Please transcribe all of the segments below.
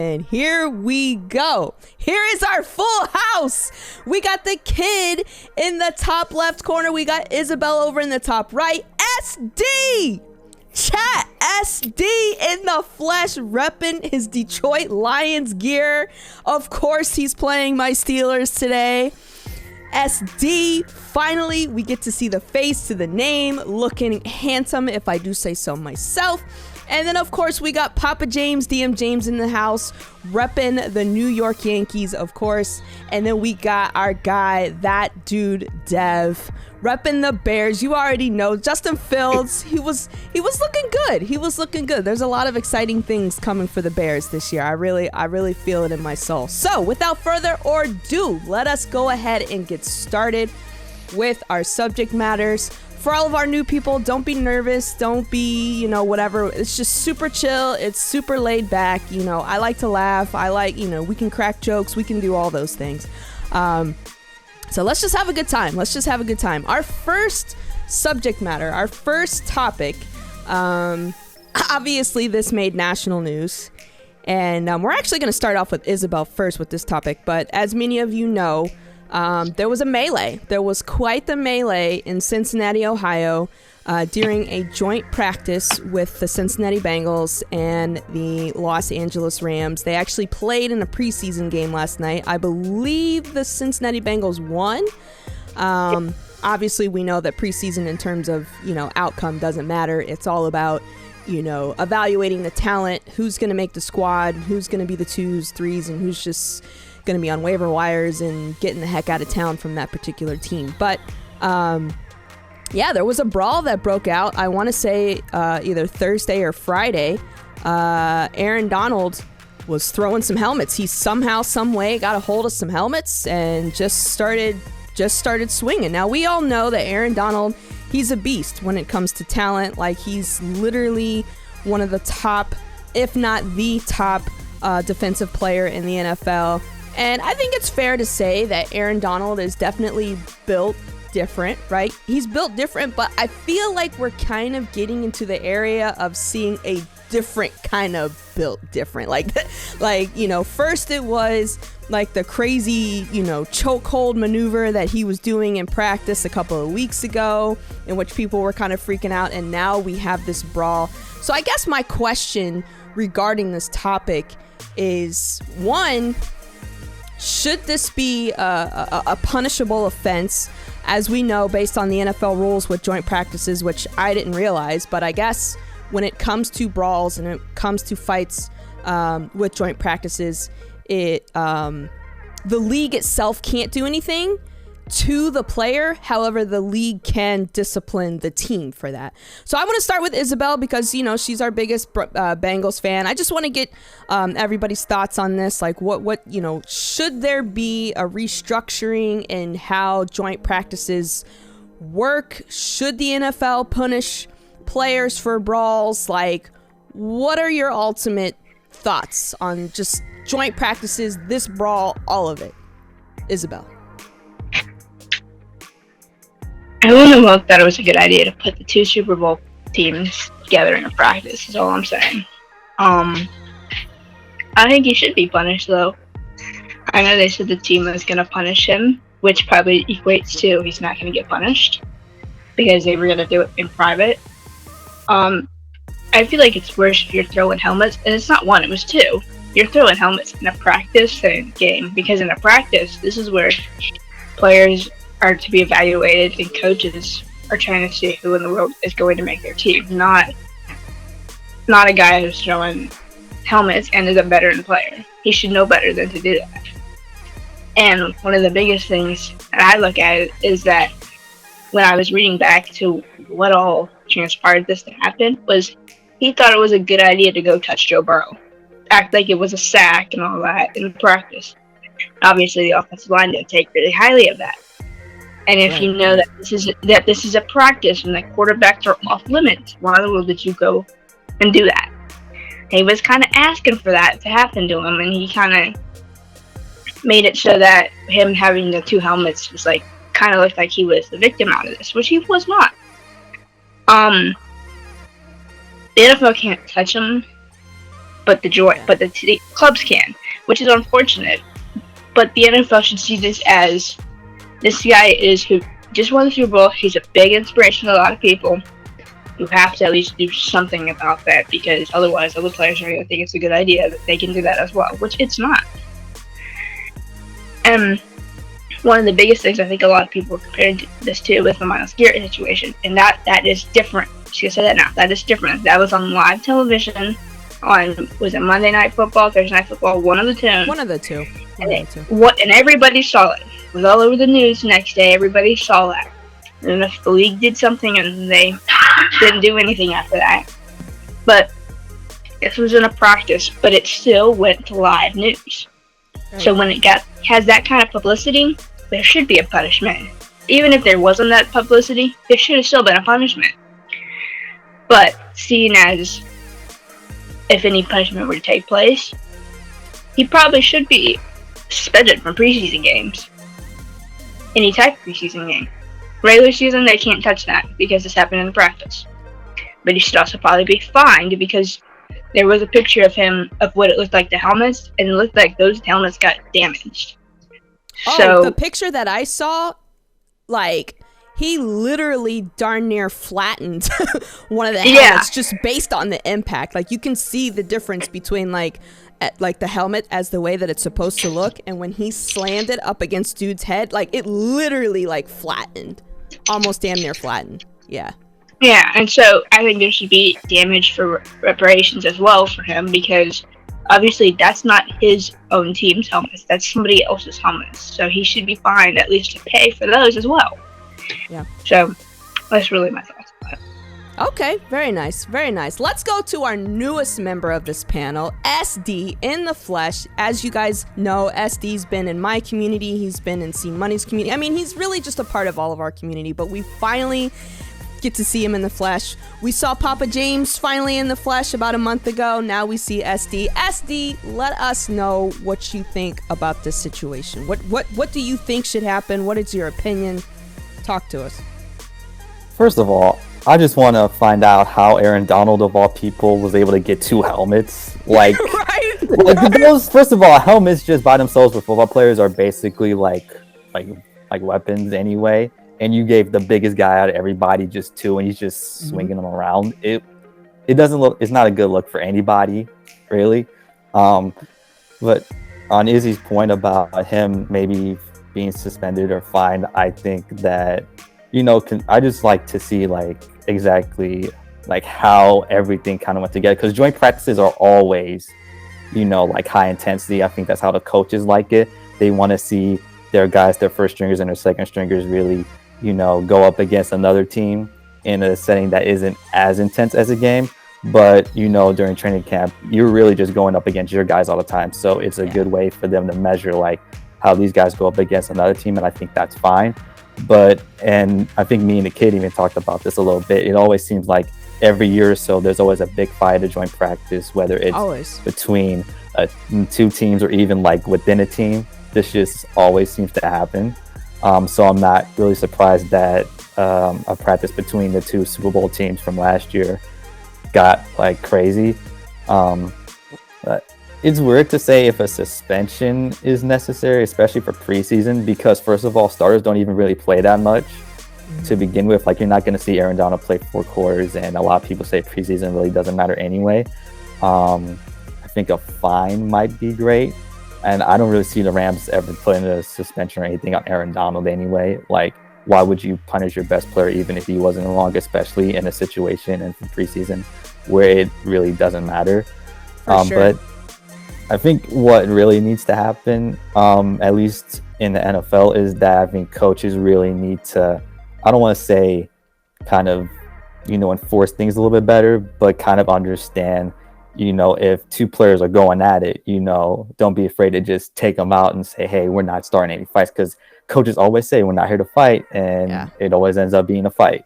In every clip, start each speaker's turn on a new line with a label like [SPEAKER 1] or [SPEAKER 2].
[SPEAKER 1] And here we go. Here is our full house. We got the kid in the top left corner. We got Isabel over in the top right. SD! Chat SD in the flesh, repping his Detroit Lions gear. Of course, he's playing my Steelers today. SD, finally, we get to see the face to the name, looking handsome, if I do say so myself. And then, of course, we got Papa James, DM James in the house, repping the New York Yankees, of course. And then we got our guy, that dude, Dev, repping the Bears. You already know, Justin Fields, he was looking good. He was looking good. There's a lot of exciting things coming for the Bears this year. I really feel it in my soul. So, without further ado, let us go ahead and get started with our subject matters. For all of our new people, don't be nervous. Don't be, whatever. It's just super chill. It's super laid back. I like to laugh. I like, we can crack jokes. We can do all those things. So let's just have a good time. Our first subject matter, our first topic, obviously this made national news. And we're actually going to start off with Isabel first with this topic. But as many of you know, there was a melee. There was quite the melee in Cincinnati, Ohio, during a joint practice with the Cincinnati Bengals and the Los Angeles Rams. They actually played in a preseason game last night. I believe the Cincinnati Bengals won. Obviously, we know that preseason in terms of, outcome doesn't matter. It's all about, evaluating the talent, who's going to make the squad, who's going to be the 2s, 3s, and who's just going to be on waiver wires and getting the heck out of town from that particular team. But there was a brawl that broke out. I want to say either Thursday or Friday. Aaron Donald was throwing some helmets. He somehow, some way got a hold of some helmets and just started swinging. Now, we all know that Aaron Donald, he's a beast when it comes to talent. Like, he's literally one of the top, if not the top, defensive player in the NFL. And I think it's fair to say that Aaron Donald is definitely built different, right? He's built different, but I feel like we're kind of getting into the area of seeing a different kind of built different. Like, first it was like the crazy, chokehold maneuver that he was doing in practice a couple of weeks ago, in which people were kind of freaking out, and now we have this brawl. So I guess my question regarding this topic is, one, should this be a punishable offense? As we know, based on the NFL rules with joint practices, which I didn't realize, but I guess when it comes to brawls and it comes to fights with joint practices, the league itself can't do anything to the player. However, the league can discipline the team for that. So I want to start with Isabel because, she's our biggest Bengals fan. I just want to get everybody's thoughts on this. Like, what should there be a restructuring in how joint practices work? Should the NFL punish players for brawls? Like, what are your ultimate thoughts on just joint practices, this brawl, all of it? Isabel.
[SPEAKER 2] I wouldn't have thought it was a good idea to put the two Super Bowl teams together in a practice, is all I'm saying. I think he should be punished, though. I know they said the team was going to punish him, which probably equates to he's not going to get punished because they were going to do it in private. I feel like it's worse if you're throwing helmets, and it's not one, it was two. You're throwing helmets in a practice and game, because in a practice, this is where players are to be evaluated and coaches are trying to see who in the world is going to make their team, not a guy who's throwing helmets and is a veteran player. He should know better than to do that. And one of the biggest things that I look at is that when I was reading back to what all transpired this to happen, was he thought it was a good idea to go touch Joe Burrow, act like it was a sack and all that in practice. Obviously, the offensive line didn't take really highly of that. And if you know that this is a practice and that quarterbacks are off limits, why in the world did you go and do that? He was kind of asking for that to happen to him, and he kind of made it so that him having the two helmets was like kind of looked like he was the victim out of this, which he was not. The NFL can't touch him, but the clubs can, which is unfortunate. But the NFL should see this as this guy who just won the Super Bowl. He's a big inspiration to a lot of people. You have to at least do something about that, because otherwise other players are going to think it's a good idea that they can do that as well, which it's not. And one of the biggest things I think a lot of people are comparing this to with the Myles Garrett situation, and that is different. Just gonna say that now. That is different. That was on live television on, was it Monday Night Football, Thursday Night Football, one of the two.
[SPEAKER 1] One of the two.
[SPEAKER 2] And everybody saw it. It was all over the news the next day. Everybody saw that. And if the league did something and they didn't do anything after that. But this was in a practice, but it still went to live news. Right. So when it has that kind of publicity, there should be a punishment. Even if there wasn't that publicity, there should have still been a punishment. But seeing as if any punishment were to take place, he probably should be suspended from preseason games. Any type of preseason game. Regular season, they can't touch that because it's happened in the practice. But he should also probably be fined, because there was a picture of him of what it looked like, the helmets, and it looked like those helmets got damaged.
[SPEAKER 1] Oh, the picture that I saw, like, he literally darn near flattened one of the helmets just based on the impact. Like, you can see the difference between, like the helmet as the way that it's supposed to look, and when he slammed it up against dude's head, like, it literally, like, flattened. Almost damn near flattened. Yeah.
[SPEAKER 2] Yeah, and so I think there should be damage for reparations as well for him, because obviously that's not his own team's helmets. That's somebody else's helmets. So he should be fined at least to pay for those as well.
[SPEAKER 1] Yeah.
[SPEAKER 2] So that's really my thoughts about it.
[SPEAKER 1] Okay, very nice, very nice. Let's go to our newest member of this panel, SD in the flesh. As you guys know, SD's been in my community. He's been in C Money's community. I mean, he's really just a part of all of our community, but we finally get to see him in the flesh. We saw Papa James finally in the flesh about a month ago. Now we see SD. SD, let us know what you think about this situation. What do you think should happen? What is your opinion? Talk to us.
[SPEAKER 3] First of all, I just want to find out how Aaron Donald, of all people, was able to get two helmets. Like, those, first of all, helmets just by themselves with football players are basically like weapons anyway. And you gave the biggest guy out of everybody just two, and he's just swinging them around. It doesn't look. It's not a good look for anybody, really. But on Izzy's point about him maybe being suspended or fined, I think that, I just like to see exactly how everything kind of went together, because joint practices are always, high intensity. I think that's how the coaches like it. They want to see their guys, their first stringers and their second stringers really, go up against another team in a setting that isn't as intense as a game. But, during training camp, you're really just going up against your guys all the time. So it's a good way for them to measure how these guys go up against another team. And I think that's fine. And I think me and the kid even talked about this a little bit. It always seems like every year or so, there's always a big fight at joint practice, whether it's between two teams or even within a team. This just always seems to happen. So I'm not really surprised that a practice between the two Super Bowl teams from last year got crazy. But it's weird to say if a suspension is necessary, especially for preseason, because first of all, starters don't even really play that much to begin with. You're not going to see Aaron Donald play 4 quarters, and a lot of people say preseason really doesn't matter anyway. I think a fine might be great. And I don't really see the Rams ever putting a suspension or anything on Aaron Donald anyway. Why would you punish your best player even if he wasn't wrong, especially in a situation and preseason where it really doesn't matter?
[SPEAKER 1] Sure.
[SPEAKER 3] But I think what really needs to happen, at least in the NFL, is that I think coaches really need to, I don't want to say kind of, enforce things a little bit better, but kind of understand, if two players are going at it, don't be afraid to just take them out and say, hey, we're not starting any fights, because coaches always say we're not here to fight, and it always ends up being a fight.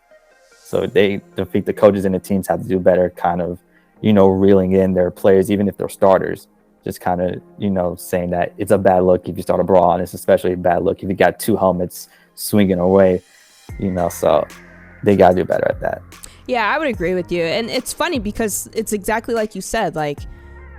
[SPEAKER 3] So I think the coaches and the teams have to do better kind of, reeling in their players, even if they're starters, just kind of, saying that it's a bad look if you start a brawl, and it's especially a bad look if you got two helmets swinging away, so they got to do better at that.
[SPEAKER 1] Yeah, I would agree with you. And it's funny because it's exactly like you said,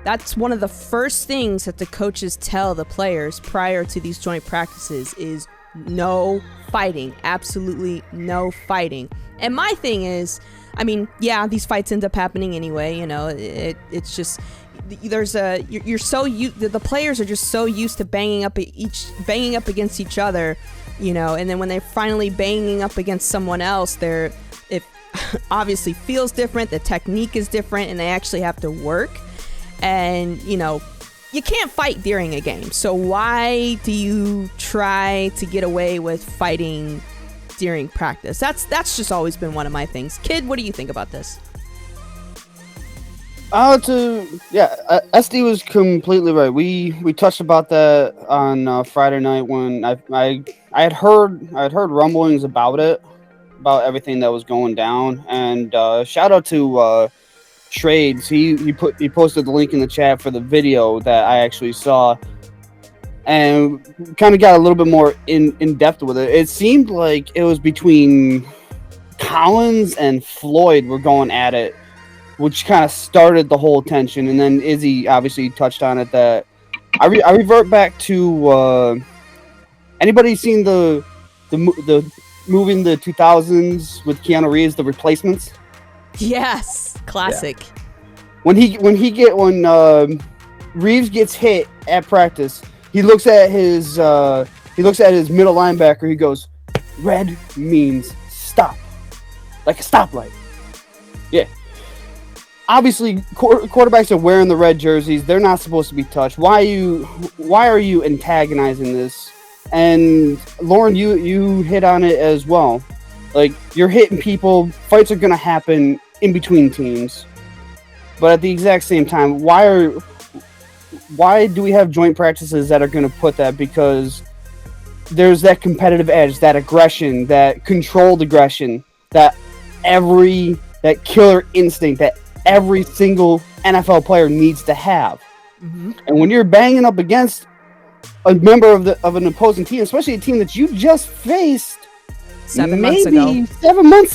[SPEAKER 1] That's one of the first things that the coaches tell the players prior to these joint practices is no fighting. Absolutely no fighting. And my thing is, I mean, yeah, these fights end up happening anyway. You know, it's just the players are just so used to banging up against each other, you know, and then when they're finally banging up against someone else, it obviously feels different. The technique is different, and they actually have to work. And, you know, you can't fight during a game. So why do you try to get away with fighting during practice? That's just always been one of my things. Kid, what do you think about this?
[SPEAKER 4] SD was completely right. We touched about that on Friday night when I had heard rumblings about everything that was going down. And shout out to Trades. He posted the link in the chat for the video that I actually saw, and kind of got a little bit more in depth with it. It seemed like it was between Collins and Floyd were going at it, which kind of started the whole tension. And then Izzy obviously touched on it. That I revert back to anybody seen the movie in the 2000s with Keanu Reeves, The Replacements?
[SPEAKER 1] Yes, classic.
[SPEAKER 4] Yeah. When Reeves gets hit at practice, he looks at his middle linebacker. He goes, "Red means stop, like a stoplight." Yeah. Obviously, quarterbacks are wearing the red jerseys. They're not supposed to be touched. Why are you antagonizing this? And Lauren, you hit on it as well. Like, you're hitting people. Fights are gonna happen in between teams. But at the exact same time, why do we have joint practices that are gonna put that? Because there's that competitive edge, that aggression, that controlled aggression, that killer instinct that every single NFL player needs to have. Mm-hmm. And when you're banging up against a member of an opposing team, especially a team that you just faced
[SPEAKER 1] 7 months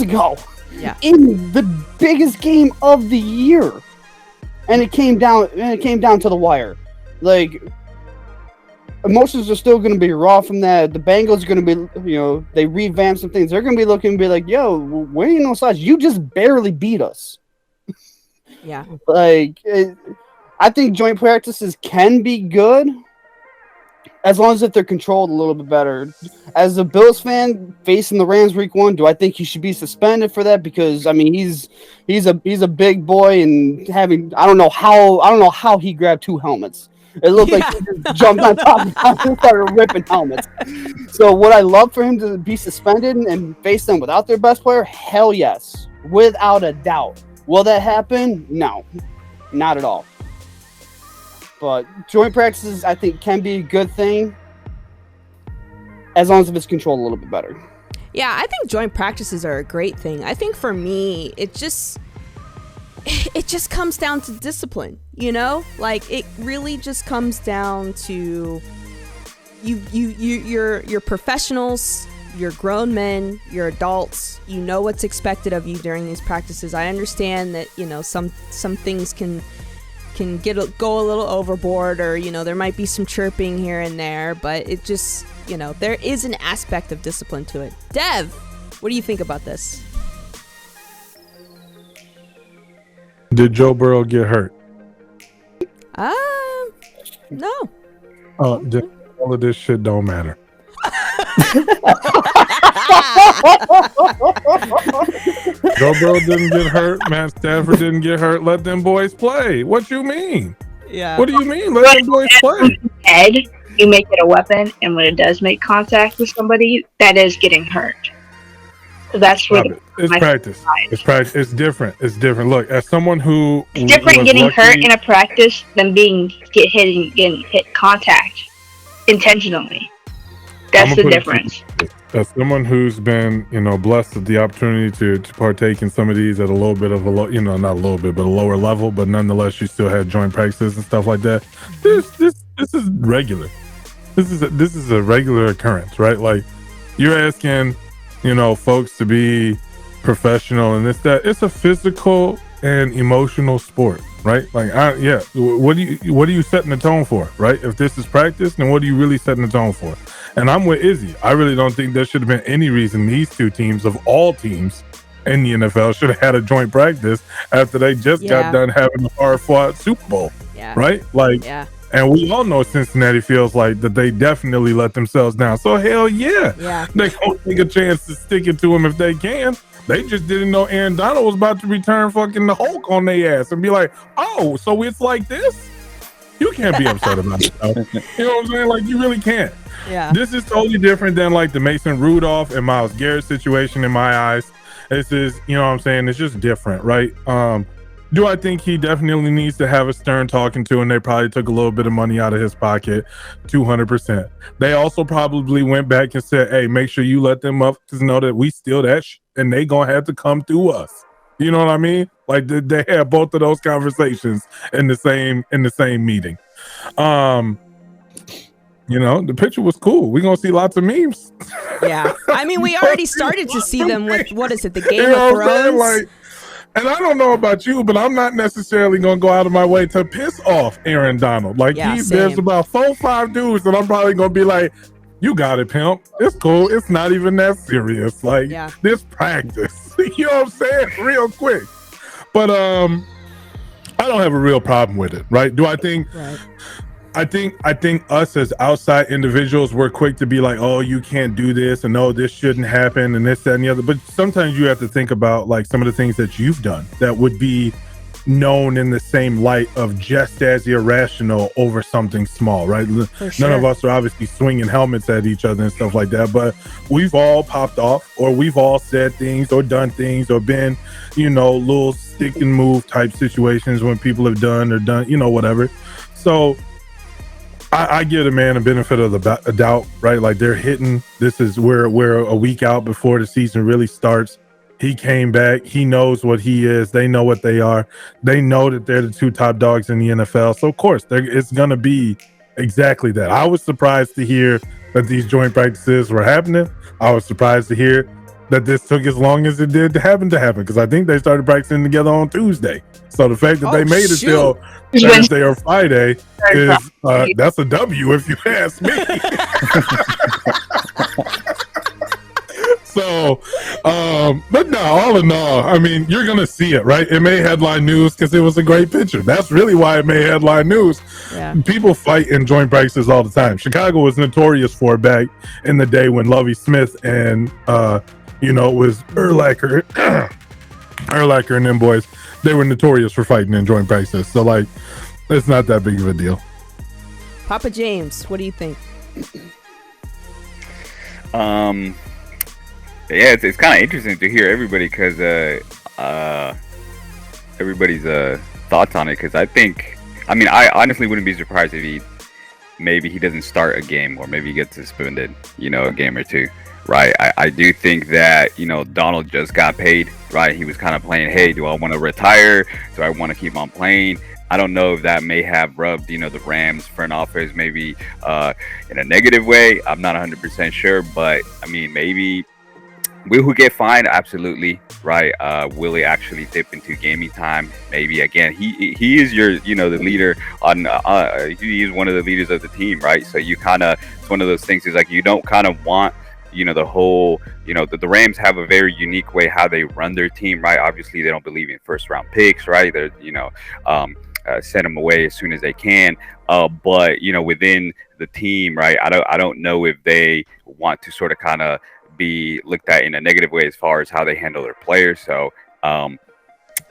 [SPEAKER 4] ago,
[SPEAKER 1] yeah,
[SPEAKER 4] in the biggest game of the year, and it came down to the wire. Like, emotions are still going to be raw from that. The Bengals are going to be, you know, they revamped some things. They're going to be looking and be like, "Yo, we ain't no slouch. You just barely beat us."
[SPEAKER 1] Yeah.
[SPEAKER 4] Like, I think joint practices can be good as long as if they're controlled a little bit better. As a Bills fan facing the Rams week 1, do I think he should be suspended for that? Because I mean, he's a big boy, and I don't know how he grabbed 2 helmets. It looked like he just jumped on top of them and started ripping helmets. So would I love for him to be suspended and face them without their best player? Hell yes, without a doubt. Will that happen? No, not at all. But joint practices, I think, can be a good thing as long as it's controlled a little bit better.
[SPEAKER 1] Yeah, I think joint practices are a great thing. I think for me, it just comes down to discipline, you know? Like, it really just comes down to you're professionals, you're grown men, you're adults, you know what's expected of you during these practices. I understand that, you know, some things can go a little overboard, or, you know, there might be some chirping here and there, but it just, you know, there is an aspect of discipline to it. Dev, what do you think about this?
[SPEAKER 5] Did Joe Burrow get hurt?
[SPEAKER 1] No.
[SPEAKER 5] Oh, all of this shit don't matter. Joe Burrow didn't get hurt. Matt Stafford didn't get hurt. Let them boys play. What you mean?
[SPEAKER 1] Yeah.
[SPEAKER 5] What do you mean? Let them boys play.
[SPEAKER 2] Head, you make it a weapon, and when it does make contact with somebody, that is getting hurt. So that's where
[SPEAKER 5] it's practice. It's practice. It's different. It's different. Look, as someone who
[SPEAKER 2] it's different getting hurt in a practice than getting hit contact intentionally. That's the difference.
[SPEAKER 5] As someone who's been, you know, blessed with the opportunity to partake in some of these at a little bit of a not a little bit, but a lower level, but nonetheless, you still had joint practices and stuff like that. This is regular. This is a regular occurrence, right? Like, you're asking, you know, folks to be professional and it's a physical an emotional sport, right? Like, what are you setting the tone for, right? If this is practice, then what are you really setting the tone for? And I'm with Izzy. I really don't think there should have been any reason these two teams, of all teams in the NFL, should have had a joint practice after they just got done having a hard-fought Super Bowl, right? Like, and we all know Cincinnati feels like that they definitely let themselves down. So hell yeah. They gonna take a chance to stick it to them if they can. They just didn't know Aaron Donald was about to return fucking the Hulk on their ass and be like, oh, so it's like this? You can't be upset about it. You know what I'm saying? Like, you really can't.
[SPEAKER 1] Yeah.
[SPEAKER 5] This is totally different than like the Mason Rudolph and Myles Garrett situation in my eyes. This is, you know what I'm saying? It's just different, right? Do I think he definitely needs to have a stern talking to, and they probably took a little bit of money out of his pocket, 200%. They also probably went back and said, hey, make sure you let them up to know that we steal that and they gonna have to come through us. You know what I mean? Like they had both of those conversations in the same meeting. You know, the picture was cool. We're gonna see lots of memes.
[SPEAKER 1] Yeah. I mean, we already started to see them with, what is it, the Game of Thrones?
[SPEAKER 5] Like, and I don't know about you, but I'm not necessarily going to go out of my way to piss off Aaron Donald. Like, there's about 4 or 5 dudes that I'm probably going to be like, you got it, pimp. It's cool. It's not even that serious. Like, this practice. You know what I'm saying? Real quick. But I don't have a real problem with it, right? Do I think... Right. I think us as outside individuals, we're quick to be like, oh, you can't do this, and no, this shouldn't happen, and this, that, and the other. But sometimes you have to think about like some of the things that you've done that would be known in the same light of just as irrational over something small, right? None of us are obviously swinging helmets at each other and stuff like that, but we've all popped off, or we've all said things or done things or been, you know, little stick and move type situations when people have done, you know, whatever. So I give the man a benefit of the doubt, right? Like, they're hitting. We're a week out before the season really starts. He came back. He knows what he is. They know what they are. They know that they're the 2 top dogs in the NFL. So of course, it's gonna be exactly that. I was surprised to hear that these joint practices were happening. I was surprised to hear that this took as long as it did to happen, because I think they started practicing together on Tuesday. So the fact that they made it till Thursday or Friday is that's a W if you ask me. So, but no, all in all, I mean, you're gonna see it, right? It made headline news because it was a great picture. That's really why it made headline news. Yeah. People fight in joint practices all the time. Chicago was notorious for it back in the day when Lovie Smith and you know, it was Urlacher and them boys. They were notorious for fighting in joint practice. So, like, it's not that big of a deal.
[SPEAKER 1] Papa James, what do you think?
[SPEAKER 6] Yeah, it's kind of interesting to hear everybody, because everybody's thoughts on it. Because I honestly wouldn't be surprised if maybe he doesn't start a game, or maybe he gets suspended, you know, a game or 2. Right. I do think that, you know, Donald just got paid, right? He was kind of playing, hey, do I want to retire? Do I want to keep on playing? I don't know if that may have rubbed, you know, the Rams front office maybe in a negative way. I'm not 100% sure, but I mean, maybe will he get fined? Absolutely. Right. Will he actually dip into gaming time? Maybe. Again, he is your, you know, the leader on, he is one of the leaders of the team, right? So you kind of, it's one of those things is like, you don't kind of want, you know, the whole, you know, the Rams have a very unique way how they run their team, right? Obviously, they don't believe in first round picks, right? They're, you know, send them away as soon as they can. But, you know, within the team, right, I don't know if they want to sort of kind of be looked at in a negative way as far as how they handle their players. So,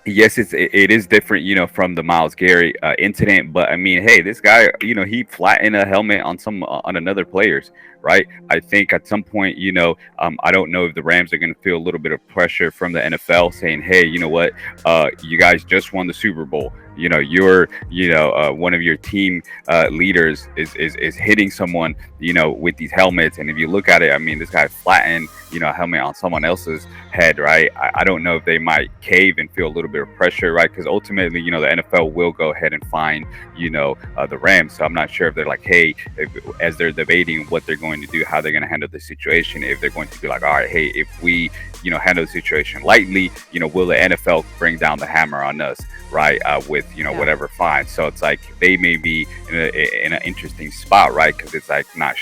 [SPEAKER 6] yes, it is different, you know, from the Myles Garrett incident. But I mean, hey, this guy, you know, he flattened a helmet on another player's, right? I think at some point, you know, I don't know if the Rams are going to feel a little bit of pressure from the NFL saying, hey, you know what, you guys just won the Super Bowl. you're one of your team leaders is hitting someone with these helmets, and if you look at it, I mean, this guy flattened a helmet on someone else's head, right? I don't know if they might cave and feel a little bit of pressure, right? Because ultimately, the NFL will go ahead and fine the Rams. So I'm not sure if they're like, hey, as they're debating what they're going to do, how they're going to handle the situation, if they're going to be like, all right, hey, if we handle the situation lightly, will the NFL bring down the hammer on us, right? With whatever fine. So it's like they may be in an interesting spot, right? Because it's like not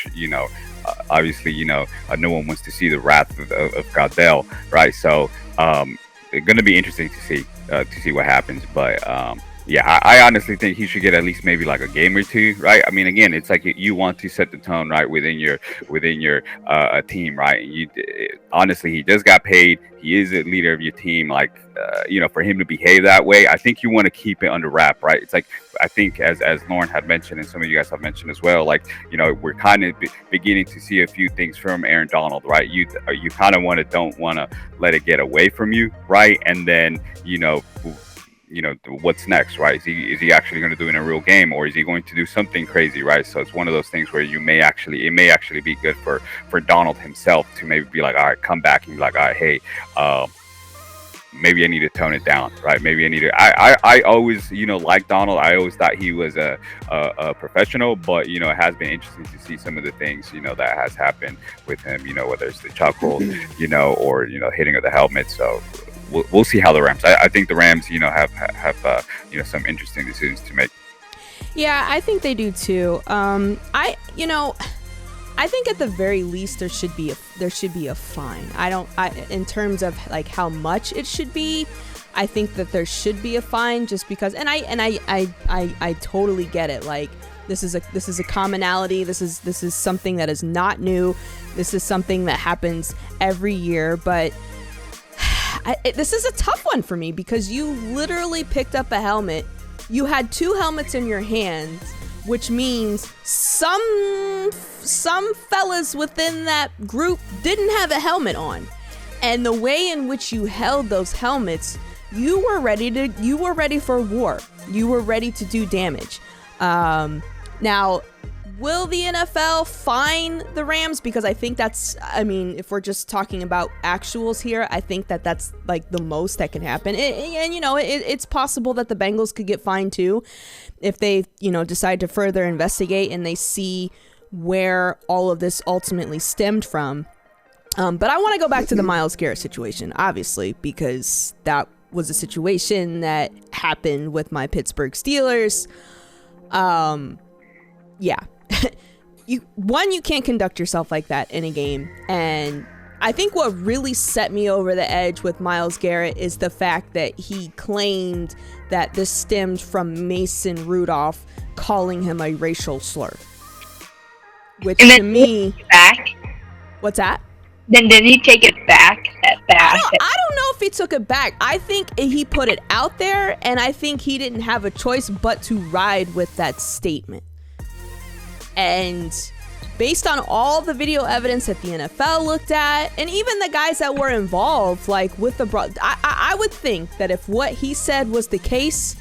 [SPEAKER 6] obviously no one wants to see the wrath of Goddell, right? So it's going to be interesting to see what happens, but yeah, I honestly think he should get at least maybe like a game or two, right? I mean, again, it's like you want to set the tone, right, within your team, right? Honestly, he just got paid. He is a leader of your team. Like, for him to behave that way, I think you want to keep it under wrap, right? It's like, I think as Lauren had mentioned, and some of you guys have mentioned as well, like, we're kind of beginning to see a few things from Aaron Donald, right? You kind of don't want to let it get away from you, right? And then, what's next, right? Is he actually going to do it in a real game, or is he going to do something crazy, right? So it's one of those things where it may actually be good for Donald himself to maybe be like, all right, come back and be like, all right, hey, maybe I need to tone it down, right? Maybe I need to. I always, like Donald. I always thought he was a professional, but it has been interesting to see some of the things that has happened with him. Whether it's the chuckle, or hitting of the helmet. So we'll see how the Rams. I think the Rams, have some interesting decisions to make.
[SPEAKER 1] Yeah, I think they do too. I think at the very least there should be a fine. In terms of like how much it should be, I think that there should be a fine, just because. And I totally get it. Like, this is a commonality. This is something that is not new. This is something that happens every year, but. This is a tough one for me, because you literally picked up a helmet. You had two helmets in your hands, which means some fellas within that group didn't have a helmet on. And the way in which you held those helmets, you were ready for war. You were ready to do damage. Now, will the NFL fine the Rams? Because I think if we're just talking about actuals here, I think that's like the most that can happen. It's possible that the Bengals could get fined too, if they, decide to further investigate and they see where all of this ultimately stemmed from. But I want to go back to the Myles Garrett situation, obviously, because that was a situation that happened with my Pittsburgh Steelers. Yeah. You can't conduct yourself like that in a game. And I think what really set me over the edge with Myles Garrett is the fact that he claimed that this stemmed from Mason Rudolph calling him a racial slur. Which to me...
[SPEAKER 2] Back?
[SPEAKER 1] What's that?
[SPEAKER 2] Then did he take it back at that?
[SPEAKER 1] I don't know if he took it back. I think he put it out there, and I think he didn't have a choice but to ride with that statement. And based on all the video evidence that the NFL looked at, and even the guys that were involved, like with the I would think that if what he said was the case,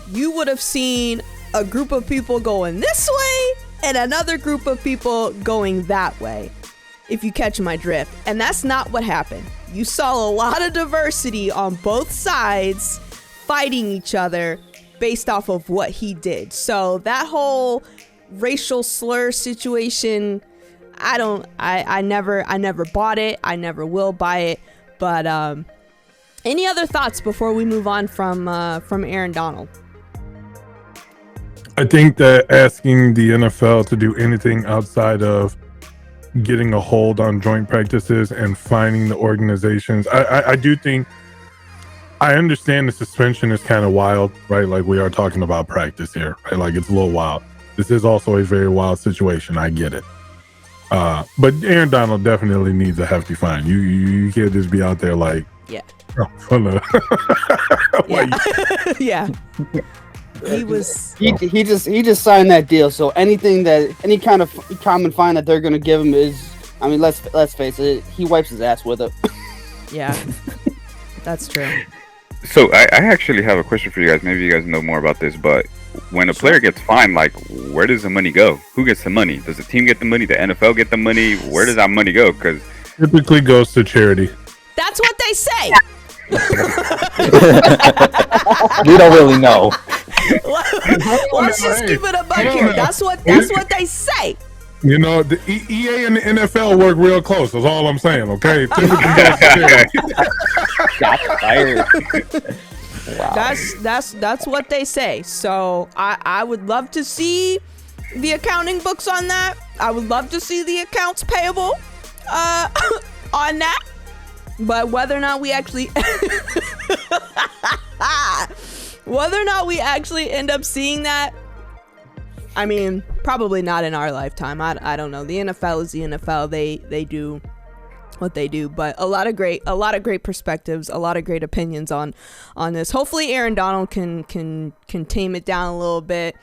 [SPEAKER 1] you would have seen a group of people going this way and another group of people going that way, if you catch my drift. And that's not what happened. You saw a lot of diversity on both sides fighting each other based off of what he did. So that whole racial slur situation, I never bought it. I never will buy it. But any other thoughts before we move on from Aaron Donald?
[SPEAKER 5] I think that asking the NFL to do anything outside of getting a hold on joint practices and finding the organizations, I do think, I understand the suspension is kind of wild, right? Like, we are talking about practice here, right? Like, it's a little wild. This is also a very wild situation. I get it. But Aaron Donald definitely needs a hefty fine. You can't just be out there like,
[SPEAKER 1] yeah.
[SPEAKER 5] Yeah.
[SPEAKER 4] He just signed that deal. So any kind of common fine that they're going to give him is, I mean, let's face it, he wipes his ass with it.
[SPEAKER 1] Yeah, that's true.
[SPEAKER 6] So I actually have a question for you guys. Maybe you guys know more about this, but when a player gets fined, like, where does the money go? Who gets the money? Does the team get the money? The NFL get the money? Where does that money go? Because
[SPEAKER 5] typically goes to charity.
[SPEAKER 1] That's what they say.
[SPEAKER 3] We don't really know.
[SPEAKER 1] Let's just keep it a buck here. That's what they say.
[SPEAKER 5] You know, the EA and the NFL work real close. That's all I'm saying. Okay. Typically goes to charity.
[SPEAKER 3] Shots fired. Wow.
[SPEAKER 1] That's what they say. So I would love to see the accounting books on that. I would love to see the accounts payable on that. But whether or not we actually end up seeing that, I mean, probably not in our lifetime. I don't know. The NFL is the NFL. They do what they do, but a lot of great perspectives, a lot of great opinions on this. Hopefully Aaron Donald can tame it down a little bit.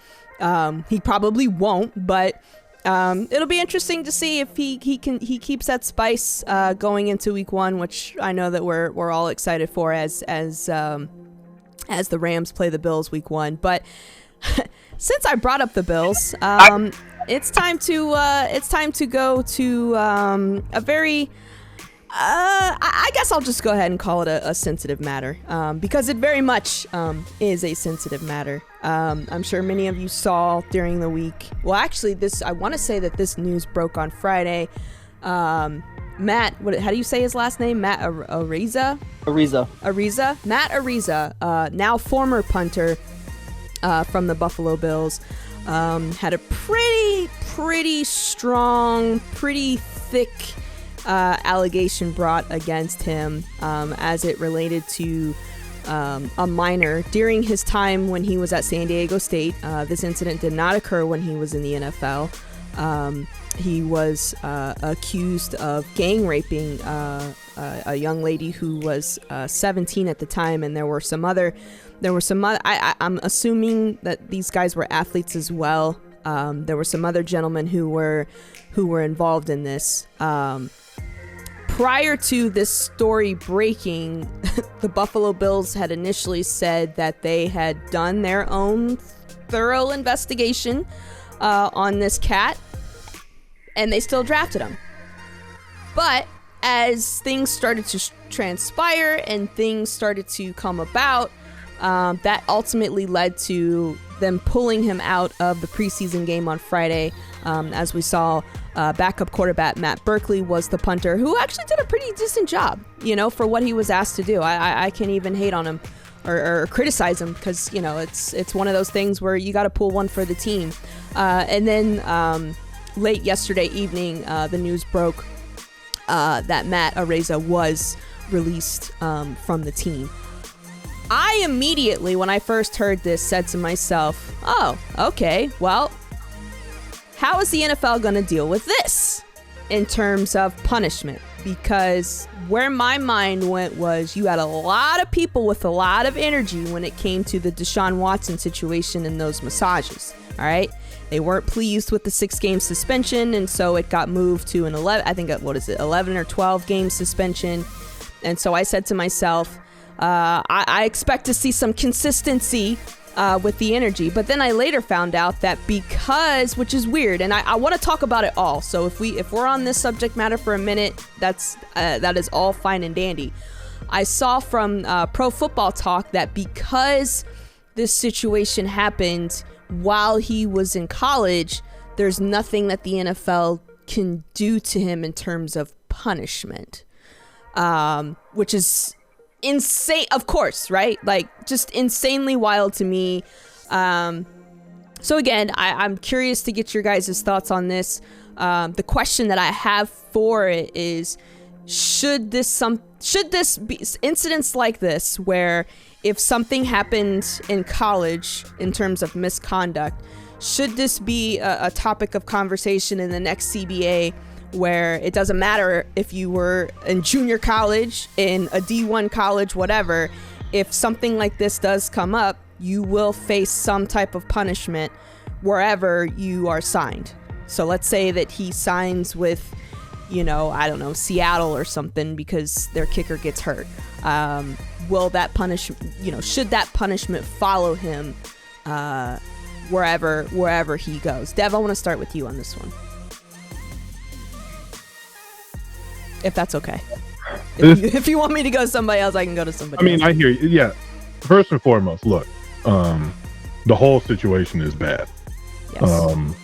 [SPEAKER 1] He probably won't, but it'll be interesting to see if he keeps that spice going into week 1, which I know that we're all excited for as the Rams play the Bills week 1. But since I brought up the Bills, it's time to go to a very I guess I'll just go ahead and call it a sensitive matter, because it very much is a sensitive matter. I'm sure many of you saw during the week. Well, actually, I want to say that this news broke on Friday. Matt, how do you say his last name? Matt Araiza? Araiza. Matt Araiza, now former punter from the Buffalo Bills, had a pretty strong, pretty thick allegation brought against him as it related to a minor during his time when he was at San Diego State. This incident did not occur when he was in the NFL. He was accused of gang raping a young lady who was 17 at the time, and there were some other. I'm assuming that these guys were athletes as well. There were some other gentlemen who were involved in this. Prior to this story breaking, the Buffalo Bills had initially said that they had done their own thorough investigation on this cat, and they still drafted him. But as things started to transpire and things started to come about, that ultimately led to them pulling him out of the preseason game on Friday. As we saw, backup quarterback Matt Barkley was the punter, who actually did a pretty decent job, for what he was asked to do. I can't even hate on him or criticize him, because it's one of those things where you got to pull one for the team. And then late yesterday evening, the news broke that Matt Araiza was released from the team. I immediately, when I first heard this, said to myself, oh, okay, well, how is the NFL going to deal with this in terms of punishment? Because where my mind went was you had a lot of people with a lot of energy when it came to the Deshaun Watson situation and those massages, all right? They weren't pleased with the 6-game suspension, and so it got moved to an 11 or 12 game suspension. And so I said to myself, I expect to see some consistency with the energy. But then I later found out that because, which is weird, and I want to talk about it all. So if we're on this subject matter for a minute, that is all fine and dandy. I saw from Pro Football Talk that because this situation happened while he was in college, there's nothing that the NFL can do to him in terms of punishment, which is insane, of course, right? Like, just insanely wild to me. So again, I'm curious to get your guys' thoughts on this. The question that I have for it is, should this be incidents like this, where if something happened in college in terms of misconduct, should this be a topic of conversation in the next CBA, where it doesn't matter if you were in junior college, in a D1 college, whatever, if something like this does come up, you will face some type of punishment wherever you are signed. So let's say that he signs with, I don't know, Seattle or something because their kicker gets hurt. Will that should that punishment follow him wherever he goes? Dev, I want to start with you on this one, if that's okay. If you want me to go to somebody else, I can go to somebody else.
[SPEAKER 5] I hear you. Yeah. First and foremost, look, the whole situation is bad.
[SPEAKER 1] Yes.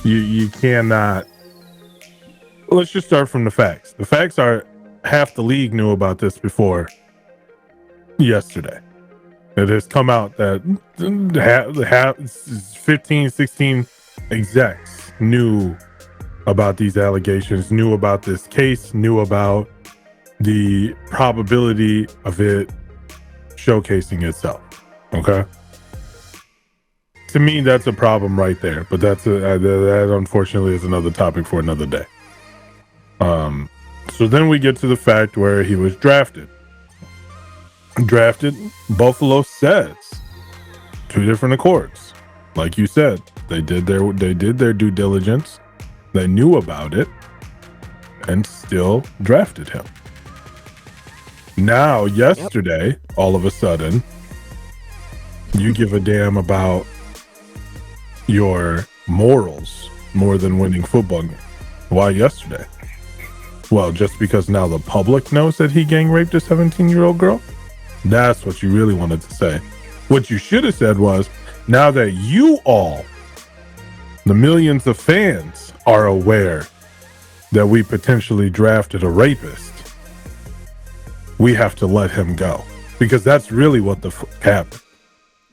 [SPEAKER 5] You cannot. Let's just start from the facts. The facts are half the league knew about this before yesterday. It has come out that 15, 16 execs knew about these allegations, knew about this case, knew about the probability of it showcasing itself. Okay. To me, that's a problem right there. But that unfortunately is another topic for another day. So then we get to the fact where he was drafted. Buffalo says 2 different accords. Like you said, they did their due diligence. They knew about it and still drafted him. Now, yesterday, all of a sudden, you give a damn about your morals more than winning football games. Why yesterday? Well, just because now the public knows that he gang raped a 17-year-old girl? That's what you really wanted to say. What you should have said was, now that you all, the millions of fans, are aware that we potentially drafted a rapist, we have to let him go. Because that's really what the happened.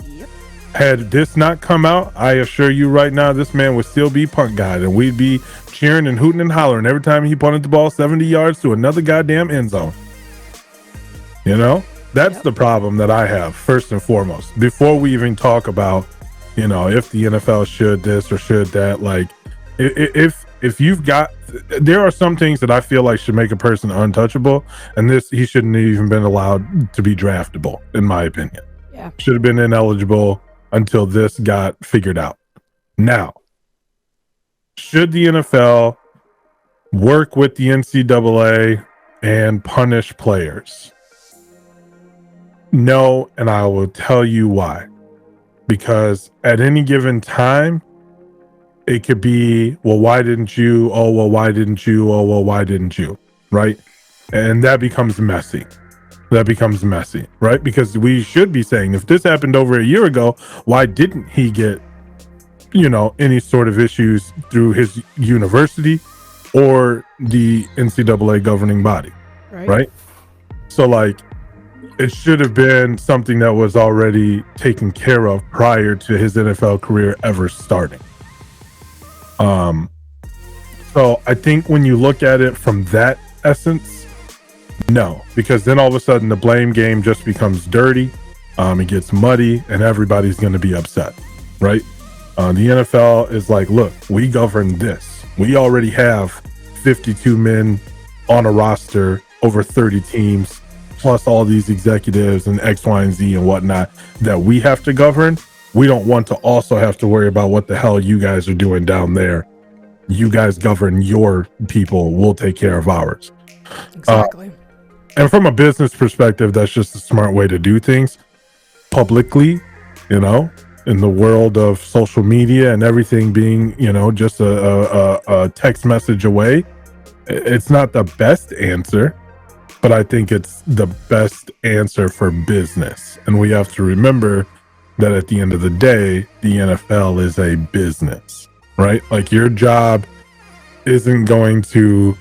[SPEAKER 1] Yep.
[SPEAKER 5] Had this not come out, I assure you right now, this man would still be punt guy, and we'd be cheering and hooting and hollering every time he punted the ball 70 yards to another goddamn end zone. That's the problem that I have, first and foremost. Before we even talk about, if the NFL should this or should that, like, if you've got, there are some things that I feel like should make a person untouchable, and he shouldn't have even been allowed to be draftable, in my opinion.
[SPEAKER 1] Yeah.
[SPEAKER 5] Should have been ineligible until this got figured out. Now, should the NFL work with the NCAA and punish players? No, and I will tell you why. Because at any given time, it could be, well, why didn't you? Oh, well, why didn't you? Oh, well, why didn't you? Right? And that becomes messy. Right? Because we should be saying, if this happened over a year ago, why didn't he get, any sort of issues through his university or the NCAA governing body? Right? So, like, it should have been something that was already taken care of prior to his NFL career ever starting. So I think when you look at it from that essence, no, because then all of a sudden the blame game just becomes dirty. It gets muddy and everybody's going to be upset, right? The NFL is like, look, we govern this. We already have 52 men on a roster, over 30 teams, plus all these executives and X, Y, and Z and whatnot that we have to govern. We don't want to also have to worry about what the hell you guys are doing down there. You guys govern your people. We'll take care of ours.
[SPEAKER 1] Exactly.
[SPEAKER 5] And from a business perspective, that's just a smart way to do things publicly, in the world of social media and everything being, just a text message away. It's not the best answer, but I think it's the best answer for business. And we have to remember that at the end of the day, the NFL is a business, right? Like, your job isn't going to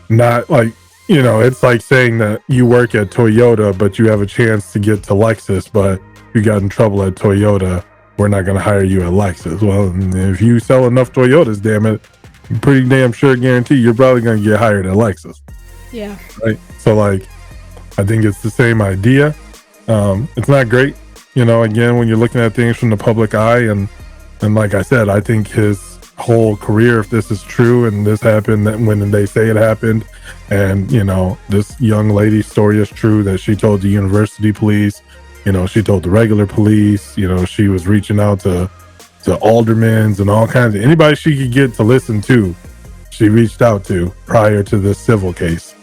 [SPEAKER 5] not, like, it's like saying that you work at Toyota, but you have a chance to get to Lexus, but you got in trouble at Toyota. We're not going to hire you at Lexus. Well, if you sell enough Toyotas, damn it, I'm pretty damn sure guarantee you're probably going to get hired at Lexus.
[SPEAKER 1] Yeah.
[SPEAKER 5] Right. So, like, I think it's the same idea. It's not great, again, when you're looking at things from the public eye. And like I said, I think his whole career, if this is true and this happened when they say it happened, and, this young lady's story is true, that she told the university police, she told the regular police, she was reaching out to aldermans and all kinds of anybody she could get to listen to she reached out to prior to this civil case.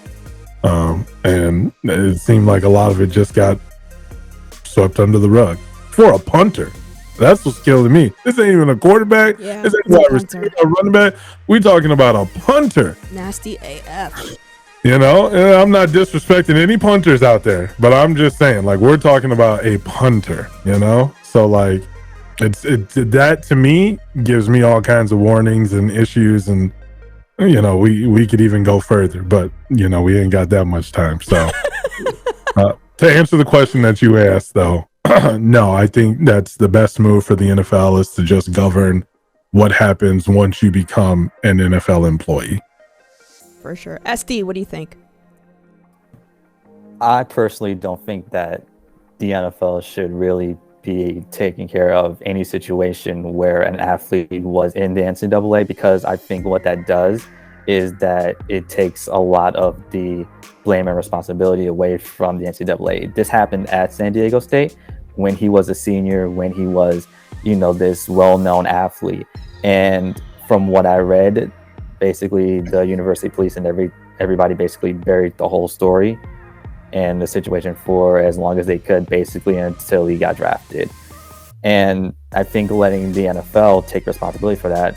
[SPEAKER 5] And it seemed like a lot of it just got swept under the rug for a punter. That's what's killing me. This ain't even a quarterback.
[SPEAKER 1] Yeah,
[SPEAKER 5] this ain't wide receiver, a running back. We talking about a punter.
[SPEAKER 1] Nasty AF.
[SPEAKER 5] You know, and I'm not disrespecting any punters out there, but I'm just saying, like, we're talking about a punter. You know, so like, that to me gives me all kinds of warnings and issues, and you know, we could even go further, but you know, we ain't got that much time. So to answer the question that you asked, though, no, I think that's the best move for the NFL is to just govern what happens once you become an NFL employee.
[SPEAKER 1] For sure. SD, what do you think?
[SPEAKER 3] I personally don't think that the NFL should really be taking care of any situation where an athlete was in the NCAA, because I think what that does is that it takes a lot of the blame and responsibility away from the NCAA. This happened at San Diego State when he was a senior, when he was, you know, this well-known athlete. And from what I read, basically the university police and everybody basically buried the whole story and the situation for as long as they could, basically until he got drafted. And I think letting the NFL take responsibility for that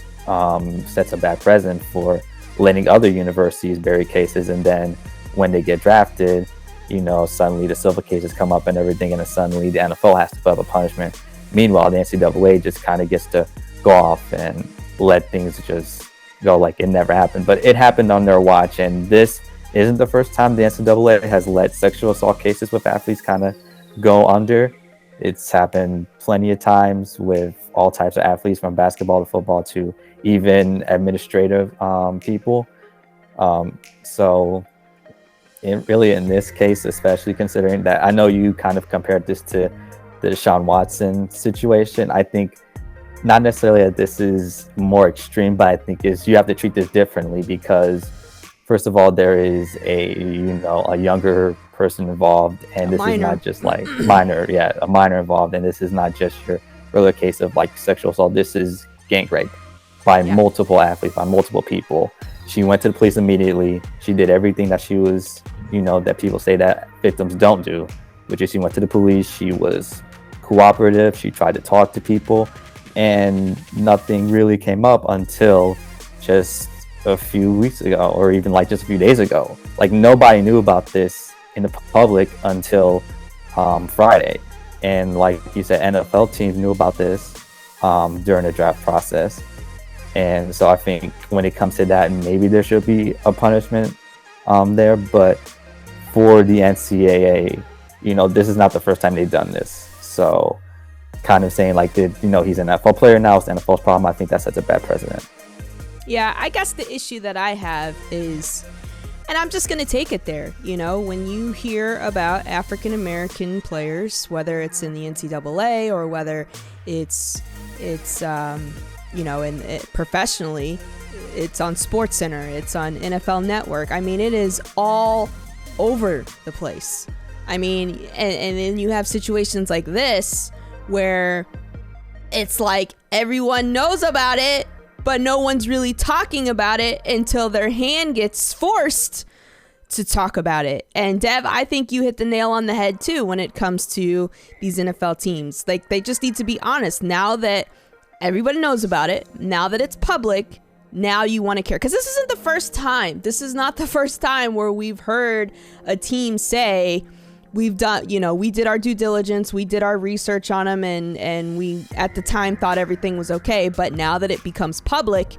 [SPEAKER 3] sets a bad precedent for letting other universities bury cases, and then when they get drafted, you know, suddenly the civil cases come up and everything, and then suddenly the NFL has to put up a punishment. Meanwhile, the NCAA just kind of gets to go off and let things just go like it never happened. But it happened on their watch, and this isn't the first time the NCAA has let sexual assault cases with athletes kind of go under. It's happened plenty of times with all types of athletes, from basketball to football to even administrative people. So really in this case, especially considering that I know you kind of compared this to the Deshaun Watson situation, I think not necessarily that this is more extreme, but I think is you have to treat this differently, because first of all, there is a younger person involved, and this is not just like a minor involved, and this is not just your regular case of like sexual assault. This is gang rape by multiple athletes, by multiple people. She went to the police immediately. She did everything that she was, that people say that victims don't do, which is she went to the police. She was cooperative. She tried to talk to people, and nothing really came up until just a few weeks ago, or even like just a few days ago. Like nobody knew about this in the public until Friday. And like you said, NFL teams knew about this during the draft process. And so I think when it comes to that, maybe there should be a punishment there. But for the NCAA, this is not the first time they've done this. So kind of saying like, he's an NFL player now, it's the NFL's problem. I think that sets a bad precedent.
[SPEAKER 1] Yeah, I guess the issue that I have is, and I'm just going to take it there, when you hear about African American players, whether it's in the NCAA or whether it's professionally, it's on SportsCenter, it's on NFL Network. I mean, it is all over the place. I mean, and then you have situations like this where it's like everyone knows about it, but no one's really talking about it until their hand gets forced to talk about it. And Dev, I think you hit the nail on the head too when it comes to these NFL teams. Like, they just need to be honest. Now that everybody knows about it, now that it's public, now you want to care. Because this isn't the first time. This is not the first time where we've heard a team say, we've done, we did our due diligence, we did our research on him, and we at the time thought everything was okay, but now that it becomes public,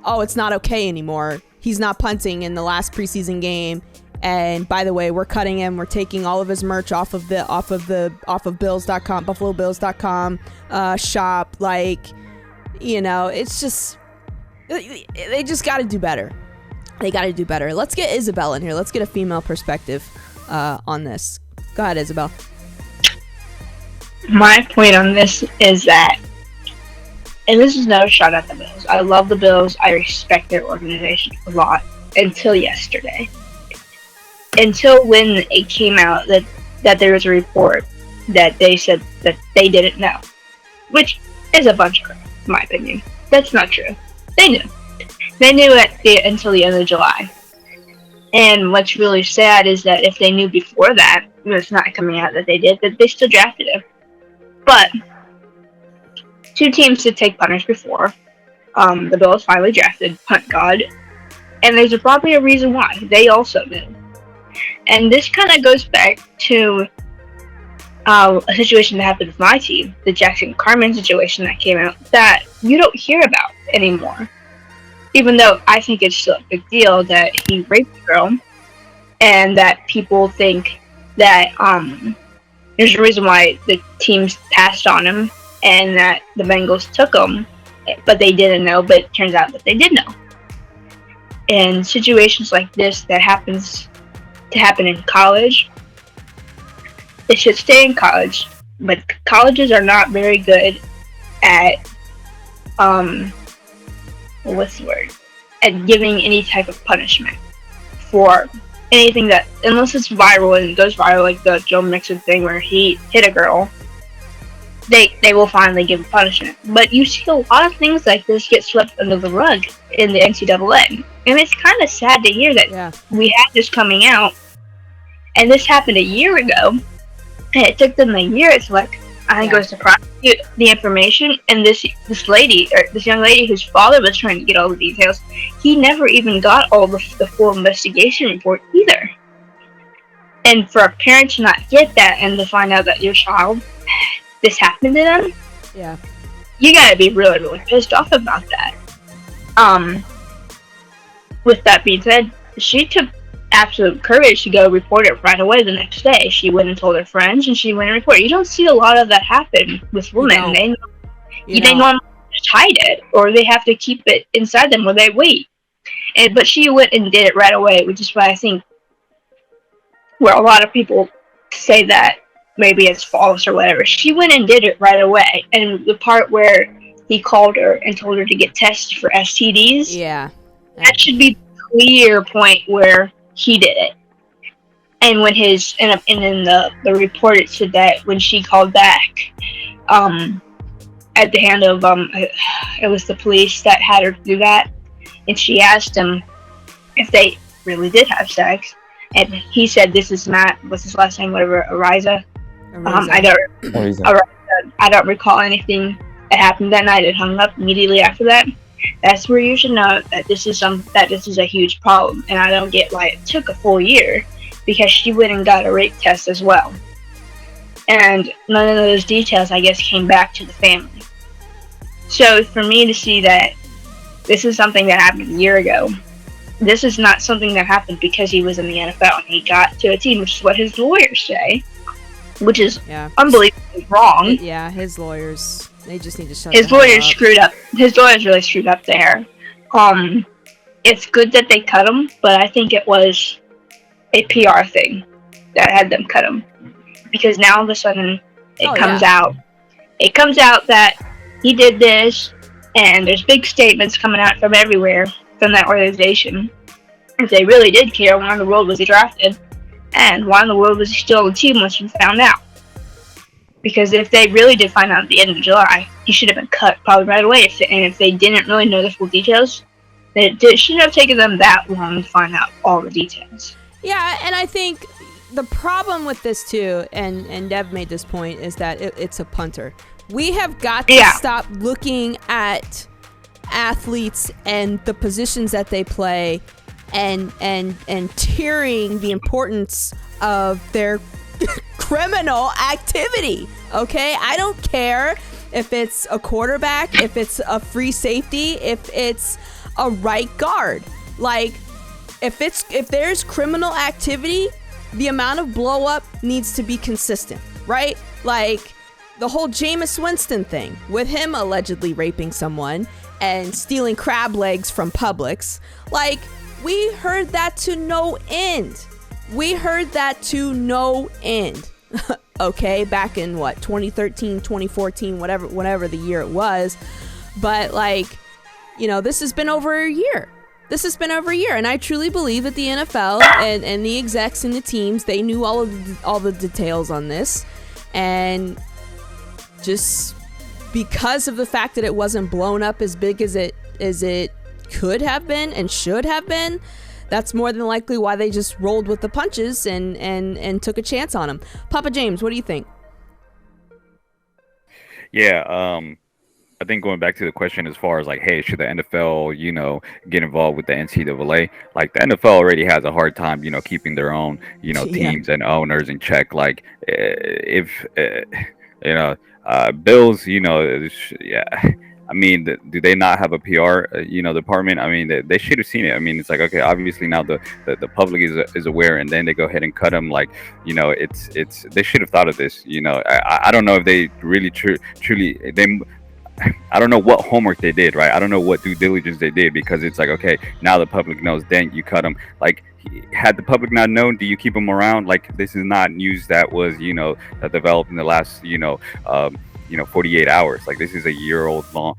[SPEAKER 1] it's not okay anymore. He's not punting in the last preseason game, and by the way, we're cutting him, we're taking all of his merch off of Bills.com, BuffaloBills.com shop. Like, it's just, they just got to do better. They got to do better. Let's get Isabel in here. Let's get a female perspective on this. Go ahead, Isabel.
[SPEAKER 2] My point on this is that, and this is no shot at the Bills. I love the Bills. I respect their organization a lot until yesterday. Until when it came out that there was a report that they said that they didn't know, which is a bunch of crap, in my opinion. That's not true. They knew. They knew until the end of July. And what's really sad is that if they knew before that, it's not coming out that they did, that they still drafted him. But 2 teams did take punters before. The Bills finally drafted Punt God. And there's probably a reason why. They also knew. And this kind of goes back to a situation that happened with my team, the Jackson Carmen situation that came out, that you don't hear about anymore. Even though I think it's still a big deal that he raped a girl, and that people think that there's a reason why the teams passed on him, and that the Bengals took him, but they didn't know, but it turns out that they did know. In situations like this that happens to happen in college, it should stay in college, but colleges are not very good at what's the word? At giving any type of punishment for anything that, unless it's viral and it goes viral, like the Joe Mixon thing where he hit a girl, they will finally give a punishment. But you see a lot of things like this get swept under the rug in the NCAA. And it's kind of sad to hear that we had this coming out, and this happened a year ago, and it took them a year to goes to prosecute the information, and this young lady whose father was trying to get all the details, he never even got all the full investigation report either. And for a parent to not get that and to find out that your child, this happened to them, you gotta be really, really pissed off about that. With that being said, she took absolute courage to go report it right away the next day. She went and told her friends, and she went and reported. You don't see a lot of that happen with women. They normally just hide it, or they have to keep it inside them, or they wait. But she went and did it right away, which is why I think where a lot of people say that maybe it's false or whatever. She went and did it right away. And the part where he called her and told her to get tested for STDs, that should be the clear point where he did it. And when in the report it said that when she called back, at the hand of it was the police that had her do that, and she asked him if they really did have sex, and he said, "This is Matt. What's his last name? Whatever, Araiza." I don't recall anything that happened that night. It hung up immediately after that. That's where you should know that this is a huge problem, and I don't get why it took a full year, because she went and got a rape test as well, and none of those details, I guess, came back to the family. So for me to see that this is something that happened a year ago, this is not something that happened because he was in the NFL and he got to a team, which is what his lawyers say, which is unbelievably wrong.
[SPEAKER 1] His lawyers. They just need to shut
[SPEAKER 2] his lawyers screwed up. His lawyers really screwed up there. It's good that they cut him, but I think it was a PR thing that had them cut him, because now all of a sudden it comes out that he did this, and there's big statements coming out from everywhere from that organization. If they really did care, why in the world was he drafted, and why in the world was he still on the team once we found out? Because if they really did find out at the end of July, he should have been cut probably right away. If they didn't really know the full details, then it shouldn't have taken them that long to find out all the details.
[SPEAKER 1] Yeah, and I think the problem with this too, and Dev made this point, is that it's a punter. We have got to stop looking at athletes and the positions that they play and tiering the importance of their criminal activity. Okay, I don't care if it's a quarterback, if it's a free safety, if it's a right guard. Like, if there's criminal activity, the amount of blow up needs to be consistent, right? Like the whole Jameis Winston thing with him allegedly raping someone and stealing crab legs from Publix. Like, we heard that to no end. Okay, back in 2013, 2014, whatever the year it was. But this has been over a year. And I truly believe that the NFL and the execs and the teams, they knew all the details on this, and just because of the fact that it wasn't blown up as big as it could have been and should have been, that's more than likely why they just rolled with the punches and took a chance on him. Papa James, what do you think?
[SPEAKER 6] Yeah, I think going back to the question as far as like, hey, should the NFL, get involved with the NCAA? Like the NFL already has a hard time, keeping their own, teams and owners in check. Like if, Bills, yeah. I mean, do they not have a PR, department? I mean, they should have seen it. I mean, it's like, okay, obviously now the public is aware, and then they go ahead and cut them. Like, it's they should have thought of this. I don't know if they really truly I don't know what homework they did, right? I don't know what due diligence they did, because it's like, okay, now the public knows, dang, you cut them. Like, had the public not known, do you keep them around? Like, this is not news that was, that developed in the last, 48 hours. Like, this is a year-old long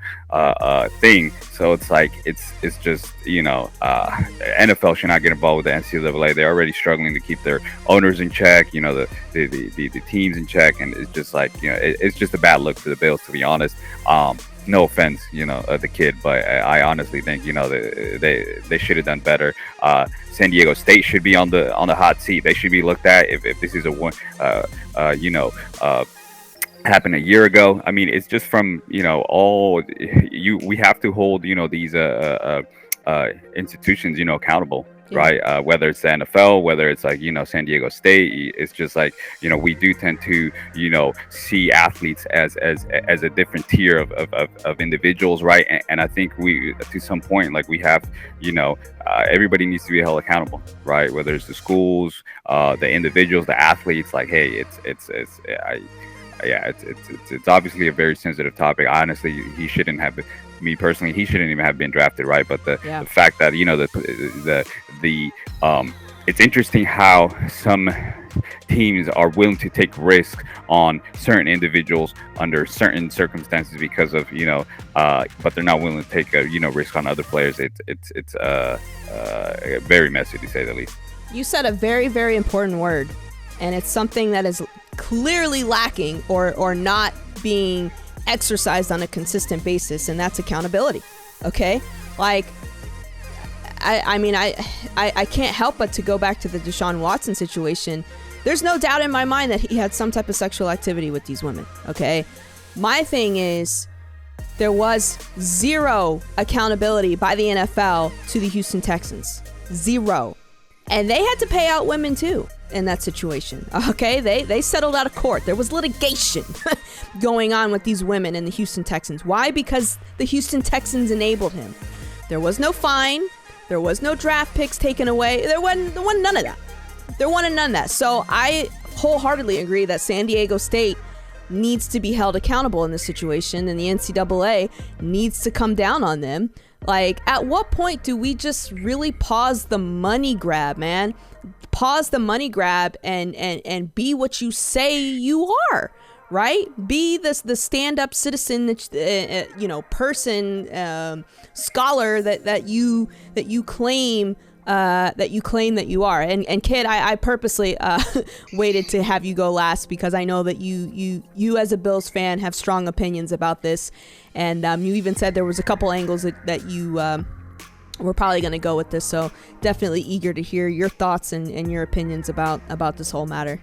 [SPEAKER 6] thing. So it's like, it's just, NFL should not get involved with the NCAA. They're already struggling to keep their owners in check, the teams in check, and it's just like, it's just a bad look for the Bills, to be honest. No offense, the kid, but I honestly think, they should have done better. San Diego State should be on the hot seat. They should be looked at if this is a one, happened a year ago. I mean, it's just from we have to hold these institutions accountable, right? Whether it's the NFL, whether it's like San Diego State, it's just like we do tend to see athletes as a different tier of individuals, right? And I think we, to some point, like we have everybody needs to be held accountable, right? Whether it's the schools, the individuals, the athletes. Like, hey, it's obviously a very sensitive topic. Honestly, he shouldn't have. Me personally, he shouldn't even have been drafted, right? But the fact that it's interesting how some teams are willing to take risks on certain individuals under certain circumstances because of but they're not willing to take a risk on other players. It's very messy, to say the least.
[SPEAKER 1] You said a very, very important word, and it's something that is clearly lacking or not being exercised on a consistent basis, and that's accountability. Okay, like I can't help but to go back to the Deshaun Watson situation. There's no doubt in my mind that he had some type of sexual activity with these women. Okay, my thing is there was zero accountability by the NFL to the Houston Texans. Zero. And they had to pay out women too in that situation. Okay, they settled out of court. There was litigation going on with these women and the Houston Texans. Why? Because the Houston Texans enabled him. There was no fine. There was no draft picks taken away. There wasn't none of that. There wasn't none of that. So I wholeheartedly agree that San Diego State needs to be held accountable in this situation, and the NCAA needs to come down on them. Like, at what point do we just really pause the money grab, man? Pause the money grab and be what you say you are, right? Be the stand-up citizen that person, scholar that you claim that you are. And kid, I purposely waited to have you go last because I know that you as a Bills fan have strong opinions about this, and you even said there was a couple angles that you were probably going to go with this. So definitely eager to hear your thoughts and your opinions about this whole matter.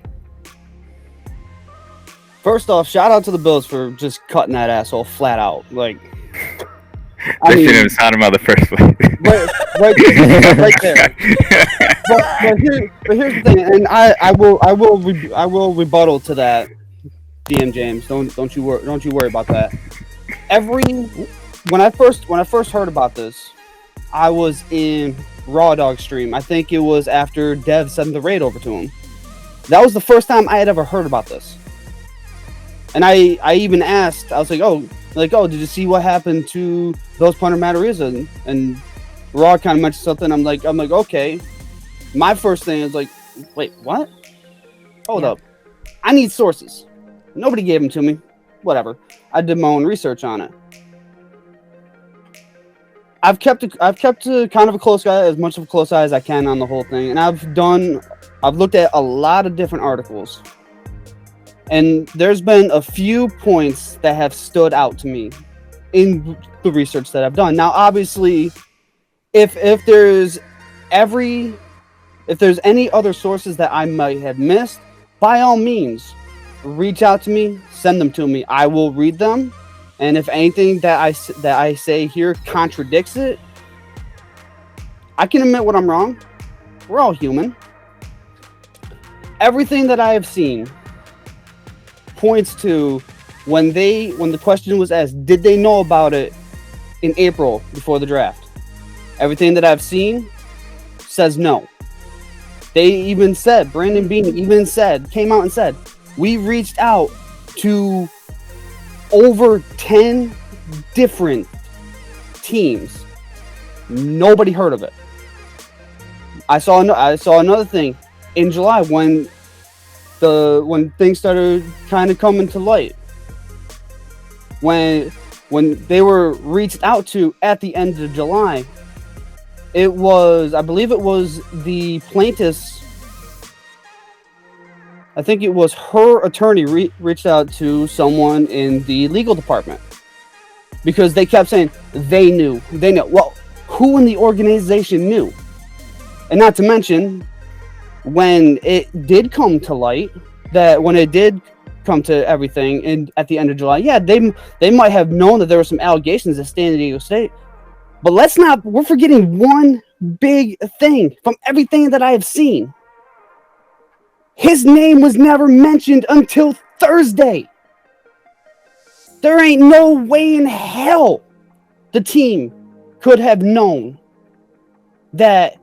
[SPEAKER 4] First off, shout out to the Bills for just cutting that asshole flat out. Like,
[SPEAKER 6] They shouldn't have signed him out the first place.
[SPEAKER 4] right there. But here's the thing, and I will rebuttal to that, DM James. Don't you worry about that. When I first heard about this, I was in Raw Dog stream. I think it was after Dev sent the raid over to him. That was the first time I had ever heard about this. And I even asked, I was like, oh, did you see what happened to those punter Matt Araiza? And Raw kind of mentioned something. I'm like, okay. My first thing is like, wait, what? Hold up. I need sources. Nobody gave them to me. Whatever. I did my own research on it. I've kept a kind of a close eye, as much of a close eye as I can on the whole thing. And I've looked at a lot of different articles. And there's been a few points that have stood out to me in the research that I've done. Now, obviously, if there's any other sources that I might have missed, by all means, reach out to me, send them to me. I will read them, and if anything that I say here contradicts it, I can admit when I'm wrong. We're all human. Everything that I have seen points to when the question was asked, did they know about it in April before the draft? Everything that I've seen says no. They even said, Brandon Beane even came out and said, we reached out to over 10 different teams. Nobody heard of it. I saw another thing in July when things started kind of coming to light. When they were reached out to at the end of July, I believe it was the plaintiff's, I think it was her attorney reached out to someone in the legal department because they kept saying they knew. Well, who in the organization knew? And not to mention, when it did come to light, when it did come to everything and at the end of July, yeah, they might have known that there were some allegations at San Diego State. But we're forgetting one big thing from everything that I have seen. His name was never mentioned until Thursday. There ain't no way in hell the team could have known that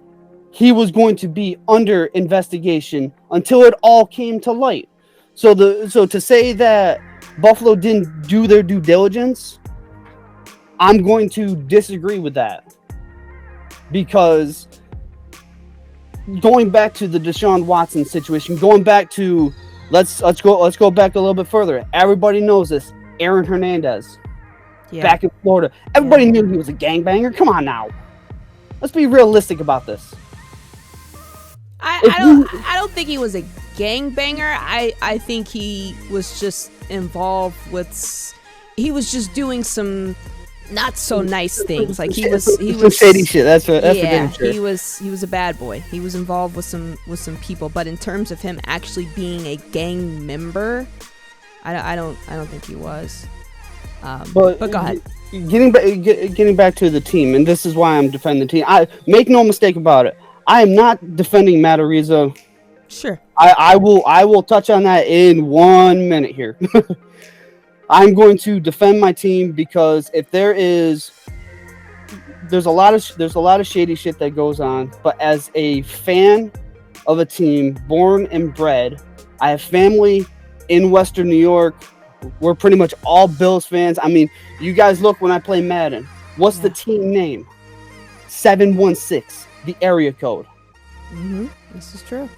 [SPEAKER 4] he was going to be under investigation until it all came to light. So to say that Buffalo didn't do their due diligence, I'm going to disagree with that, because going back to the Deshaun Watson situation, going back to let's go back a little bit further. Everybody knows this. Aaron Hernandez, back in Florida. Everybody knew he was a gangbanger. Come on now, let's be realistic about this.
[SPEAKER 1] I don't think he was a gangbanger. I think he was just involved with. He was just doing some not so nice things. Like he was
[SPEAKER 4] shady shit. That's for damn sure.
[SPEAKER 1] He was a bad boy. He was involved with some people. But in terms of him actually being a gang member, I don't think he was. But go ahead.
[SPEAKER 4] Getting back to the team, and this is why I'm defending the team. I make no mistake about it. I am not defending Matt Araiza.
[SPEAKER 1] Sure.
[SPEAKER 4] I will touch on that in 1 minute here. I'm going to defend my team because if there's a lot of shady shit that goes on, but as a fan of a team born and bred, I have family in Western New York. We're pretty much all Bills fans. I mean, you guys look when I play Madden. What's the team name? 716, the area code.
[SPEAKER 1] Mm-hmm. This is true.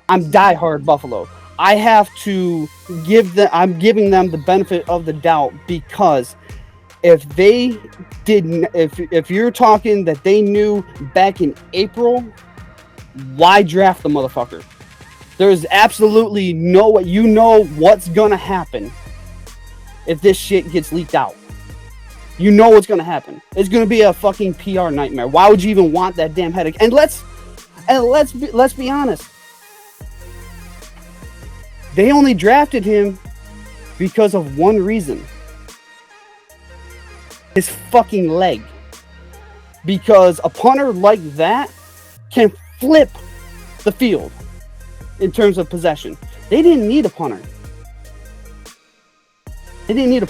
[SPEAKER 4] I'm diehard Buffalo. I have to I'm giving them the benefit of the doubt, because if they didn't, if you're talking that they knew back in April, why draft the motherfucker? There's absolutely no way. You know what's gonna happen if this shit gets leaked out. You know what's gonna happen. It's gonna be a fucking PR nightmare. Why would you even want that damn headache? And let's be honest. They only drafted him because of one reason. His fucking leg. Because a punter like that can flip the field in terms of possession. They didn't need a punter. They haven't needed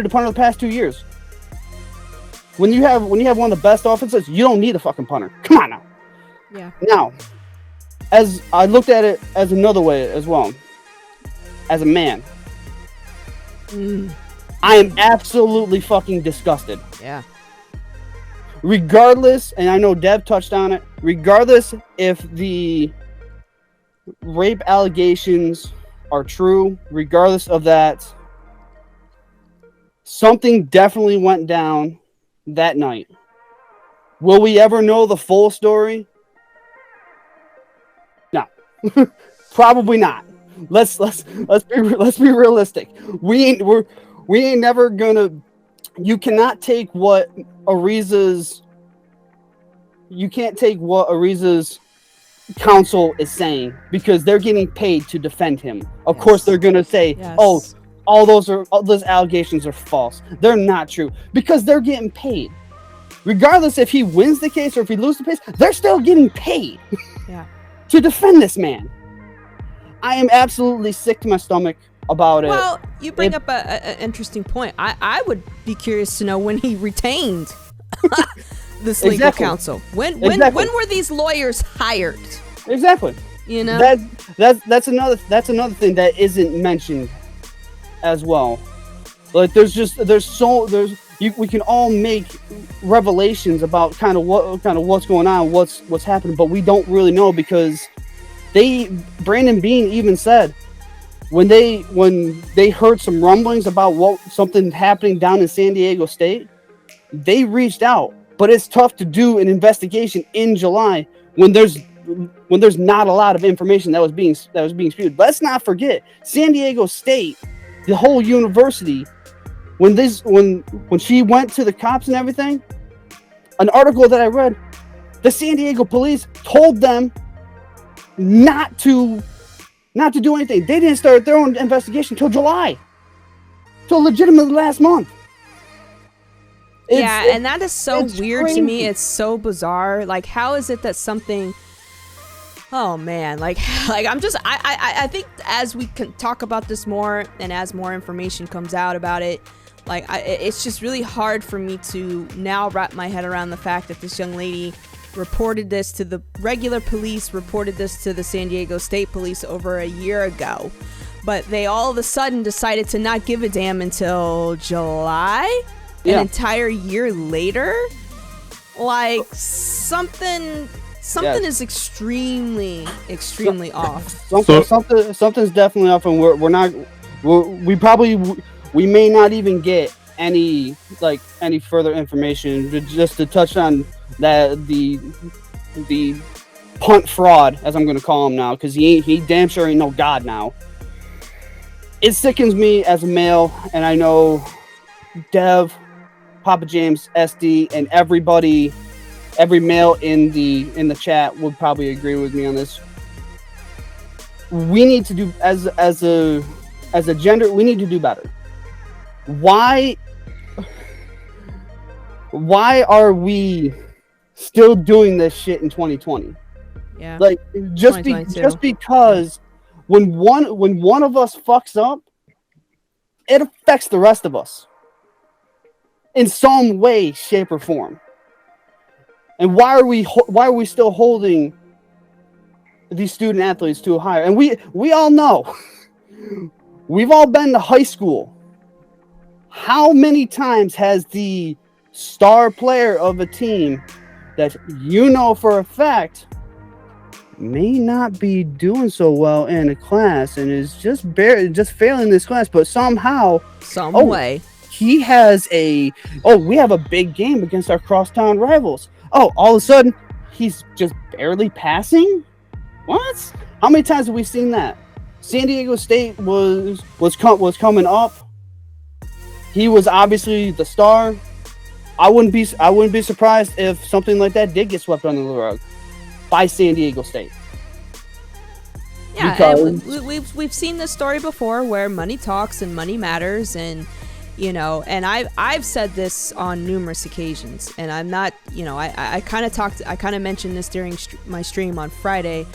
[SPEAKER 4] a punter the past 2 years. When you have one of the best offenses, you don't need a fucking punter. Come on now.
[SPEAKER 1] Yeah.
[SPEAKER 4] Now, as I looked at it as another way as well, as a man, I am absolutely fucking disgusted.
[SPEAKER 1] Yeah.
[SPEAKER 4] Regardless, and I know Dev touched on it, regardless if the rape allegations are true, regardless of that, something definitely went down that night. Will we ever know the full story? No. Probably not. Let's be realistic. We ain't never gonna. You cannot take what Araiza's what Araiza's counsel is saying, because they're getting paid to defend him. Of course, they're gonna say, "Oh, all those allegations are false. They're not true," because they're getting paid. Regardless if he wins the case or if he loses the case, they're still getting paid to defend this man. I am absolutely sick to my stomach about it.
[SPEAKER 1] Well, you bring up an interesting point. I would be curious to know when he retained this legal counsel. When were these lawyers hired?
[SPEAKER 4] Exactly.
[SPEAKER 1] You know,
[SPEAKER 4] that's another thing that isn't mentioned as well. Like we can all make revelations about kind of what's going on, what's happening, but we don't really know, because Brandon Beane even said when they heard some rumblings about something happening down in San Diego State, they reached out. But it's tough to do an investigation in July when there's not a lot of information that was being spewed. Let's not forget, San Diego State, the whole university, when she went to the cops and everything, an article that I read, the San Diego police told them not to do anything. They didn't start their own investigation till July, till legitimately last month.
[SPEAKER 1] And that is so weird to me. It's so bizarre. Like, how is it that something? Oh man, like I think as we can talk about this more and as more information comes out about it, like it's just really hard for me to now wrap my head around the fact that this young lady reported this to the regular police, reported this to the San Diego State Police over a year ago, but they all of a sudden decided to not give a damn until July, an entire year later. Like something is extremely off.
[SPEAKER 4] Something's definitely off, and we may not even get any further information. Just to touch on that, the punt fraud, as I'm going to call him now, because he damn sure ain't no god now. It sickens me as a male, and I know Dev, Papa James, SD, and everybody, every male in the chat would probably agree with me on this. We need to do, as a gender, we need to do better. Why are we still doing this shit in 2020?
[SPEAKER 1] Yeah.
[SPEAKER 4] Like just because when one of us fucks up, it affects the rest of us in some way, shape, or form. And why are we still holding these student athletes to a higher? And we all know, we've all been to high school. How many times has the star player of a team that you know for a fact may not be doing so well in a class and is just failing this class, but somehow,
[SPEAKER 1] some way,
[SPEAKER 4] he has we have a big game against our crosstown rivals. Oh, all of a sudden, he's just barely passing? What? How many times have we seen that? San Diego State was coming up. He was obviously the star. I wouldn't be surprised if something like that did get swept under the rug by San Diego State.
[SPEAKER 1] Yeah, and we've seen this story before where money talks and money matters, and and I've said this on numerous occasions, and I'm not, I kind of mentioned this during my stream on Friday,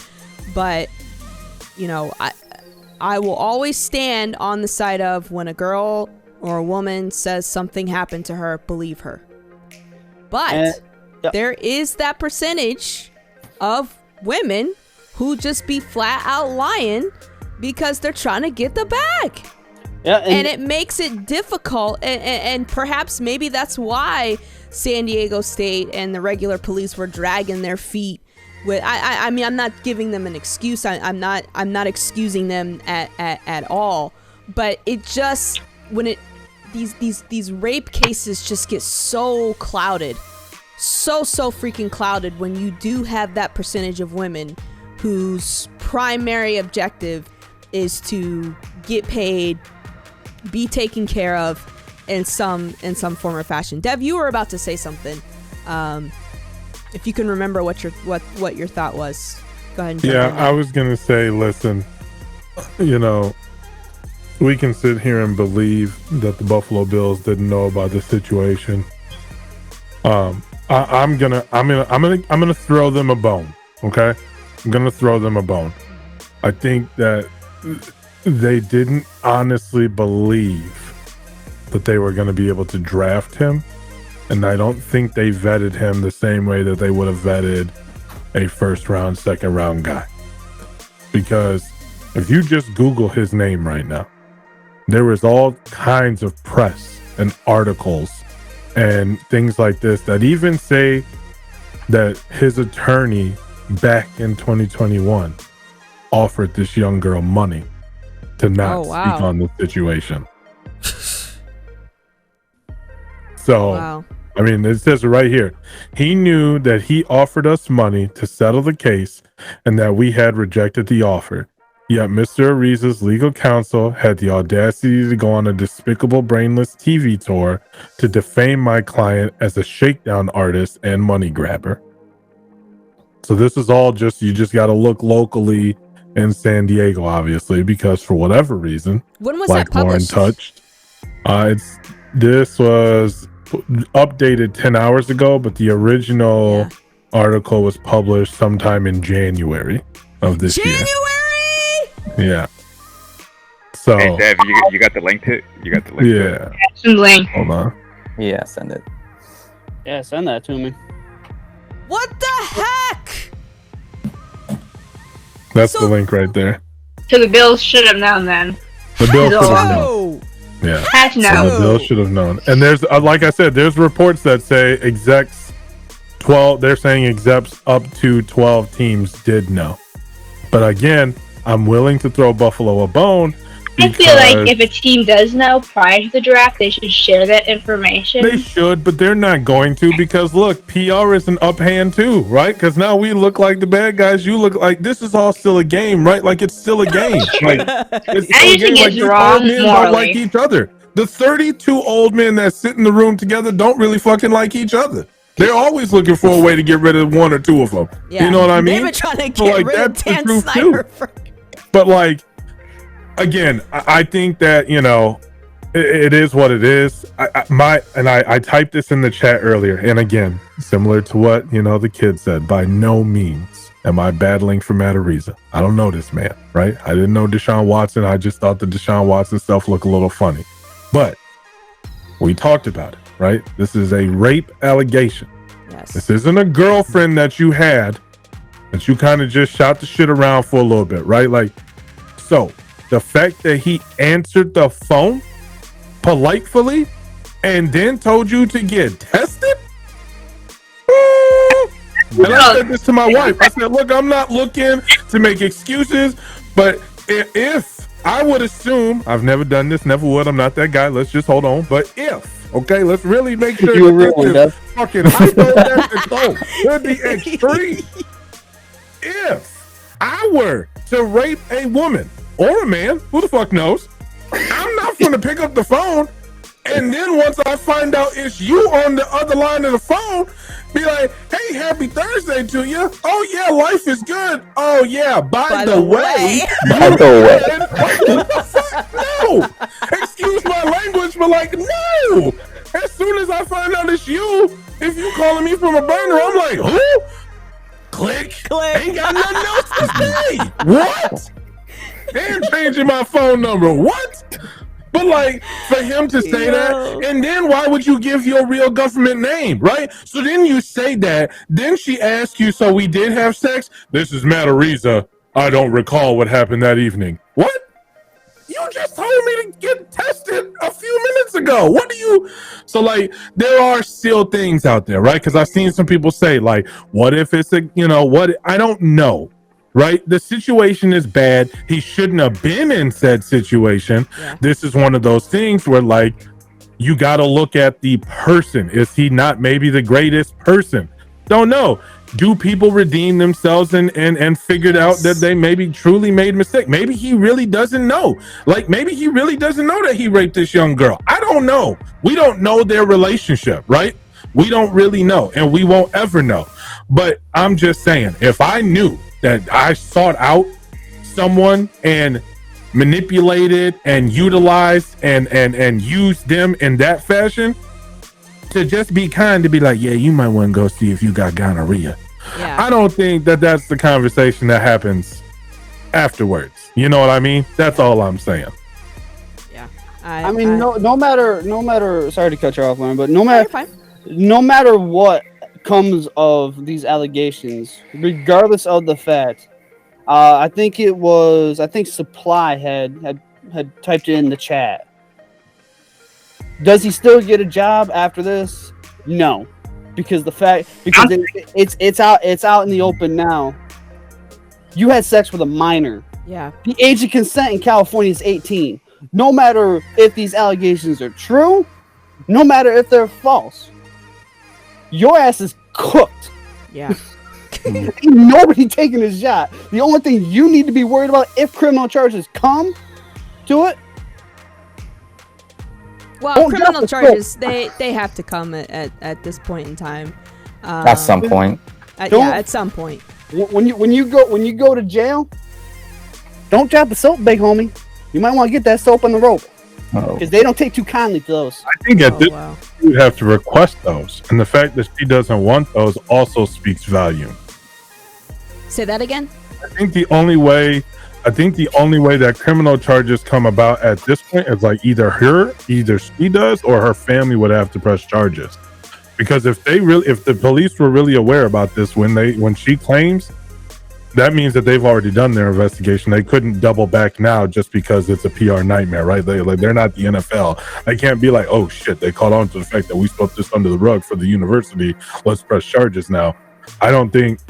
[SPEAKER 1] but I will always stand on the side of, when a girl or a woman says something happened to her, believe her. But there is that percentage of women who just be flat out lying because they're trying to get the bag. Yeah, and it makes it difficult, and perhaps maybe that's why San Diego State and the regular police were dragging their feet. I mean, I'm not giving them an excuse. I'm not excusing them at all. But it just, when these rape cases just get so clouded, so freaking clouded, when you do have that percentage of women whose primary objective is to get paid, be taken care of in some form or fashion. Dev, you were about to say something. if you can remember what your thought was, go ahead and jump
[SPEAKER 5] Yeah,
[SPEAKER 1] in.
[SPEAKER 5] I was gonna say, listen, you know, we can sit here and believe that the Buffalo Bills didn't know about the situation. I'm gonna throw them a bone. Okay, I'm gonna throw them a bone. I think that they didn't honestly believe that they were going to be able to draft him, and I don't think they vetted him the same way that they would have vetted a first round, second round guy. Because if you just Google his name right now, there is all kinds of press and articles and things like this that even say that his attorney back in 2021 offered this young girl money to not speak on the situation. So, I mean, it says it right here. He knew that he offered us money to settle the case and that we had rejected the offer. Yet Mr. Araiza's legal counsel had the audacity to go on a despicable, brainless TV tour to defame my client as a shakedown artist and money grabber. So this is all you just got to look locally in San Diego, obviously, because for whatever reason,
[SPEAKER 1] when was that published?
[SPEAKER 5] Lauren touched. This was updated 10 hours ago, but the original article was published sometime in January of this year. Yeah. So
[SPEAKER 6] hey, Dev, you got the link to it? You got the link to it?
[SPEAKER 2] Some link.
[SPEAKER 5] Hold on.
[SPEAKER 3] Yeah, send it.
[SPEAKER 4] Yeah, send that to me.
[SPEAKER 1] What the heck?
[SPEAKER 5] That's the link right there.
[SPEAKER 2] So the Bills should have known then.
[SPEAKER 5] The Bills should have known. Yeah.
[SPEAKER 2] Had to know.
[SPEAKER 5] So the Bills should have known. And there's, like I said, there's reports that say execs 12, they're saying execs up to 12 teams did know. But again, I'm willing to throw Buffalo a bone.
[SPEAKER 2] I feel like if a team does know prior to the draft, they should share that information.
[SPEAKER 5] They should, but they're not going to because, look, PR is an uphand too, right? Because now we look like the bad guys. You look like this is all still a game, right? Like it's still a game. Like it's
[SPEAKER 2] still a game. Like these old men don't
[SPEAKER 5] like each other. The 32 old men that sit in the room together don't really fucking like each other. They're always looking for a way to get rid of one or two of them. Yeah. You know what I mean?
[SPEAKER 1] They've been trying to get rid of Dan Snyder.
[SPEAKER 5] But like, again, I think that, you know, it is what it is. I typed this in the chat earlier, and again, similar to what, you know, the kid said, by no means am I battling for Matt Araiza. I don't know this man, right? I didn't know Deshaun Watson. I just thought the Deshaun Watson stuff looked a little funny. But we talked about it, right? This is a rape allegation.
[SPEAKER 1] Yes.
[SPEAKER 5] This isn't a girlfriend that you had that you kind of just shot the shit around for a little bit, right? Like, so the fact that he answered the phone politely and then told you to get tested? And I said this to my wife. I said, look, I'm not looking to make excuses, but if I would assume, I've never done this, never would, I'm not that guy, let's just hold on. But if, okay, let's really make sure
[SPEAKER 3] you really
[SPEAKER 5] fucking to the extreme. If I were to rape a woman or a man, who the fuck knows, I'm not going to pick up the phone and then once I find out it's you on the other line of the phone, be like, hey, happy Thursday to you. Oh yeah, life is good. Oh yeah, by the way.
[SPEAKER 3] By the
[SPEAKER 5] way. No. Excuse my language, but like, no. As soon as I find out it's you, if you calling me from a burner, I'm like, who? Click. Ain't got nothing else to say. What? They're changing my phone number. What? But like, for him to say that, and then why would you give your real government name, right? So then you say that, then she asks you, so we did have sex? This is Matt Araiza. I don't recall what happened that evening. What? You just told me to get tested a few minutes ago. What do you... So like, there are still things out there, right? Because I've seen some people say like, what if it's a, you know, what? I don't know. Right? The situation is bad. He shouldn't have been in said situation. Yeah. This is one of those things where like, you got to look at the person. Is he not maybe the greatest person? Don't know. Do people redeem themselves and figured out that they maybe truly made a mistake? Maybe he really doesn't know. Like maybe he really doesn't know that he raped this young girl. I don't know. We don't know their relationship, right? We don't really know, and we won't ever know. But I'm just saying, if I knew that I sought out someone and manipulated and utilized and used them in that fashion, to just be kind, to be like, yeah, you might want to go see if you got gonorrhea.
[SPEAKER 1] Yeah.
[SPEAKER 5] I don't think that that's the conversation that happens afterwards. You know what I mean? That's all I'm saying.
[SPEAKER 1] Yeah.
[SPEAKER 4] I mean, no matter. Sorry to cut you off, Lauren, but no matter what comes of these allegations, regardless of the fact, I think Supply had typed it in the chat. Does he still get a job after this? No, because it's out in the open now. You had sex with a minor.
[SPEAKER 1] Yeah.
[SPEAKER 4] The age of consent in California is 18. No matter if these allegations are true, no matter if they're false, your ass is cooked.
[SPEAKER 1] Yeah.
[SPEAKER 4] Ain't nobody taking his shot. The only thing you need to be worried about, if criminal charges come to it.
[SPEAKER 1] Well, criminal charges, they have to come at this point in time.
[SPEAKER 3] At some point.
[SPEAKER 1] At some point.
[SPEAKER 4] When you go to jail, don't drop the soap, big homie. You might want to get that soap on the rope, because they don't take too kindly to those.
[SPEAKER 5] I think at this you would have to request those, and the fact that she doesn't want those also speaks volume.
[SPEAKER 1] Say that again.
[SPEAKER 5] I think the only way that criminal charges come about at this point is like either she does, or her family would have to press charges. Because if the police were really aware about this when she claims, that means that they've already done their investigation. They couldn't double back now just because it's a PR nightmare, right? They're not the NFL. They can't be like, oh shit, they caught on to the fact that we swept this under the rug for the university. Let's press charges now. I don't think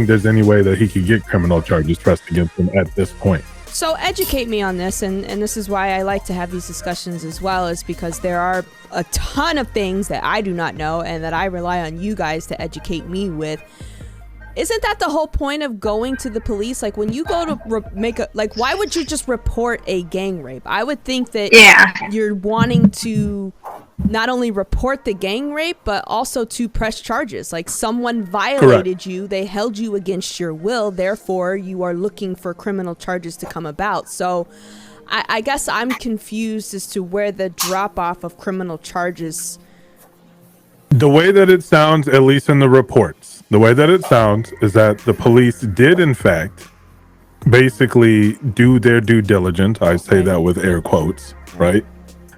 [SPEAKER 5] there's any way that he could get criminal charges pressed against him at this point.
[SPEAKER 1] So educate me on this, and this is why I like to have these discussions as well, is because there are a ton of things that I do not know and that I rely on you guys to educate me with. Isn't that the whole point of going to the police? Like, when you go to why would you just report a gang rape? I would think that you're wanting to not only report the gang rape, but also to press charges. Like, someone violated you, they held you against your will, therefore you are looking for criminal charges to come about. So I guess I'm confused as to where the drop-off of criminal charges.
[SPEAKER 5] The way that it sounds, at least in the reports, the way that it sounds is that the police did, in fact, basically do their due diligence. I say that with air quotes, right?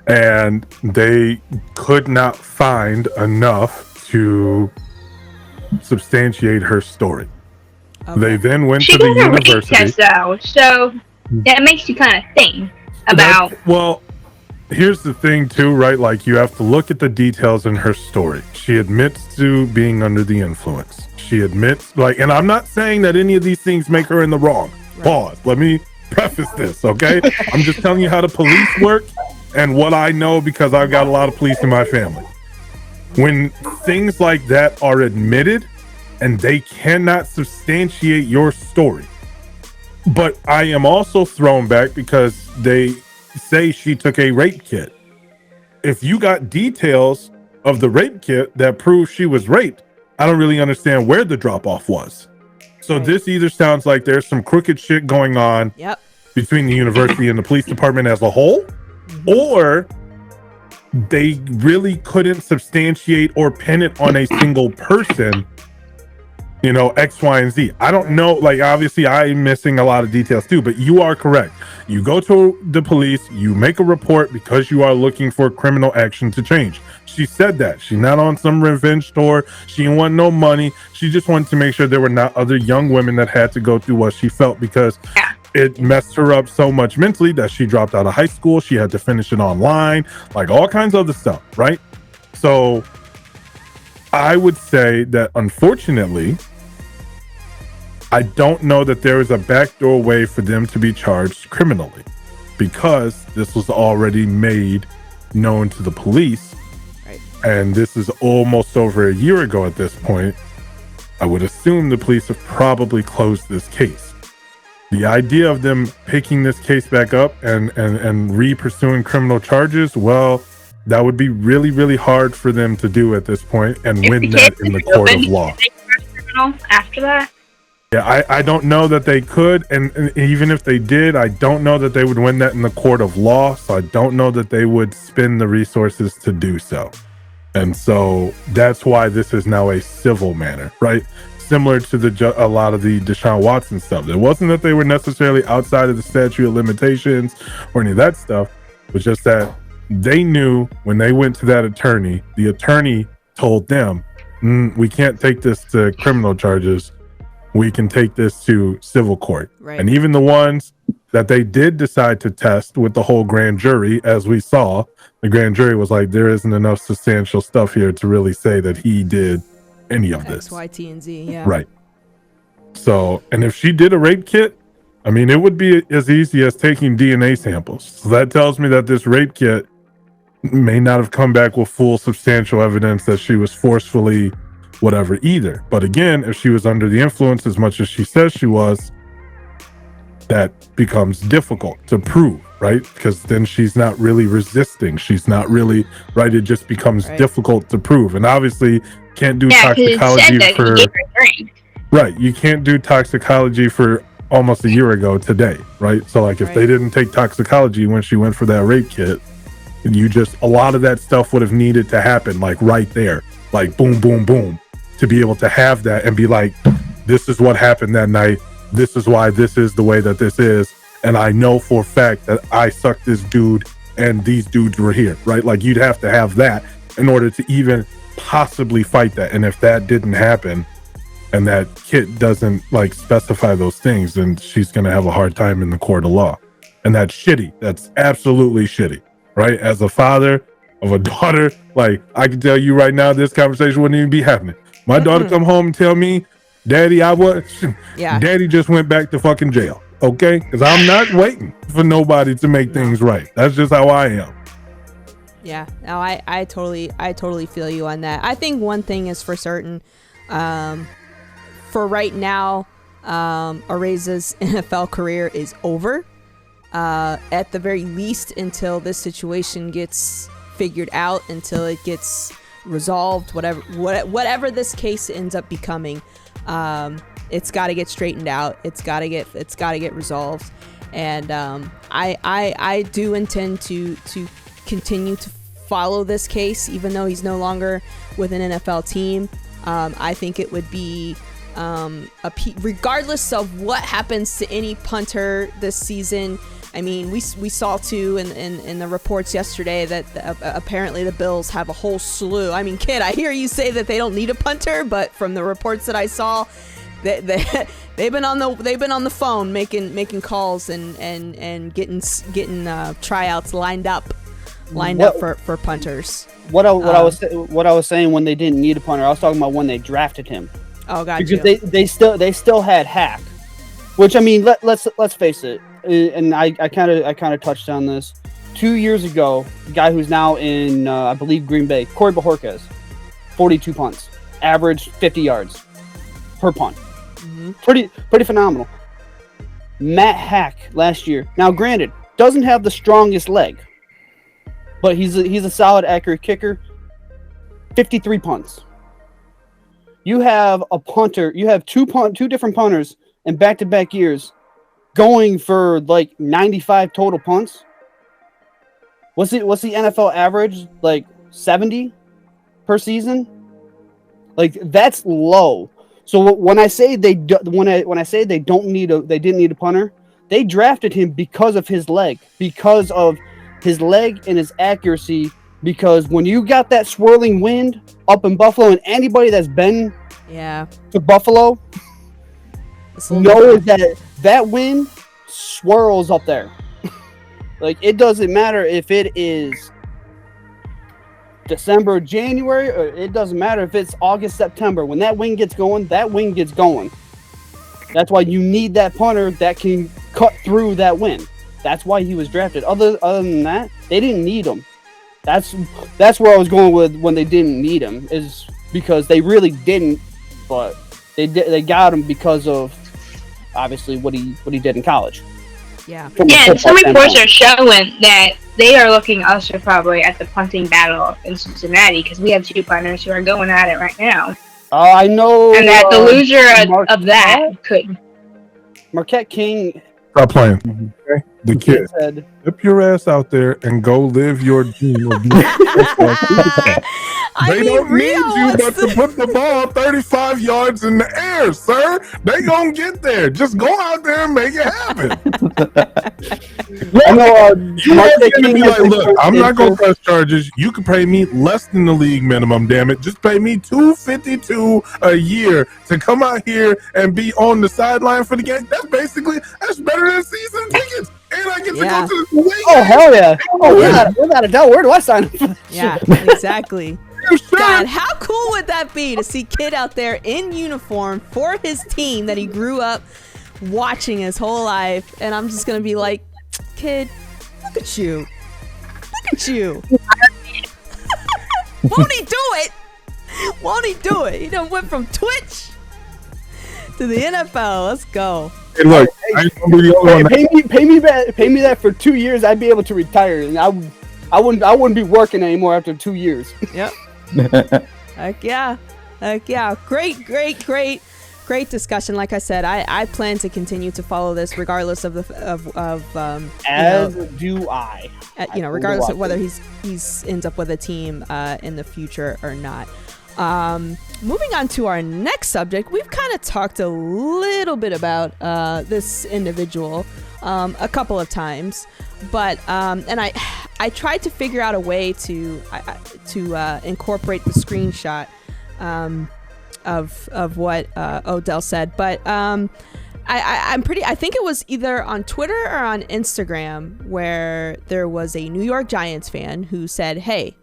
[SPEAKER 5] And they could not find enough to substantiate her story. Okay. They then went to the university.
[SPEAKER 2] Test, though, so that makes you kind of think about.
[SPEAKER 5] Well, here's the thing too, right? Like, you have to look at the details in her story. She admits to being under the influence. She admits, and I'm not saying that any of these things make her in the wrong. Right. Pause. Let me preface this, okay? I'm just telling you how the police work and what I know, because I've got a lot of police in my family. When things like that are admitted and they cannot substantiate your story, but I am also thrown back because they say she took a rape kit. If you got details of the rape kit that prove she was raped, I don't really understand where the drop off was. So this either sounds like there's some crooked shit going on between the university and the police department as a whole, or they really couldn't substantiate or pin it on a single person, X, Y, and Z. I don't know. Like, obviously I'm missing a lot of details too, but you are correct. You go to the police, you make a report because you are looking for criminal action to change. She said that. She's not on some revenge tour. She didn't want no money. She just wanted to make sure there were not other young women that had to go through what she felt, because it messed her up so much mentally that she dropped out of high school. She had to finish it online, like all kinds of other stuff, right? So I would say that, unfortunately, I don't know that there is a backdoor way for them to be charged criminally, because this was already made known to the police. Right. And this is almost over a year ago at this point. I would assume the police have probably closed this case. The idea of them picking this case back up and re-pursuing criminal charges, well, that would be really, really hard for them to do at this point and win that in the court of law.
[SPEAKER 2] now after that?
[SPEAKER 5] Yeah, I don't know that they could, and even if they did, I don't know that they would win that in the court of law, so I don't know that they would spend the resources to do so. And so that's why this is now a civil matter, right? Similar to a lot of the Deshaun Watson stuff. It wasn't that they were necessarily outside of the statute of limitations or any of that stuff. It was just that they knew when they went to that attorney, the attorney told them, we can't take this to criminal charges. We can take this to civil court.
[SPEAKER 1] Right.
[SPEAKER 5] And even the ones that they did decide to test with the whole grand jury, as we saw, the grand jury was like, there isn't enough substantial stuff here to really say that he did any of this.
[SPEAKER 1] X, Y, T, and Z, yeah.
[SPEAKER 5] Right. So, and if she did a rape kit, I mean, it would be as easy as taking DNA samples. So that tells me that this rape kit may not have come back with full substantial evidence that she was forcefully whatever either. But again, if she was under the influence as much as she says she was, that becomes difficult to prove, right? Because then she's not really resisting. She's not really, right? It just becomes difficult to prove. And obviously can't do toxicology for, right? You can't do toxicology for almost a year ago today, right? So like if they didn't take toxicology when she went for that rape kit, you just, a lot of that stuff would have needed to happen like right there, like boom, boom, boom, to be able to have that and be like, this is what happened that night. This is why this is the way that this is. And I know for a fact that I sucked this dude and these dudes were here, right? Like you'd have to have that in order to even possibly fight that. And if that didn't happen and that kit doesn't like specify those things, then she's going to have a hard time in the court of law. And that's shitty. That's absolutely shitty, right? As a father of a daughter, like I can tell you right now, this conversation wouldn't even be happening. My daughter come home and tell me, Daddy, Daddy just went back to fucking jail. Okay? Because I'm not waiting for nobody to make things right. That's just how I am.
[SPEAKER 1] Yeah, no, I totally feel you on that. I think one thing is for certain, for right now, Araiza's NFL career is over. At the very least, until this situation gets figured out, until it gets resolved, whatever this case ends up becoming, it's got to get straightened out. It's got to get resolved. And I do intend to continue to follow this case, even though he's no longer with an NFL team. I think it would be regardless of what happens to any punter this season. I mean, we saw too in the reports yesterday that apparently the Bills have a whole slew. I mean, kid, I hear you say that they don't need a punter, but from the reports that I saw, they've been on the phone making calls and getting tryouts lined up for punters.
[SPEAKER 4] What I was saying when they didn't need a punter, I was talking about when they drafted him.
[SPEAKER 1] Oh, gotcha.
[SPEAKER 4] Because they still had Hack, which I mean, let's face it. And I kind of touched on this 2 years ago. The guy who's now in I believe Green Bay, Corey Bojorquez, 42 punts, average 50 yards per punt. Mm-hmm. Pretty phenomenal. Matt Hack last year. Now, granted, doesn't have the strongest leg, but he's a solid, accurate kicker. 53 punts. You have a punter. You have two different punters in back-to-back years, going for like 95 total punts. What's the NFL average? Like 70 per season? Like that's low. So when I say they didn't need a punter, they drafted him because of his leg and his accuracy. Because when you got that swirling wind up in Buffalo, and anybody that's been to Buffalo knows that wind swirls up there. Like it doesn't matter if it is December, January, or it doesn't matter if it's August, September. When that wind gets going, that wind gets going. That's why you need that punter that can cut through that wind. That's why he was drafted. Other than that, they didn't need him. That's where I was going with when they didn't need him, is because they really didn't, but they got him because of obviously what he did in college.
[SPEAKER 1] Yeah.
[SPEAKER 2] And some reports are showing that they are looking also probably at the punting battle in Cincinnati, because we have two punters who are going at it right now.
[SPEAKER 4] I know.
[SPEAKER 2] And that the loser
[SPEAKER 4] Marquette?
[SPEAKER 2] of that could.
[SPEAKER 4] Marquette King
[SPEAKER 5] Stop playing. Okay? The kid,
[SPEAKER 4] said,
[SPEAKER 5] whip your ass out there and go live your dream of being
[SPEAKER 1] I
[SPEAKER 5] They
[SPEAKER 1] mean,
[SPEAKER 5] don't
[SPEAKER 1] Rio
[SPEAKER 5] need you
[SPEAKER 1] wants
[SPEAKER 5] but to put the ball 35 yards in the air, sir. They gonna get there. Just go out there and make it happen.
[SPEAKER 4] I know.
[SPEAKER 5] You
[SPEAKER 4] Marquette
[SPEAKER 5] have to
[SPEAKER 4] King
[SPEAKER 5] be
[SPEAKER 4] has
[SPEAKER 5] like, look, I'm not gonna
[SPEAKER 4] interest-
[SPEAKER 5] press charges. You can pay me less than the league minimum, damn it. Just pay me $252 a year to come out here and be on the sideline for the game. That's better than season tickets. And I get to go to the league.
[SPEAKER 4] Oh hell yeah! Oh, without a doubt. Where do I sign up for that
[SPEAKER 1] Yeah,
[SPEAKER 4] shit?
[SPEAKER 1] exactly.
[SPEAKER 5] You sure?
[SPEAKER 1] God, how cool would that be to see Kid out there in uniform for his team that he grew up watching his whole life? And I'm just going to be like, Kid, look at you. Look at you. Won't he do it? Won't he do it? He done went from Twitch to the NFL. Let's go.
[SPEAKER 5] Hey, look, I ain't gonna be the only one.
[SPEAKER 4] Pay me that for 2 years. I'd be able to retire, and I wouldn't be working anymore after 2 years.
[SPEAKER 1] Yep. Heck yeah. Great discussion. Like I said, I plan to continue to follow this regardless of
[SPEAKER 4] Do I.
[SPEAKER 1] Regardless of whether he's ends up with a team in the future or not. Moving on to our next subject, we've kind of talked a little bit about this individual a couple of times, but and I tried to figure out a way to incorporate the screenshot of what Odell said, but I think it was either on Twitter or on Instagram where there was a New York Giants fan who said, "Hey,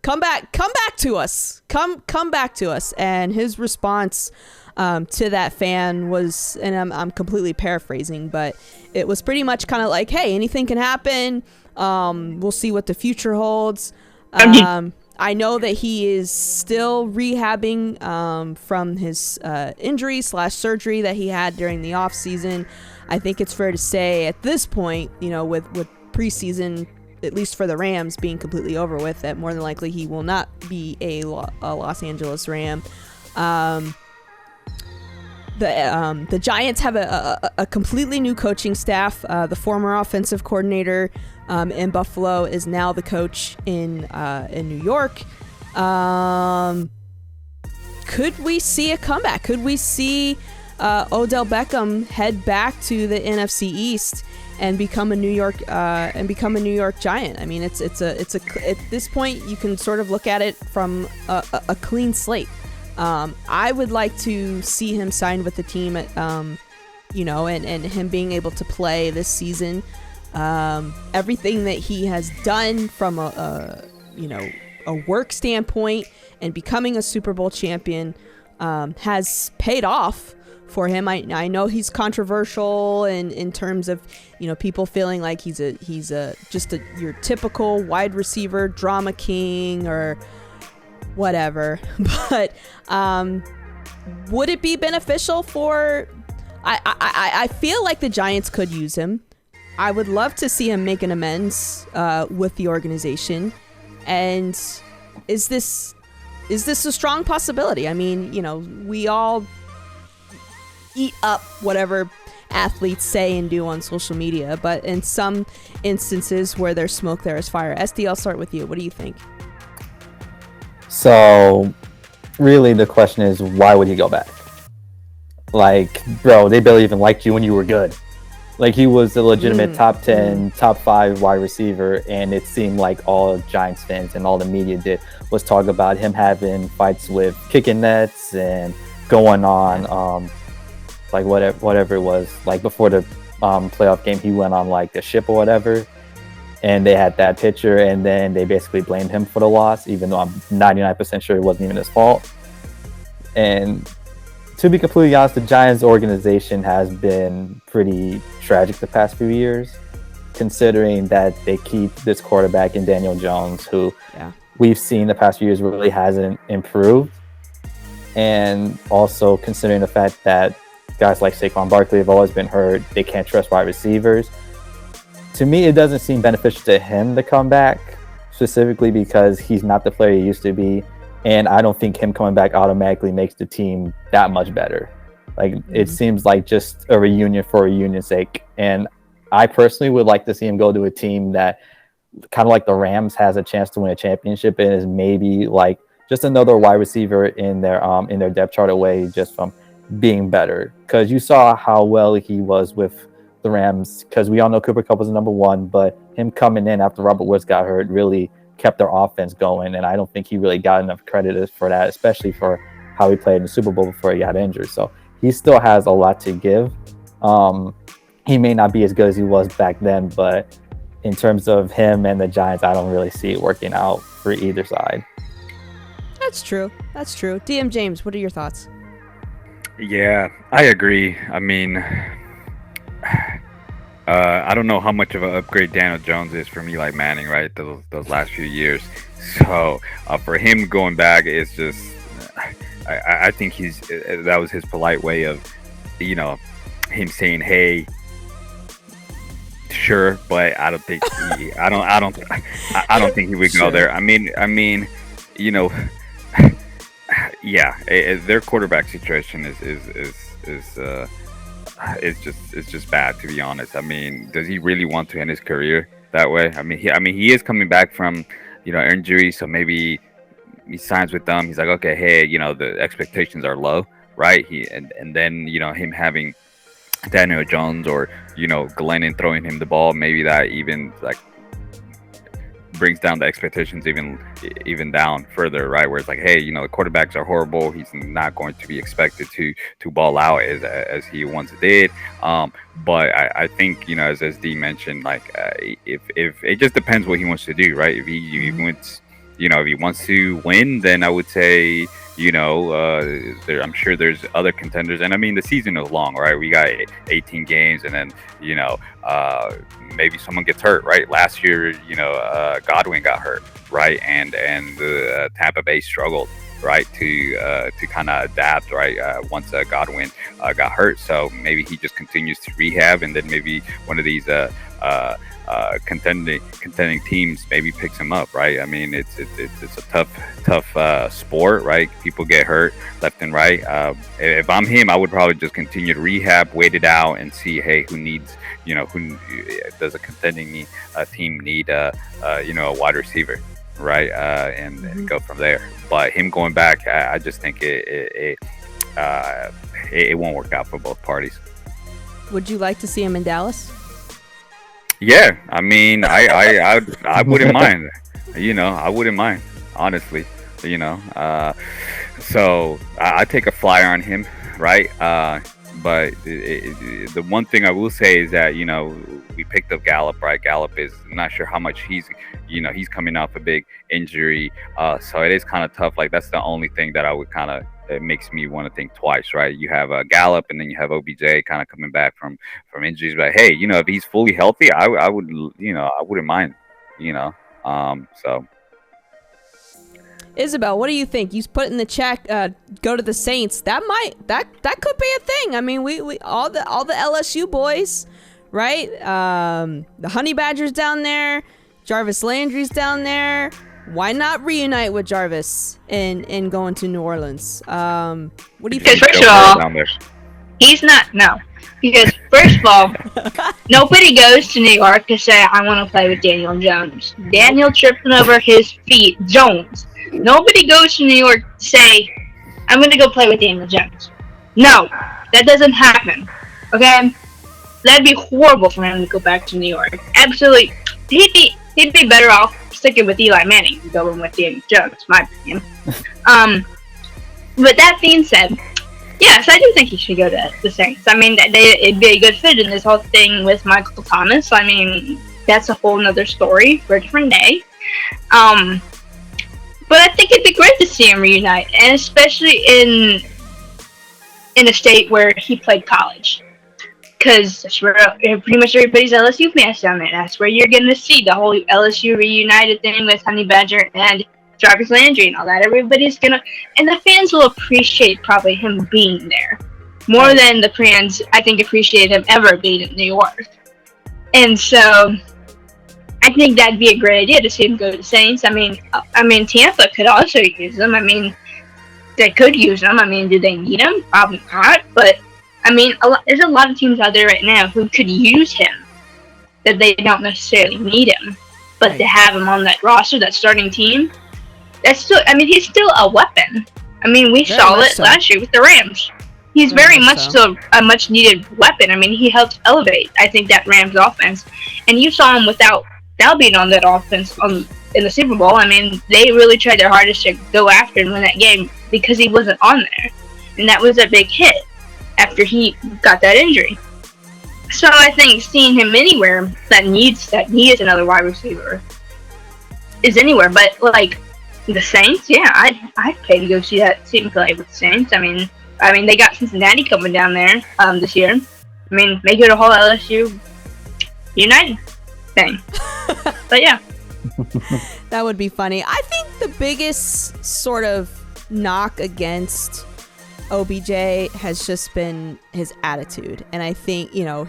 [SPEAKER 1] come back to us, come back to us," and his response to that fan was, and I'm completely paraphrasing, but it was pretty much kind of like, "Hey, anything can happen. We'll see what the future holds." I know that he is still rehabbing from his injury/surgery that he had during the off season. I think it's fair to say at this point, with preseason, at least for the Rams, being completely over with, that more than likely he will not be a Los Angeles Ram. The Giants have a completely new coaching staff. The former offensive coordinator in Buffalo is now the coach in New York. Could we see a comeback? Could we see Odell Beckham head back to the NFC East and become a New York Giant? I mean, it's at this point you can sort of look at it from a clean slate. I would like to see him sign with the team at, and him being able to play this season. Everything that he has done from a work standpoint and becoming a Super Bowl champion has paid off for him. I know he's controversial in terms of people feeling like he's just your typical wide receiver drama king or whatever, but would it be beneficial for I feel like the Giants could use him. I would love to see him make an amends with the organization. And is this a strong possibility? I mean, we all eat up whatever athletes say and do on social media, but in some instances where there's smoke, there is fire. SD, I'll start with you. What do you think?
[SPEAKER 3] So, really, the question is, why would he go back? Like, bro, they barely even liked you when you were good. Like, he was a legitimate top 10, top 5 wide receiver, and it seemed like all Giants fans and all the media did was talk about him having fights with kicking nets and going on, like, whatever it was. Like, before the playoff game, he went on, like, the ship or whatever, and they had that picture, and then they basically blamed him for the loss, even though I'm 99% sure it wasn't even his fault. And to be completely honest, the Giants organization has been pretty tragic the past few years, considering that they keep this quarterback in Daniel Jones, who we've seen the past few years really hasn't improved. And also considering the fact that guys like Saquon Barkley have always been hurt, they can't trust wide receivers. To me, it doesn't seem beneficial to him to come back, specifically because he's not the player he used to be. and I don't think him coming back automatically makes the team that much better. Like it seems like just a reunion for reunion's sake, and I personally would like to see him go to a team that kind of like the Rams has a chance to win a championship and is maybe like just another wide receiver in their depth chart away just from being better. Because you saw how well he was with the Rams, because we all know Cooper Kupp was the number one, but him coming in after Robert Woods got hurt really kept their offense going, and I don't think he really got enough credit for that, especially for how he played in the Super Bowl before he got injured. So he still has a lot to give. He may not be as good as he was back then, but in terms of him and the Giants, I don't really see it working out for either side.
[SPEAKER 1] That's true. DM James, what are your thoughts?
[SPEAKER 6] Yeah, I agree. I mean, I don't know how much of an upgrade Daniel Jones is from Eli Manning, right? Those last few years. So for him going back, it's just, I think that was his polite way of, him saying, "Hey, sure," but I don't think I don't think he would go there. I mean, yeah, their quarterback situation is just bad, to be honest. I mean, does he really want to end his career that way? I mean, he is coming back from injury, so maybe he signs with them. He's like, okay, hey, the expectations are low, right? And then him having Daniel Jones or Glennon throwing him the ball, maybe that even like brings down the expectations even down further, right? Where it's like, hey, the quarterbacks are horrible. He's not going to be expected to ball out as he once did. But I think as SD mentioned, like if it just depends what he wants to do, right? If he wants, if he wants to win, then I would say I'm sure there's other contenders, and I mean the season is long, right? We got 18 games, and then maybe someone gets hurt, right? Last year, Godwin got hurt, right? And the Tampa Bay struggled, right, to kind of adapt, right? Once Godwin got hurt, so maybe he just continues to rehab, and then maybe one of these contending teams maybe picks him up, right? I mean, it's a tough sport, right? People get hurt left and right. If I'm him, I would probably just continue to rehab, wait it out, and see, hey, who needs, who does a contending team need, a wide receiver, right? And go from there. But him going back, I just think it won't work out for both parties.
[SPEAKER 1] Would you like to see him in Dallas?
[SPEAKER 6] Yeah, I mean, I wouldn't mind. I wouldn't mind, honestly. So I take a flyer on him, right? But the one thing I will say is that we picked up Gallup, right? Gallup is, I'm not sure how much he's coming off a big injury, so it is kind of tough. Like that's the only thing that I would kind of, it makes me want to think twice, right? You have Gallup, and then you have OBJ kind of coming back from injuries. But hey, if he's fully healthy, I would, I wouldn't mind, So.
[SPEAKER 1] Isabel, what do you think? You put in the check, go to the Saints. That could be a thing. I mean, we all the LSU boys, right? The Honey Badgers down there, Jarvis Landry's down there. Why not reunite with Jarvis and go into New Orleans? What do you think?
[SPEAKER 2] Because first of all, he's not, no. Because first of all, nobody goes to New York to say, I want to play with Daniel Jones. Daniel tripping over his feet, Jones. Nobody goes to New York to say, I'm going to go play with Daniel Jones. No, that doesn't happen. Okay? That'd be horrible for him to go back to New York. Absolutely. He'd be better off sticking with Eli Manning than going with Daniel Jones, my opinion. But that being said, yes, I do think he should go to the Saints. I mean, it'd be a good fit in this whole thing with Michael Thomas. I mean, that's a whole nother story for a different day. But I think it'd be great to see him reunite, and especially in a state where he played college. Because that's where pretty much everybody's LSU fans down there. That's where you're going to see the whole LSU reunited thing with Honey Badger and Jarvis Landry and all that. Everybody's going to... And the fans will appreciate probably him being there. More than the fans, I think, appreciate him ever being in New York. And so... I think that'd be a great idea to see him go to the Saints. I mean, Tampa could also use him. I mean, they could use him. I mean, do they need him? Probably not. But I mean, there's a lot of teams out there right now who could use him that they don't necessarily need him, but to have him on that roster, that starting team, that's still. I mean, he's still a weapon. I mean, we saw it last year with the Rams. He's very much still a much needed weapon. I mean, he helps elevate, I think, that Rams offense. And you saw him without being on that offense in the Super Bowl. I mean, they really tried their hardest to go after and win that game because he wasn't on there. And that was a big hit after he got that injury. So I think seeing him anywhere that needs another wide receiver is anywhere. But, like, the Saints, yeah, I'd pay to go see him play with the Saints. I mean, they got Cincinnati coming down there this year. I mean, make it a whole LSU United thing. But yeah.
[SPEAKER 1] That would be funny. I think the biggest sort of knock against OBJ has just been his attitude. And I think, you know,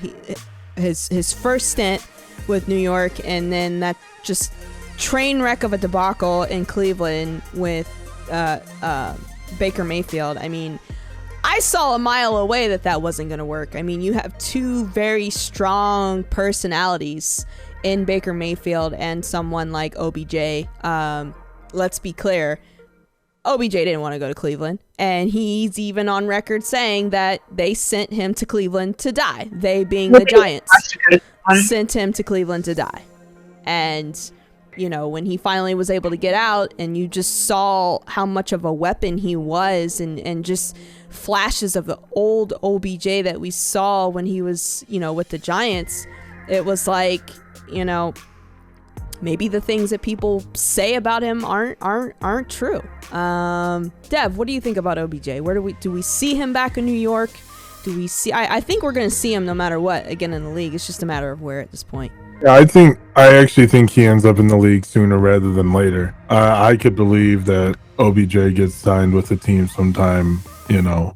[SPEAKER 1] his first stint with New York and then that just train wreck of a debacle in Cleveland with Baker Mayfield. I mean, I saw a mile away that wasn't going to work. I mean, you have two very strong personalities in Baker Mayfield and someone like OBJ. Let's be clear. OBJ didn't want to go to Cleveland, and he's even on record saying that they sent him to Cleveland to die. They, being the Giants, sent him to Cleveland to die. And, you know, when he finally was able to get out and you just saw how much of a weapon he was and just flashes of the old OBJ that we saw when he was, you know, with the Giants, it was like, you know, maybe the things that people say about him aren't true. Dev, what do you think about OBJ? Where do we see him back in New York? Do we see? I think we're going to see him no matter what again in the league. It's just a matter of where at this point.
[SPEAKER 5] Yeah, I actually think he ends up in the league sooner rather than later. I could believe that OBJ gets signed with the team sometime, you know,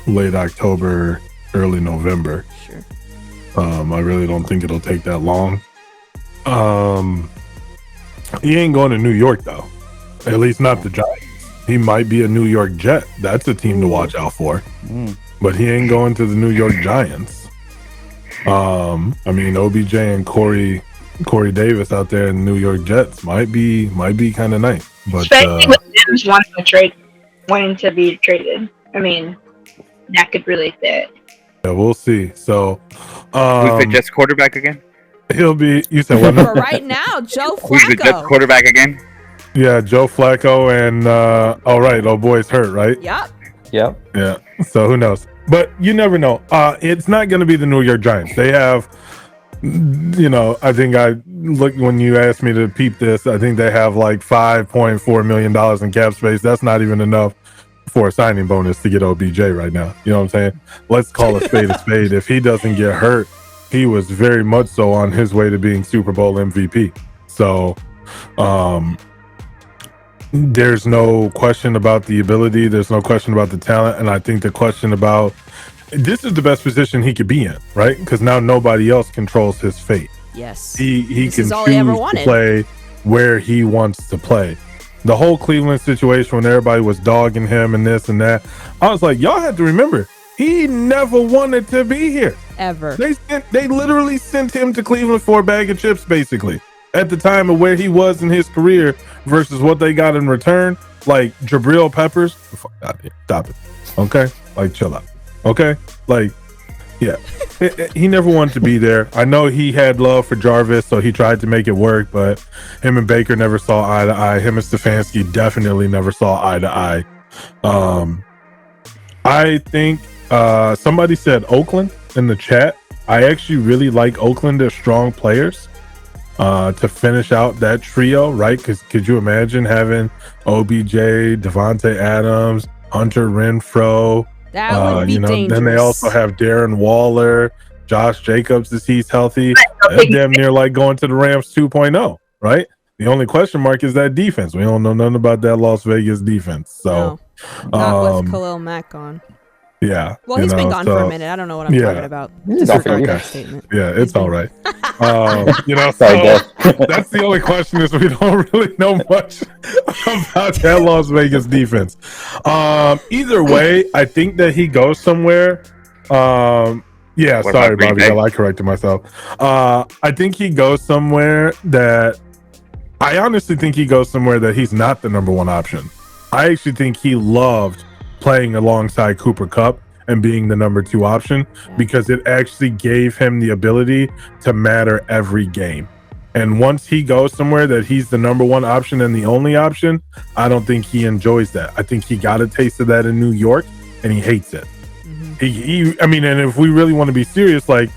[SPEAKER 5] late October, early November.
[SPEAKER 1] Sure.
[SPEAKER 5] I really don't think it'll take that long. He ain't going to New York though. At least not the Giants. He might be a New York Jet. That's a team to watch out for. But he ain't going to the New York Giants. I mean, OBJ and Corey Davis out there in the New York Jets might be kind of nice. But
[SPEAKER 2] especially with them wanting to be traded. I mean, that could really fit.
[SPEAKER 5] Yeah, we'll see. So,
[SPEAKER 6] who's the Jets quarterback again?
[SPEAKER 5] He'll be. You said what?
[SPEAKER 1] For right now, Joe Flacco.
[SPEAKER 6] Who's the Jets quarterback again?
[SPEAKER 5] Yeah, Joe Flacco and old boy's hurt, right?
[SPEAKER 1] Yep.
[SPEAKER 5] Yeah. So who knows? But you never know. It's not going to be the New York Giants. They have, you know, I think when you asked me to peep this, I think they have like $5.4 million in cap space. That's not even enough for a signing bonus to get OBJ right now. You know what I'm saying? Let's call a spade a spade. If he doesn't get hurt, he was very much so on his way to being Super Bowl MVP. So, there's no question about the ability. There's no question about the talent. And I think the question about this is the best position he could be in, right? Because now nobody else controls his fate.
[SPEAKER 1] Yes.
[SPEAKER 5] He can choose
[SPEAKER 1] to
[SPEAKER 5] play where he wants to play. The whole Cleveland situation when everybody was dogging him and this and that, I was like, y'all have to remember, he never wanted to be here.
[SPEAKER 1] Ever.
[SPEAKER 5] They literally sent him to Cleveland for a bag of chips, basically. At the time of where he was in his career versus what they got in return, like Jabril Peppers, stop it, okay? Like, chill out, okay? Like, yeah, he never wanted to be there. I know he had love for Jarvis, so he tried to make it work, but him and Baker never saw eye to eye. Him and Stefanski definitely never saw eye to eye. I think somebody said Oakland in the chat. I actually really like Oakland. They're strong players. To finish out that trio, right? Because could you imagine having OBJ, Devontae Adams, Hunter Renfrow?
[SPEAKER 1] That would be dangerous.
[SPEAKER 5] Then they also have Darren Waller, Josh Jacobs if he's healthy. That's damn near like going to the Rams 2.0, right? The only question mark is that defense. We don't know nothing about that Las Vegas defense. So,
[SPEAKER 1] not with Khalil Mack on.
[SPEAKER 5] Yeah.
[SPEAKER 1] Well, he's been gone for a minute. I don't know what I'm talking about.
[SPEAKER 3] Statement.
[SPEAKER 5] Yeah, it's all right.
[SPEAKER 1] Sorry,
[SPEAKER 5] so That's the only question is we don't really know much about that Las Vegas defense. Either way, I think that he goes somewhere. Yeah,
[SPEAKER 6] What
[SPEAKER 5] sorry,
[SPEAKER 6] about Green
[SPEAKER 5] Bobby.
[SPEAKER 6] Bay?
[SPEAKER 5] I corrected myself. I think he goes somewhere that I honestly think he goes somewhere that he's not the number one option. I actually think he loved playing alongside Cooper Kupp and being the number two option because it actually gave him the ability to matter every game. And once he goes somewhere that he's the number one option and the only option, I don't think he enjoys that. I think he got a taste of that in New York and he hates it. I mean, and if we really want to be serious, like,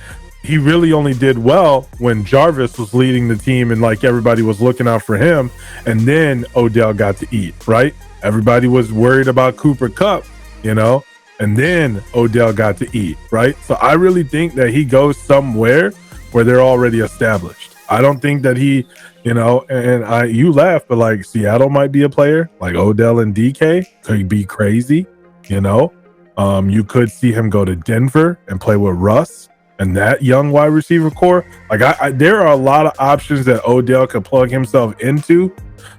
[SPEAKER 5] he really only did well when Jarvis was leading the team and like everybody was looking out for him, and then Odell got to eat, right? Everybody was worried about Cooper Kupp, you know, and then Odell got to eat, right? So I really think that he goes somewhere where they're already established. I don't think that he, you know, and you laugh, but like Seattle might be a player, like Odell and DK could be crazy, you know. You could see him go to Denver and play with Russ and that young wide receiver core. Like there are a lot of options that Odell could plug himself into,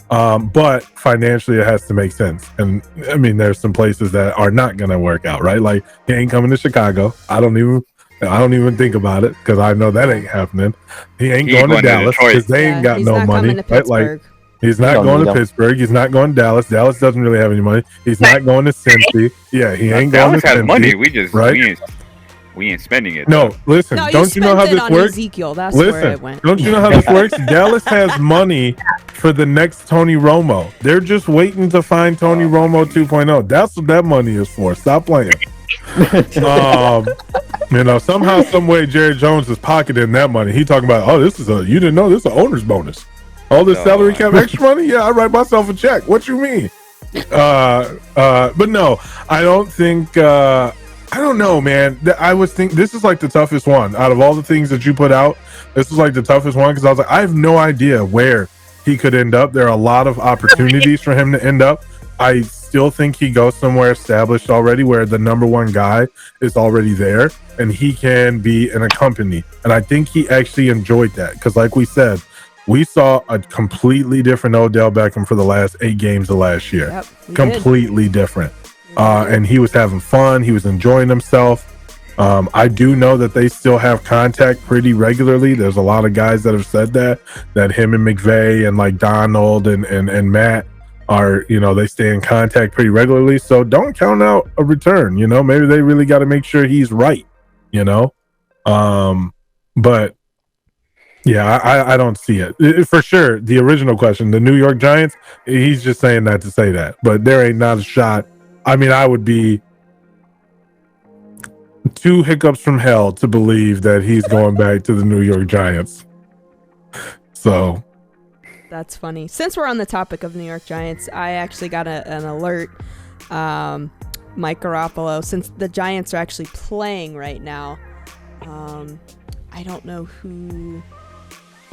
[SPEAKER 5] but financially it has to make sense. And I mean, there's some places that are not going to work out, right? Like he ain't coming to Chicago. I don't even think about it because I know that ain't happening. He ain't going to Dallas because they ain't got no money, right? Like he's not going to Pittsburgh. He's not going to Dallas. Dallas doesn't really have any money. He's not going to Cincy. Yeah, he ain't going to Cincy.
[SPEAKER 6] Money. We just
[SPEAKER 5] right.
[SPEAKER 6] We ain't spending it.
[SPEAKER 5] No, listen.
[SPEAKER 1] No,
[SPEAKER 5] don't you know how this works?
[SPEAKER 1] Ezekiel. That's where it went.
[SPEAKER 5] Don't you know how this works? Dallas has money for the next Tony Romo. They're just waiting to find Tony Romo 2.0. That's what that money is for. Stop playing. You know, somehow, some way, Jerry Jones is pocketing that money. He talking about, oh, you didn't know this is an owner's bonus. All this salary cap extra money? Yeah, I write myself a check. What you mean? But no, I don't think. I don't know, man. I was think this is like the toughest one out of all the things that you put out. This is like the toughest one because I was like, I have no idea where he could end up. There are a lot of opportunities for him to end up. I still think he goes somewhere established already where the number one guy is already there and he can be in a company. And I think he actually enjoyed that because, like we said, we saw a completely different Odell Beckham for the last 8 games of last year.
[SPEAKER 1] Yep,
[SPEAKER 5] completely different. And he was having fun. He was enjoying himself. I do know that they still have contact pretty regularly. There's a lot of guys that have said that him and McVay and like Donald and Matt are, you know, they stay in contact pretty regularly. So don't count out a return, you know, maybe they really got to make sure he's right, you know? But yeah, I don't see it for sure. The original question, the New York Giants, he's just saying that to say that, but there ain't not a shot. I mean, I would be 2 hiccups from hell to believe that he's going back to the New York Giants. So
[SPEAKER 1] that's funny. Since we're on the topic of New York Giants, I actually got an alert. Mike Garoppolo, since the Giants are actually playing right now, I don't know who.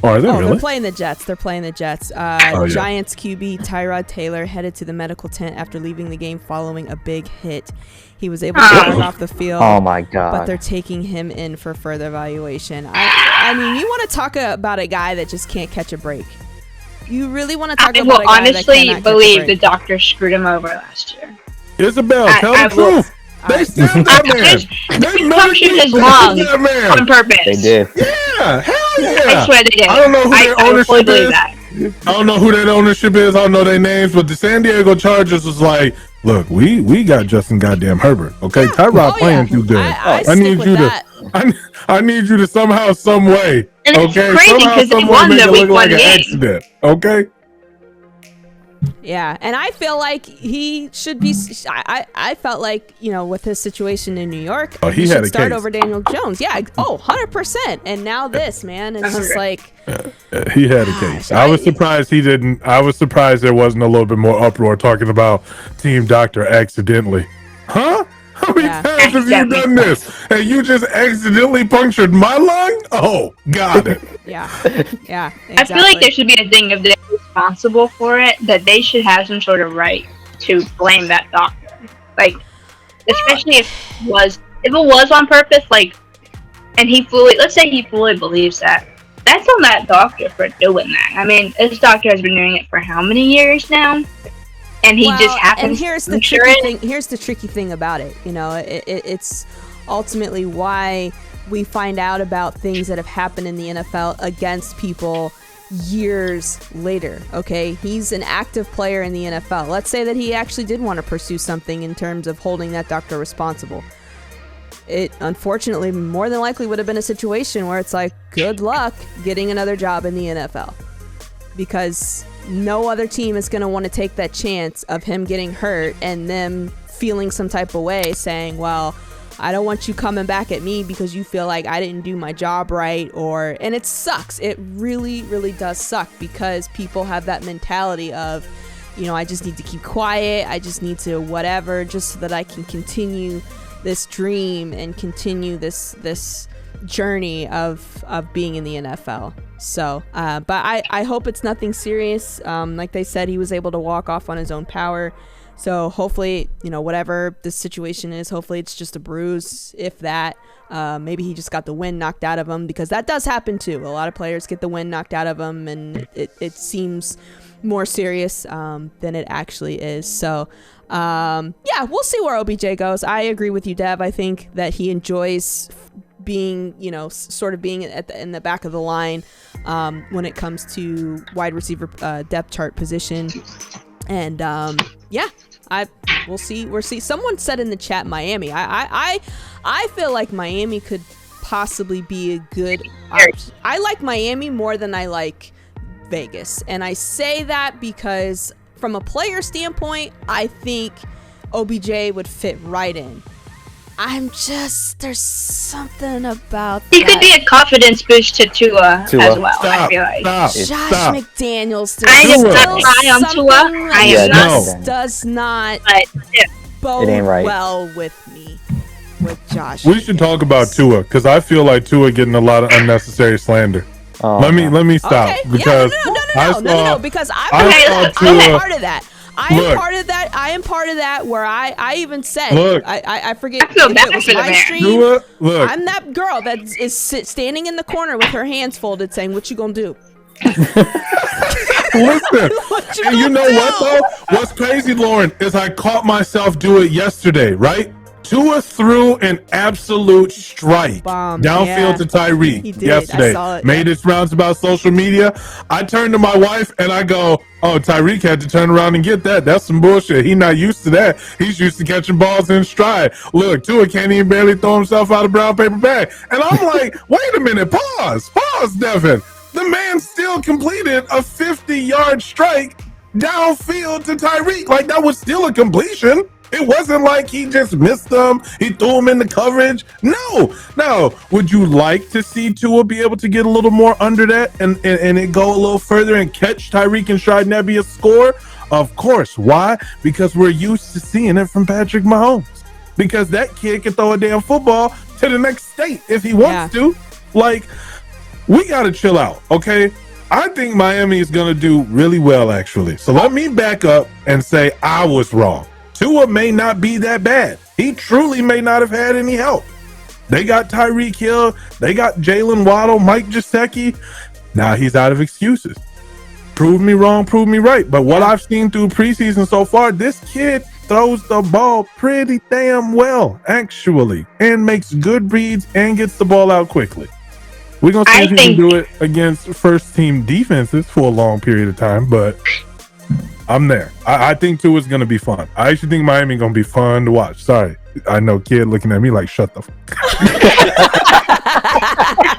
[SPEAKER 5] Oh, are they really?
[SPEAKER 1] They're playing the Jets. Giants QB Tyrod Taylor headed to the medical tent after leaving the game following a big hit. He was able to run off the field.
[SPEAKER 3] Oh my God!
[SPEAKER 1] But they're taking him in for further evaluation. I mean, you want to talk about a guy that just can't catch a break? You really want to talk about a guy that cannot catch a break?
[SPEAKER 2] I honestly believe the doctor screwed him over last year.
[SPEAKER 5] Isabel, tell the truth. They stabbed that man. They
[SPEAKER 2] punctured his lung on purpose.
[SPEAKER 3] They did.
[SPEAKER 5] Yeah, hell yeah.
[SPEAKER 2] I swear they did.
[SPEAKER 5] I don't know who their ownership is.
[SPEAKER 2] That.
[SPEAKER 5] I don't know who that ownership is. I don't know their names, but the San Diego Chargers was like, look, we got Justin goddamn Herbert. Okay, Tyrod playing too good.
[SPEAKER 1] I need you
[SPEAKER 5] to. I need you to somehow, some way.
[SPEAKER 2] And
[SPEAKER 5] okay,
[SPEAKER 2] it's crazy because they won the week 1 game.
[SPEAKER 5] Accident. Okay.
[SPEAKER 1] Yeah, and I feel like he should be. I felt like, you know, with his situation in New York, he should start over Daniel Jones. Yeah, 100%. And now this, man, it's just like
[SPEAKER 5] he had a case. I was surprised he didn't. I was surprised there wasn't a little bit more uproar talking about Team Doctor accidentally. Huh? How many times have you done this? And you just accidentally punctured my lung? Oh, got it.
[SPEAKER 1] Yeah, exactly.
[SPEAKER 2] I feel like there should be a thing of they're responsible for it, that they should have some sort of right to blame that doctor. Like, especially if it was on purpose, like, and let's say he fully believes that that's on that doctor for doing that. I mean, this doctor has been doing it for how many years now? And he just happens.
[SPEAKER 1] And here's the tricky thing. Here's the tricky thing about it. You know, it's ultimately why we find out about things that have happened in the NFL against people years later. Okay, he's an active player in the NFL. Let's say that he actually did want to pursue something in terms of holding that doctor responsible. It unfortunately more than likely would have been a situation where it's like, good luck getting another job in the NFL, because no other team is going to want to take that chance of him getting hurt and them feeling some type of way, saying, well, I don't want you coming back at me because you feel like I didn't do my job right. And it sucks. It really, really does suck, because people have that mentality of, you know, I just need to keep quiet. I just need to whatever, just so that I can continue this dream and continue this journey of being in the NFL. So, but I hope it's nothing serious. Like they said, he was able to walk off on his own power. So hopefully, you know, whatever the situation is, hopefully it's just a bruise, if that. Maybe he just got the wind knocked out of him, because that does happen too. A lot of players get the wind knocked out of them, and it seems more serious than it actually is. So, yeah, we'll see where OBJ goes. I agree with you, Dev. I think that he enjoys being, you know, sort of being in the back of the line when it comes to wide receiver depth chart position. And yeah, we'll see. Someone said in the chat Miami. I feel like Miami could possibly be a good option. I like Miami more than I like Vegas, and I say that because from a player standpoint, I think OBJ would fit right in. There's something about
[SPEAKER 2] he could be a confidence boost to Tua as well. I feel like
[SPEAKER 1] Josh McDaniels.
[SPEAKER 2] I am not high on Tua. I am not.
[SPEAKER 1] Does not bode well with me. With Josh.
[SPEAKER 5] We should talk about Tua, because I feel like Tua getting a lot of unnecessary slander. Let me stop,
[SPEAKER 1] okay.
[SPEAKER 5] because
[SPEAKER 1] no, because I'm part of that. I am part of that where I even said, I forget if it was my stream. I'm that girl that is standing in the corner with her hands folded saying, what you gonna do?
[SPEAKER 5] Listen, and you know what though? What's crazy, Lauren, is I caught myself do it yesterday, right? Tua threw an absolute strike downfield to Tyreek yesterday. Made its rounds about social media. I turned to my wife and I go, oh, Tyreek had to turn around and get that. That's some bullshit. He's not used to that. He's used to catching balls in stride. Look, Tua can't even barely throw himself out of brown paper bag. And I'm like, wait a minute, pause, Devin. The man still completed a 50-yard strike downfield to Tyreek. Like, that was still a completion. It wasn't like he just missed them. He threw them in the coverage. No. Now, would you like to see Tua be able to get a little more under that and it go a little further and catch Tyreek and stride and that be a score? Of course. Why? Because we're used to seeing it from Patrick Mahomes. Because that kid can throw a damn football to the next state if he wants to. Like, we got to chill out, okay? I think Miami is going to do really well, actually. So let me back up and say I was wrong. Tua may not be that bad. He truly may not have had any help. They got Tyreek Hill. They got Jalen Waddle, Mike Gesicki. Now he's out of excuses. Prove me wrong, prove me right. But what I've seen through preseason so far, this kid throws the ball pretty damn well, actually, and makes good reads and gets the ball out quickly. We're going to see if he can do it against first-team defenses for a long period of time, but I'm there. I think Tua is going to be fun. I actually think Miami going to be fun to watch. Sorry. I know kid looking at me like, shut the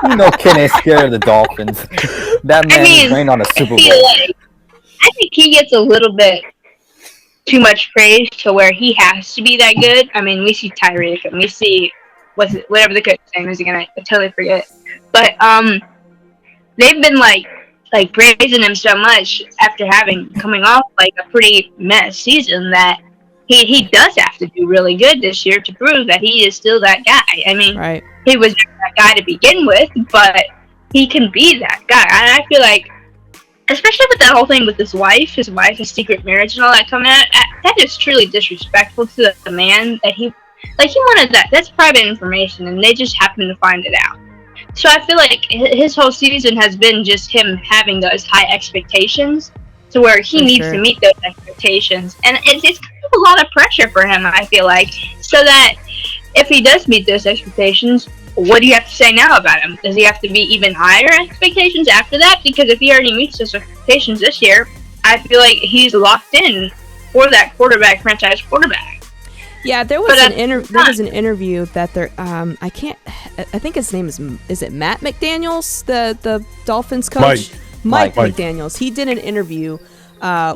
[SPEAKER 3] You know kid ain't scared of the Dolphins. That man reigned on a Super Bowl.
[SPEAKER 2] I think he gets a little bit too much praise to where he has to be that good. I mean, we see Tyreek and we see whatever the coach's name is again. I totally forget. But they've been like praising him so much after coming off like a pretty mess season that he does have to do really good this year to prove that he is still that guy. I mean, he was never that guy to begin with, but he can be that guy. And I feel like, especially with that whole thing with his wife's secret marriage and all that coming out, that is truly disrespectful to the man that he wanted that. That's private information, and they just happened to find it out. So I feel like his whole season has been just him having those high expectations to where he needs to meet those expectations. And it's kind of a lot of pressure for him, I feel like. So that if he does meet those expectations, what do you have to say now about him? Does he have to be even higher expectations after that? Because if he already meets those expectations this year, I feel like he's locked in for that franchise quarterback.
[SPEAKER 1] Yeah, there was an interview that I think his name is it Matt McDaniels, the Dolphins coach? Mike McDaniels. He did an interview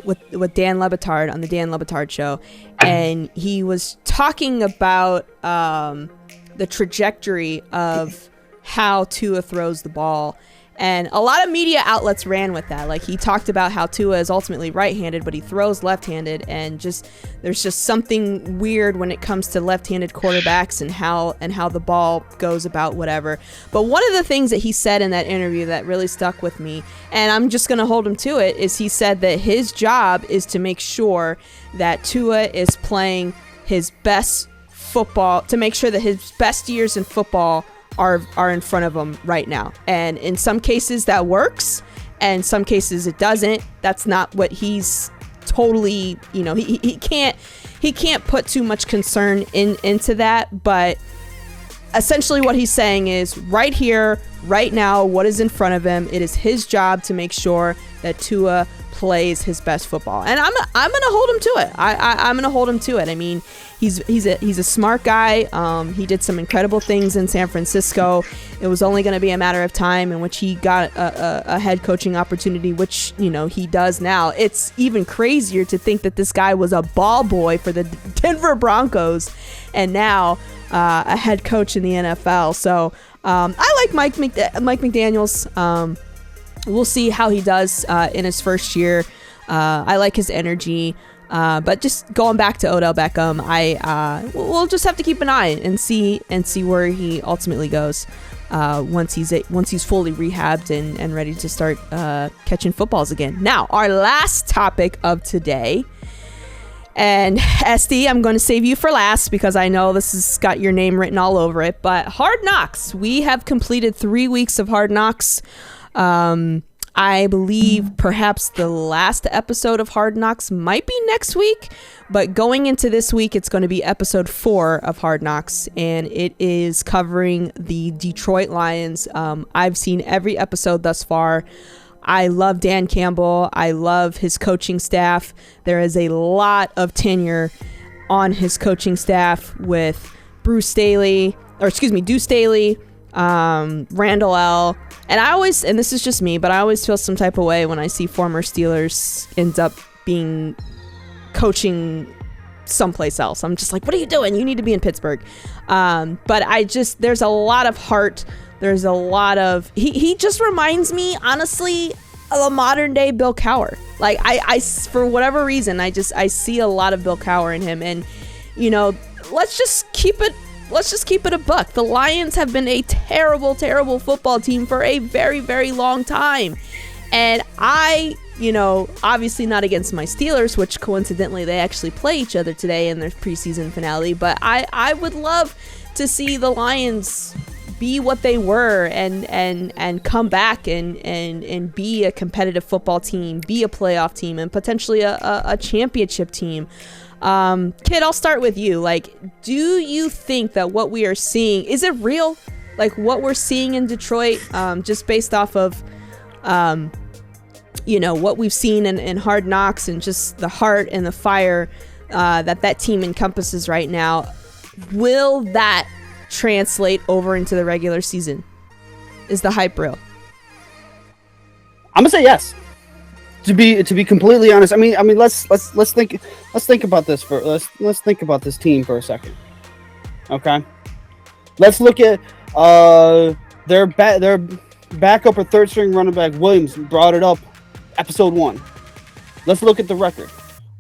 [SPEAKER 1] with Dan Le Batard on the Dan Le Batard show, and he was talking about the trajectory of how Tua throws the ball. And a lot of media outlets ran with that. Like, he talked about how Tua is ultimately right-handed, but he throws left-handed, and there's just something weird when it comes to left-handed quarterbacks and how the ball goes about whatever. But one of the things that he said in that interview that really stuck with me, and I'm just going to hold him to it, is he said that his job is to make sure that Tua is playing his best football, to make sure that his best years in football are in front of him right now. And in some cases that works, and some cases it doesn't. That's not what he's totally, he can't put too much concern into that. But essentially what he's saying is, right here, right now, what is in front of him, it is his job to make sure that Tua plays his best football. And I'm gonna hold him to it. I'm gonna hold him to it. I mean, he's a smart guy. He did some incredible things in San Francisco. It was only gonna be a matter of time in which he got a head coaching opportunity, which he does now. It's even crazier to think that this guy was a ball boy for the Denver Broncos, and now a head coach in the NFL. So I like Mike McDaniels. We'll see how he does in his first year. I like his energy. But just going back to Odell Beckham, we'll just have to keep an eye and see where he ultimately goes once he's fully rehabbed and ready to start catching footballs again. Now, our last topic of today, and SD, I'm going to save you for last because I know this has got your name written all over it, but Hard Knocks. We have completed 3 weeks of Hard Knocks. I believe perhaps the last episode of Hard Knocks might be next week, but going into this week, it's going to be episode 4 of Hard Knocks, and it is covering the Detroit Lions. I've seen every episode thus far. I love Dan Campbell. I love his coaching staff. There is a lot of tenure on his coaching staff with Deuce Staley, Randall L. And I always, and this is just me, but I always feel some type of way when I see former Steelers end up being coaching someplace else. I'm just like, what are you doing? You need to be in Pittsburgh. But there's a lot of heart. There's a lot of, he just reminds me, honestly, of a modern day Bill Cowher. Like, I for whatever reason, I see a lot of Bill Cowher in him. And, let's just keep it a buck. The Lions have been a terrible, terrible football team for a very, very long time. And obviously not against my Steelers, which coincidentally they actually play each other today in their preseason finale. But I would love to see the Lions be what they were and come back and be a competitive football team, be a playoff team, and potentially a championship team. Kid, I'll start with you. Like, do you think that what we are seeing, is it real? Like, what we're seeing in Detroit, just based off of, what we've seen in Hard Knocks and just the heart and the fire that team encompasses right now, will that translate over into the regular season? Is the hype real?
[SPEAKER 4] I'm gonna say yes. To be completely honest, I mean, let's think about this let's think about this team for a second. Okay, let's look at their backup or third string running back Williams brought it up episode 1. Let's look at the record.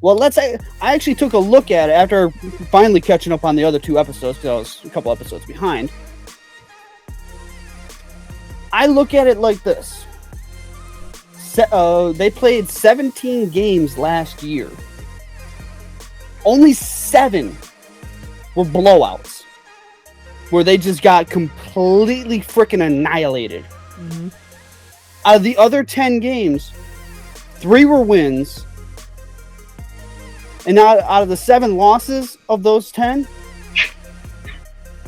[SPEAKER 4] Well, I actually took a look at it after finally catching up on the other 2 episodes because I was a couple episodes behind. I look at it like this. They played 17 games last year. Only 7 were blowouts. where they just got completely freaking annihilated.
[SPEAKER 1] Mm-hmm.
[SPEAKER 4] Out of the other 10 games, 3 were wins. And out of the 7 losses of those 10,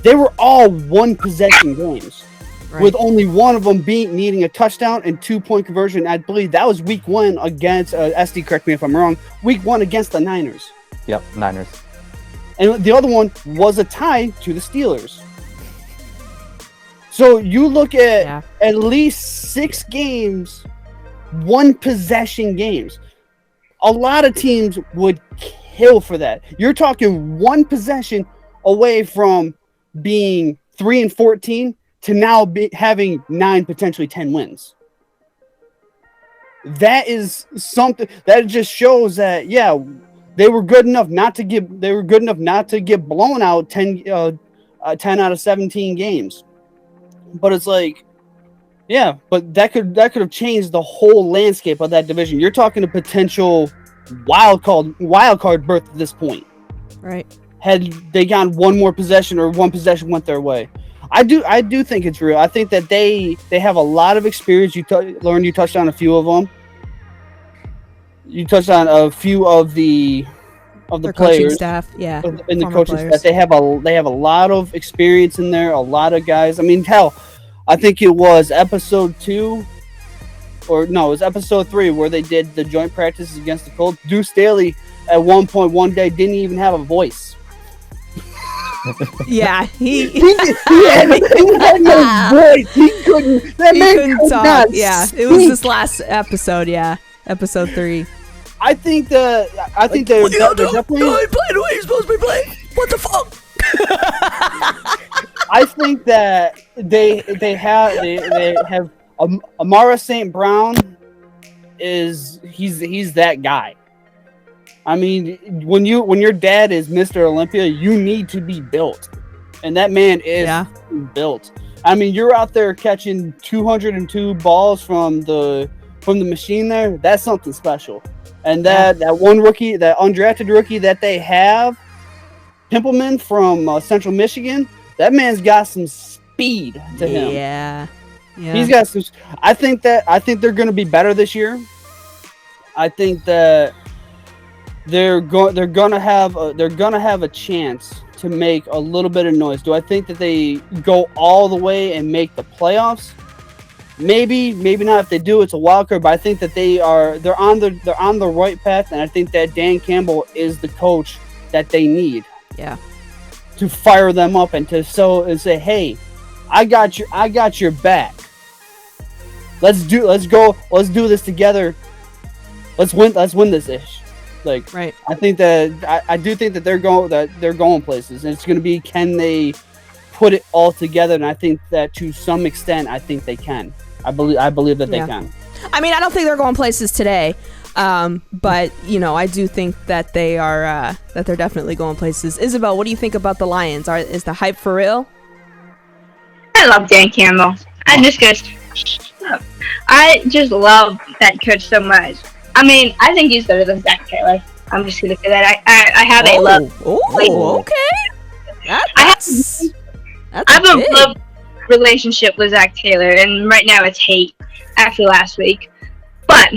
[SPEAKER 4] they were all 1-possession games.
[SPEAKER 1] Right.
[SPEAKER 4] With only one of them needing a touchdown and 2-point conversion. I believe that was week 1 against, SD, correct me if I'm wrong, week 1 against the Niners.
[SPEAKER 3] Yep, Niners.
[SPEAKER 4] And the other one was a tie to the Steelers. So you look at least 6 games, 1-possession games. A lot of teams would kill for that. You're talking 1 possession away from being 3-14 to now having 9, potentially 10 wins. That is something that just shows that they were good enough not to get blown out 10 out of 17 games. But it's like, but that could have changed the whole landscape of that division. You're talking a potential wild card berth at this point.
[SPEAKER 1] Right.
[SPEAKER 4] Had they gotten 1 more possession or 1 possession went their way. I do think it's real. I think that they have a lot of experience. Lauren, you touched on a few of them. You touched on a few of the
[SPEAKER 1] Their
[SPEAKER 4] players,
[SPEAKER 1] coaching staff,
[SPEAKER 4] and the coaching staff. They have a lot of experience in there. A lot of guys. I mean, hell, I think it was episode 2, or no, it was episode 3 where they did the joint practices against the Colts. Deuce Staley at one point one day didn't even have a voice.
[SPEAKER 1] Yeah, he
[SPEAKER 4] had no voice. He couldn't. That man
[SPEAKER 1] couldn't talk.
[SPEAKER 4] not
[SPEAKER 1] Yeah,
[SPEAKER 4] speak.
[SPEAKER 1] it was this last episode. Yeah, episode 3.
[SPEAKER 4] I think they're definitely.
[SPEAKER 1] I ain't playing the way you're supposed to be playing. What the fuck?
[SPEAKER 4] I think that they have Amara St. Brown he's that guy. I mean, when your dad is Mr. Olympia, you need to be built, and that man is built. I mean, you're out there catching 202 balls from the machine there. That's something special. And that one rookie, that undrafted rookie that they have, Pimpleman from Central Michigan, that man's got some speed to him.
[SPEAKER 1] Yeah.
[SPEAKER 4] He's got some. I think they're going to be better this year. I think that they're gonna have a chance to make a little bit of noise. Do I think that they go all the way and make the playoffs? Maybe not. If they do, it's a wild card. But I think that they're on the right path, and I think that Dan Campbell is the coach that they need.
[SPEAKER 1] Yeah.
[SPEAKER 4] To fire them up and say, hey, I got your back. Let's do this together. Let's win this ish. Like,
[SPEAKER 1] right.
[SPEAKER 4] I think that I do think that they're going places, and it's going to be, can they put it all together? And I think that to some extent, I think they can. I believe that they can.
[SPEAKER 1] I mean, I don't think they're going places today, but I do think that they are that they're definitely going places. Isabel, what do you think about the Lions? Is the hype for real?
[SPEAKER 2] I love Dan Campbell. I just love that coach so much. I mean, I think he's better than Zach Taylor. I'm just gonna say that. I have a love.
[SPEAKER 1] Oh, okay. I
[SPEAKER 2] have a love relationship with Zach Taylor, and right now it's hate after last week. But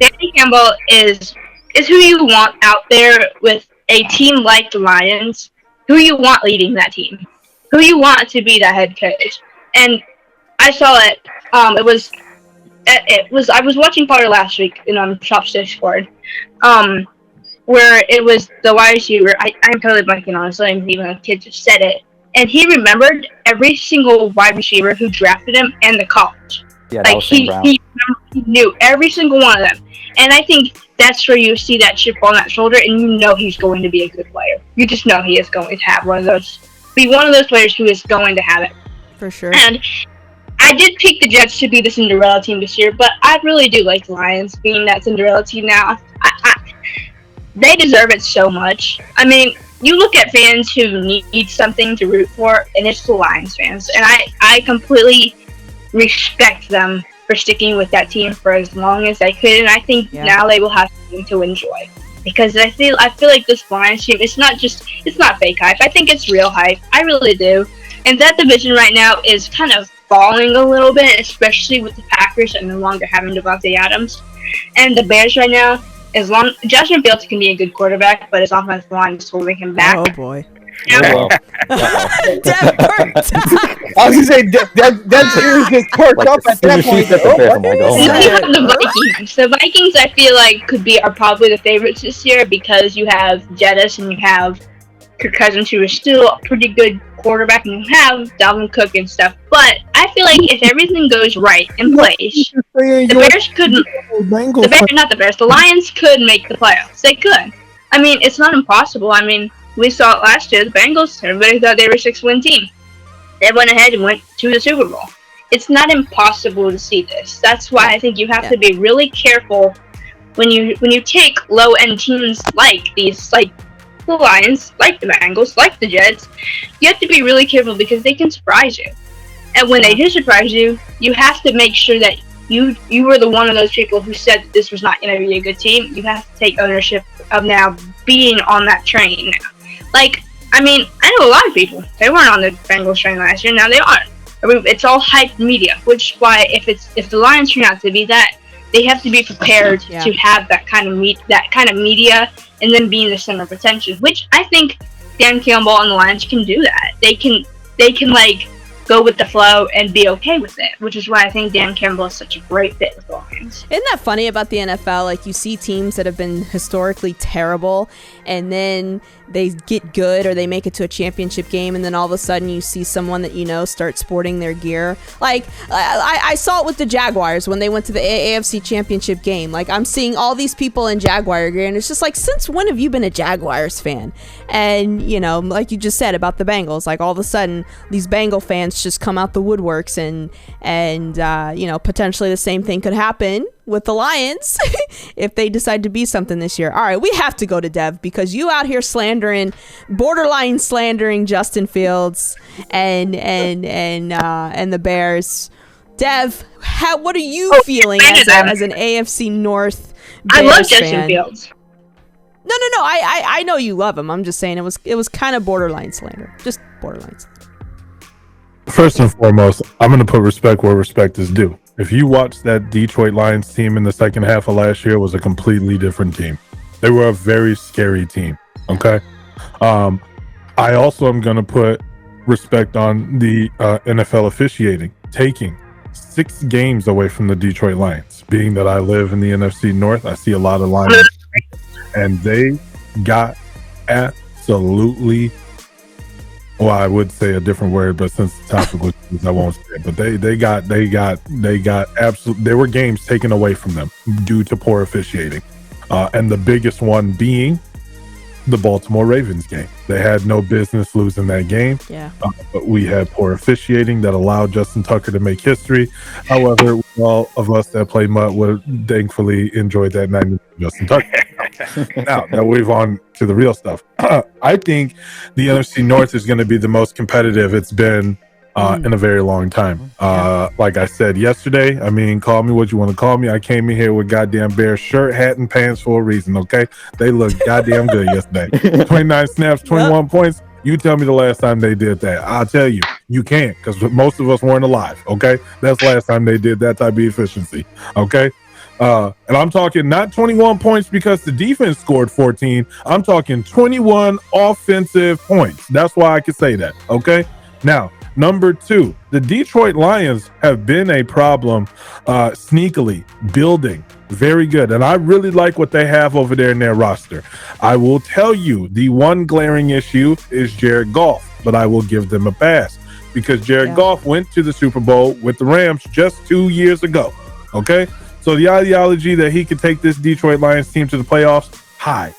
[SPEAKER 2] Danny Campbell is who you want out there with a team like the Lions. Who you want leading that team. Who you want to be that head coach. And I saw it. I was watching part of last week on Shop's Discord, where it was the wide receiver. I'm totally blanking on it, so even a kid just said it, and he remembered every single wide receiver who drafted him and the college.
[SPEAKER 3] Yeah,
[SPEAKER 2] like he knew every single one of them, and I think that's where you see that chip on that shoulder, and you know he's going to be a good player. You just know he is going to have one of those players who is going to have it
[SPEAKER 1] for sure.
[SPEAKER 2] And I did pick the Jets to be the Cinderella team this year, but I really do like the Lions being that Cinderella team now. They deserve it so much. I mean, you look at fans who need something to root for, and it's the Lions fans. And I completely respect them for sticking with that team for as long as they could, and I think now they will have something to enjoy. because I feel like this Lions team, it's not fake hype. I think it's real hype. I really do. And that division right now is kind of falling a little bit, especially with the Packers and no longer having Devontae Adams. And the Bears right now, Justin Fields can be a good quarterback, but his offensive line is holding him back.
[SPEAKER 1] Oh boy.
[SPEAKER 3] Oh,
[SPEAKER 1] Dev perked up.
[SPEAKER 4] I was gonna say that series just perked up at that point.
[SPEAKER 2] You have the Vikings. The Vikings, I feel like, are probably the favorites this year because you have Jettis and you have Kirk Cousins, who is still a pretty good quarterback, and you have Dalvin Cook and stuff. But I feel like if everything goes right in place, the Bears couldn't. The Lions could make the playoffs. They could. I mean, it's not impossible. I mean, we saw it last year. The Bengals, everybody thought they were a 6-win team. They went ahead and went to the Super Bowl. It's not impossible to see this. That's why I think you have to be really careful when you take low-end teams like these, like the Lions, like the Bengals, like the Jets. You have to be really careful because they can surprise you. And when they do surprise you, you have to make sure that you were the one of those people who said that this was not going to be a good team. You have to take ownership of now being on that train now. Like, I mean, I know a lot of people. They weren't on the Bengals train last year. Now they are. I mean, it's all hype media, which is why if the Lions turn out to be that, they have to be prepared to have that kind of media and then be in the center of attention. Which I think Dan Campbell and the Lions can do that. They can like go with the flow and be okay with it, which is why I think Dan Campbell is such a great fit with the Lions.
[SPEAKER 1] Isn't that funny about the NFL? Like, you see teams that have been historically terrible, and then they get good or they make it to a championship game, and then all of a sudden you see someone that you know start sporting their gear. Like, I saw it with the Jaguars when they went to the AFC championship game. Like, I'm seeing all these people in Jaguar gear, and it's just like, since when have you been a Jaguars fan? And, you know, like you just said about the Bengals, like all of a sudden these Bengal fans just come out the woodworks, and you know, potentially the same thing could happen with the Lions if they decide to be something this year. All right, we have to go to Dev because you out here borderline slandering Justin Fields and the Bears. Dev, what are you feeling as an AFC North Bears
[SPEAKER 2] I love Justin
[SPEAKER 1] fan?
[SPEAKER 2] Fields.
[SPEAKER 1] No. I know you love him. I'm just saying it was kind of borderline slander. Just borderline slander.
[SPEAKER 5] First and foremost, I'm going to put respect where respect is due. If you watch that Detroit Lions team in the second half of last year, it was a completely different team. They were a very scary team. Okay. I also am going to put respect on the NFL officiating, taking 6 games away from the Detroit Lions. Being that I live in the NFC North, I see a lot of Lions, and they got absolutely. Well, I would say a different word, but since the topic was, I won't say it. But they got absolute. There were games taken away from them due to poor officiating, and the biggest one being the Baltimore Ravens game. They had no business losing that game. Yeah. But we had poor officiating that allowed Justin Tucker to make history. However, all of us that play MUT would thankfully enjoy that 90 Justin Tucker. Now that we've on to the real stuff, I think the NFC North is going to be the most competitive it's been in a very long time. Like I said yesterday, I mean, call me what you want to call me. I came in here with goddamn Bears shirt, hat, and pants for a reason, okay? They look goddamn good yesterday. 29 snaps, 21 points. You tell me the last time they did that. I'll tell you, you can't, because most of us weren't alive, okay? That's the last time they did that type of efficiency, okay? And I'm talking not 21 points because the defense scored 14. I'm talking 21 offensive points. That's why I can say that, okay? Now, number 2, the Detroit Lions have been a problem sneakily building very good. And I really like what they have over there in their roster. I will tell you, the one glaring issue is Jared Goff, but I will give them a pass because Jared Goff went to the Super Bowl with the Rams just 2 years ago, okay? So the ideology that he could take this Detroit Lions team to the playoffs, high.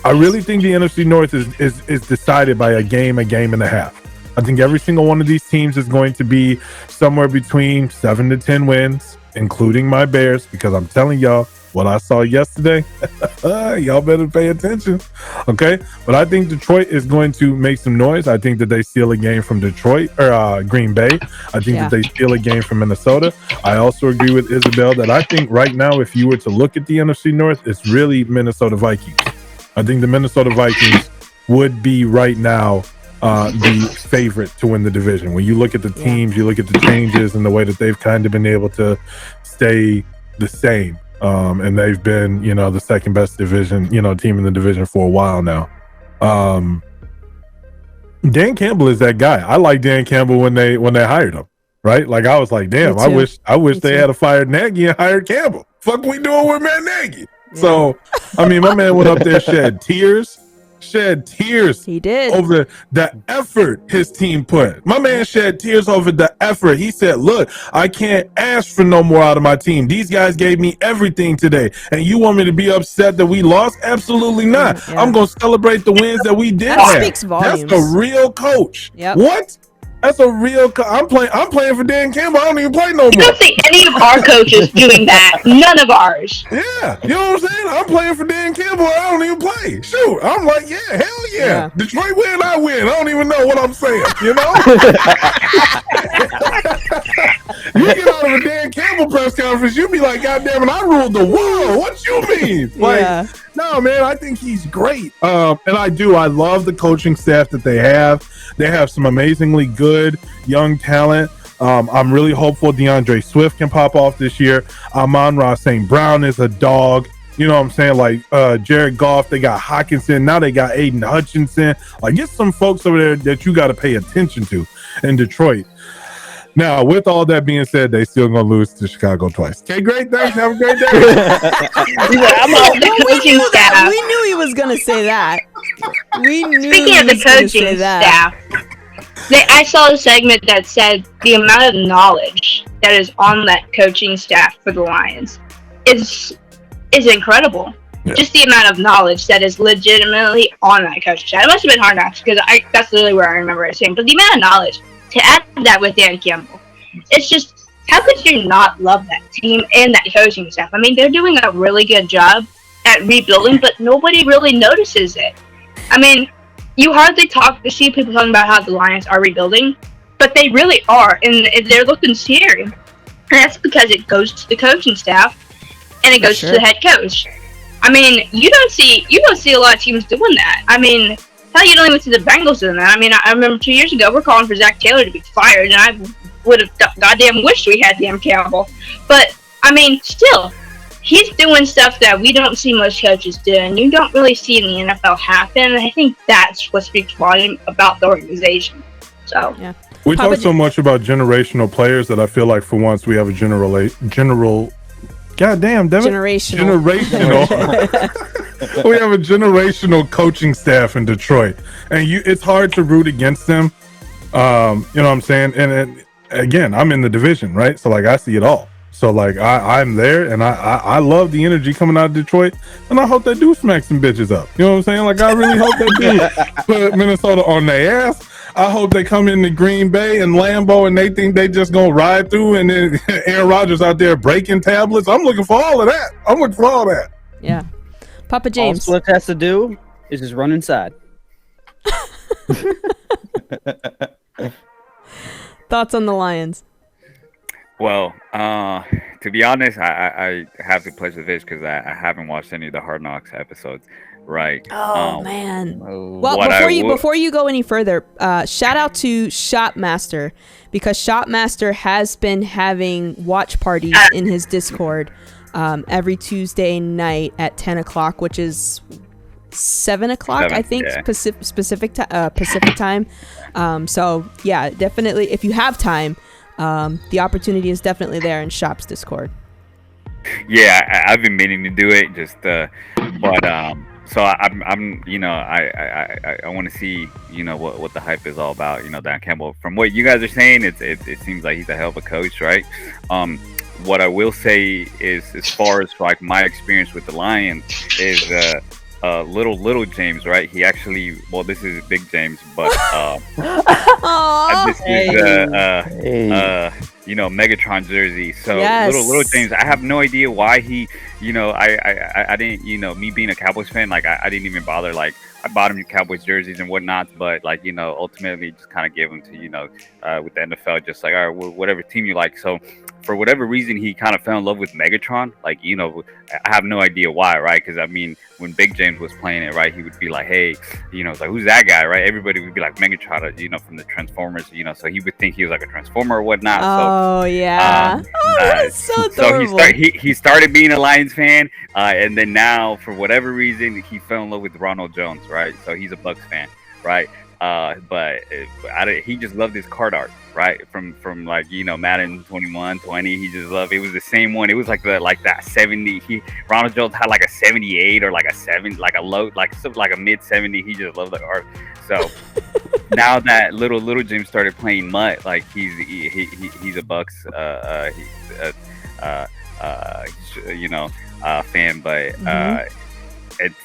[SPEAKER 5] I really think the NFC North is decided by a game and a half. I think every single one of these teams is going to be somewhere between 7 to 10 wins, including my Bears, because I'm telling y'all what I saw yesterday. Y'all better pay attention, okay? But I think Detroit is going to make some noise. I think that they steal a game from Detroit or Green Bay. I think that they steal a game from Minnesota. I also agree with Isabel that I think right now, if you were to look at the NFC North, it's really Minnesota Vikings. I think the Minnesota Vikings would be right now the favorite to win the division. When you look at the teams, you look at the changes and the way that they've kind of been able to stay the same. And they've been, the second best division, team in the division for a while now. Dan Campbell is that guy. I like Dan Campbell when they hired him, right? Like I was like, damn, I wish they had fired Nagy and hired Campbell. Fuck we doing with Matt Nagy? Yeah. So, I mean, my man went up there, shed tears.
[SPEAKER 1] He did.
[SPEAKER 5] Over the effort his team put. My man shed tears over the effort. He said, look, I can't ask for no more out of my team. These guys gave me everything today. And you want me to be upset that we lost? Absolutely not. I'm going to celebrate the wins that we did have.
[SPEAKER 1] Speaks volumes.
[SPEAKER 5] That's a real coach.
[SPEAKER 1] Yep.
[SPEAKER 5] What? That's a real I'm playing for Dan Campbell. I don't even play no more.
[SPEAKER 2] I don't see any of our coaches doing that. None of ours.
[SPEAKER 5] Yeah. You know what I'm saying? I'm playing for Dan Campbell. I don't even play. Shoot. I'm like, yeah, hell yeah. Detroit win, I win. I don't even know what I'm saying, you know? You get out of a Dan Campbell press conference, you be like, God damn it, I ruled the world. What you mean? Like, no, man, I think he's great. And I love the coaching staff that they have. They have some amazingly good young talent. I'm really hopeful DeAndre Swift can pop off this year. Amon-Ra St. Brown is a dog. You know what I'm saying? Like Jared Goff, they got Hawkinson. Now they got Aiden Hutchinson. Like, get some folks over there that you got to pay attention to in Detroit. Now, with all that being said, they still gonna lose to Chicago twice. Okay, great. Thanks. Have a great day.
[SPEAKER 1] We knew he was gonna say that.
[SPEAKER 2] Speaking of the coaching staff, I saw a segment that said the amount of knowledge that is on that coaching staff for the Lions is incredible. Yeah. Just the amount of knowledge that is legitimately on that coaching staff. It must have been Hard Knocks because that's literally where I remember it saying. But the amount of knowledge. To add that with Dan Campbell, it's just, how could you not love that team and that coaching staff? I mean, they're doing a really good job at rebuilding, but nobody really notices it. I mean, you hardly see people talking about how the Lions are rebuilding, but they really are, and they're looking scary. And that's because it goes to the coaching staff, and it goes to the head coach. I mean, you don't see a lot of teams doing that. I mean, hell, you don't even see the Bengals doing that. I mean, I remember 2 years ago, we're calling for Zach Taylor to be fired, and I would have goddamn wished we had Dan Campbell. But, I mean, still, he's doing stuff that we don't see most coaches do, and you don't really see in the NFL happen. And I think that's what speaks volume about the organization. So,
[SPEAKER 1] yeah.
[SPEAKER 5] We talk so much about generational players that I feel like for once we have a general. Goddamn, Devin. Generational. We have a generational coaching staff in Detroit, and it's hard to root against them. You know what I'm saying? And again, I'm in the division, right? So like, I see it all. So like, I'm there, and I love the energy coming out of Detroit, and I hope they do smack some bitches up. You know what I'm saying? Like, I really hope they do put Minnesota on their ass. I hope they come into Green Bay and Lambeau and they think they just gonna ride through, and then Aaron Rodgers out there breaking tablets. I'm looking for all of that.
[SPEAKER 1] Yeah. Papa James.
[SPEAKER 4] All Swift has to do is just run inside.
[SPEAKER 1] Thoughts on the Lions?
[SPEAKER 6] Well, to be honest, I have to pledge the vision because I haven't watched any of the Hard Knocks episodes. Right.
[SPEAKER 1] Oh man. Well, before you go any further, shout out to Shopmaster, because Shopmaster has been having watch parties in his Discord every Tuesday night at 10 o'clock, which is 7 o'clock, I think, yeah. Pacific time. So yeah, definitely, if you have time, the opportunity is definitely there in Shop's Discord.
[SPEAKER 6] Yeah, I've been meaning to do it, so I'm I want to see, what the hype is all about. Dan Campbell, from what you guys are saying, it seems like he's a hell of a coach, right? What I will say is, as far as like my experience with the Lions is little James, right? He actually, well, this is Big James, but this is Megatron jersey. So yes. little James, I have no idea why he, I didn't, me being a Cowboys fan, like I didn't even bother. Like I bought him Cowboys jerseys and whatnot, but like ultimately just kind of gave him to with the NFL, just like all right, whatever team you like. So for whatever reason, he kind of fell in love with Megatron. Like I have no idea why, right? Because I mean, when Big James was playing it, right, he would be like, hey, it's like, who's that guy, right? Everybody would be like Megatron, from the Transformers, so he would think he was like a Transformer or whatnot.
[SPEAKER 1] Oh yeah. That's so adorable.
[SPEAKER 6] So he started being a Lions fan, and then now for whatever reason he fell in love with Ronald Jones, right? So he's a Bucks fan, right? But he just loved his card art, right? From like Madden 21, 20. He just loved it. Was the same one. It was like that 70. Ronald Jones had like a 78 or like a 7, like a low, like a mid 70. He just loved the art. So now that little Jim started playing Mutt, like he's a Bucks fan, but it's.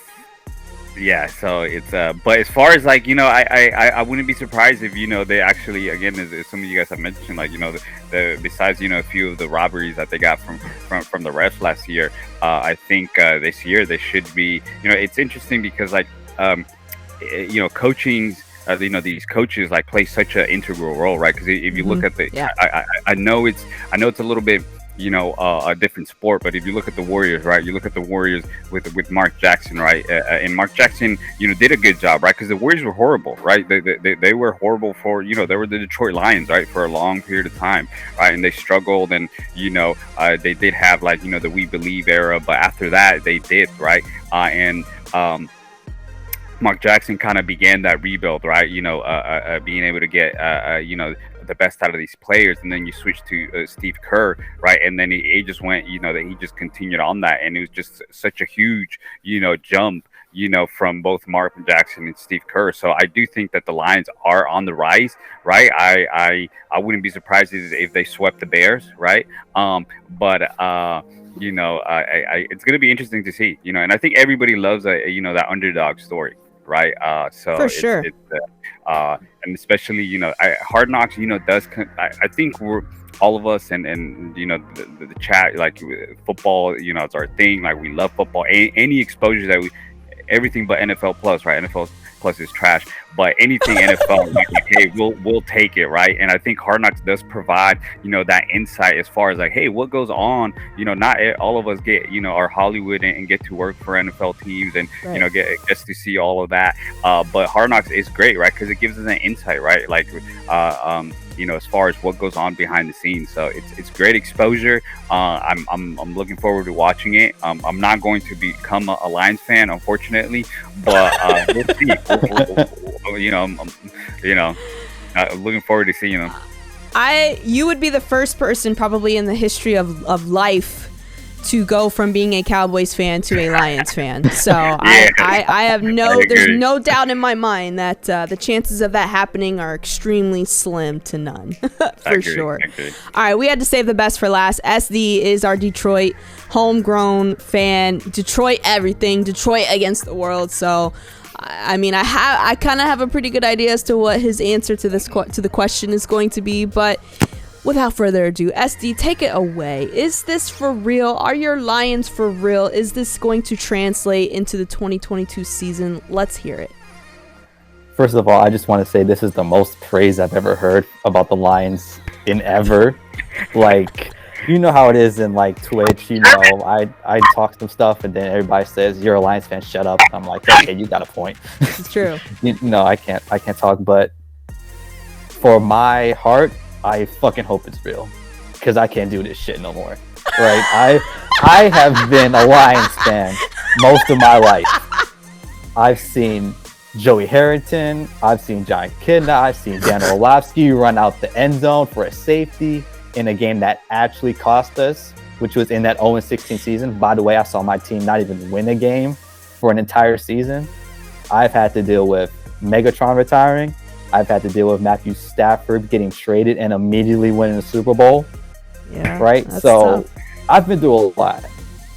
[SPEAKER 6] Yeah, so it's but as far as like I wouldn't be surprised if they actually, again, as some of you guys have mentioned, like the besides a few of the robberies that they got from the refs last year, I think this year they should be, it's interesting because like coaching, these coaches like play such an integral role, right? Because if you look at I know it's a little bit a different sport, but if you look at the Warriors, right, you look at the Warriors with Mark Jackson, right, and Mark Jackson, did a good job, right, because the Warriors were horrible, right, they were horrible for, they were the Detroit Lions, right, for a long period of time, right, and they struggled, and they did have like the We Believe era, but after that they did, right, and Mark Jackson kind of began that rebuild, right, being able to get the best out of these players, and then you switch to Steve Kerr, right, and then he just went, that he just continued on that, and it was just such a huge, jump, from both Mark Jackson and Steve Kerr. So I do think that the Lions are on the rise, right? I wouldn't be surprised if they swept the Bears, right? But it's going to be interesting to see, and I think everybody loves that underdog story, right? So
[SPEAKER 1] for sure.
[SPEAKER 6] And especially, Hard Knocks, does, I think we're all of us and the chat, like football, it's our thing. Like we love football. Any exposure that everything but NFL Plus, right? NFL Plus is trash, but anything NFL, like, hey, we'll take it, right? And I think Hard Knocks does provide, that insight as far as like, hey, what goes on? Not all of us get, our Hollywood and get to work for NFL teams and
[SPEAKER 1] right.
[SPEAKER 6] Gets to see all of that. But Hard Knocks is great, right? Because it gives us an insight, right? Like, as far as what goes on behind the scenes. So it's great exposure. I'm looking forward to watching it. I'm not going to become a Lions fan, unfortunately, but we'll see. I'm looking forward to seeing them.
[SPEAKER 1] You would be the first person probably in the history of life to go from being a Cowboys fan to a Lions fan. So I have there's no doubt in my mind that the chances of that happening are extremely slim to none. For sure. All right, we had to save the best for last. SD is our Detroit homegrown fan. Detroit everything. Detroit against the world. So I mean, I kind of have a pretty good idea as to what his answer to the question is going to be, but without further ado, SD, take it away. Is this for real? Are your Lions for real? Is this going to translate into the 2022 season? Let's hear it.
[SPEAKER 3] First of all, I just want to say this is the most praise I've ever heard about the Lions in ever. Like, you know how it is in like Twitch, I talk some stuff and then everybody says you're a Lions fan, shut up. I'm like, okay, you got a point.
[SPEAKER 1] It's true.
[SPEAKER 3] No, I can't talk, but for my heart, I fucking hope it's real, because I can't do this shit no more. Right? I have been a Lions fan most of my life. I've seen Joey Harrington, I've seen John Kidna, I've seen Dan Orlovsky run out the end zone for a safety in a game that actually cost us, which was in that 0-16 season. By the way, I saw my team not even win a game for an entire season. I've had to deal with Megatron retiring. I've had to deal with Matthew Stafford getting traded and immediately winning the Super Bowl.
[SPEAKER 1] Yeah,
[SPEAKER 3] right? So tough. I've been through a lot.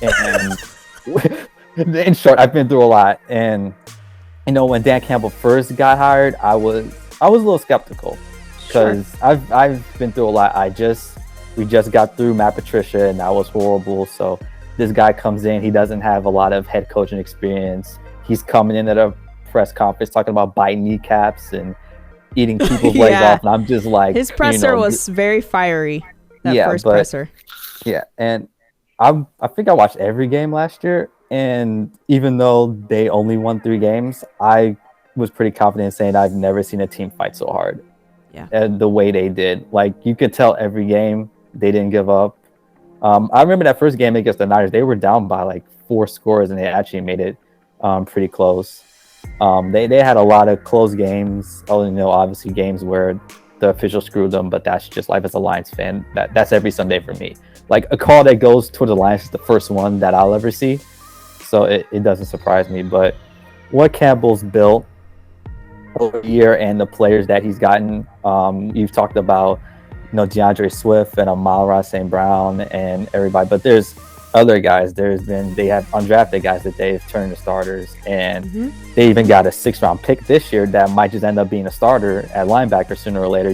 [SPEAKER 3] And in short, I've been through a lot. And when Dan Campbell first got hired, I was a little skeptical, because I've been through a lot. We just got through Matt Patricia, and that was horrible. So this guy comes in, he doesn't have a lot of head coaching experience. He's coming in at a press conference talking about biting kneecaps and eating people's legs off, and I'm just like,
[SPEAKER 1] his presser was very fiery. That first presser.
[SPEAKER 3] Yeah, and I think I watched every game last year, and even though they only won 3 games, I was pretty confident in saying I've never seen a team fight so hard.
[SPEAKER 1] Yeah,
[SPEAKER 3] and the way they did, like you could tell every game they didn't give up. I remember that first game against the Niners, they were down by like 4 scores, and they actually made it pretty close. They had a lot of close games. Obviously games where the officials screwed them, but that's just life as a Lions fan. That's every Sunday for me. Like a call that goes toward the Lions is the first one that I'll ever see, so it doesn't surprise me. But what Campbell's built over the year and the players that he's gotten, you've talked about, DeAndre Swift and Amon-Ra St. Brown and everybody, but there's other guys. They have undrafted guys that they've turned into starters, and they even got a 6th-round pick this year that might just end up being a starter at linebacker sooner or later.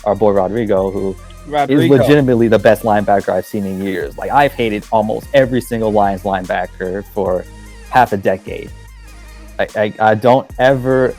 [SPEAKER 3] Our boy Rodrigo, who is legitimately the best linebacker I've seen in years. Like, I've hated almost every single Lions linebacker for half a decade. I don't ever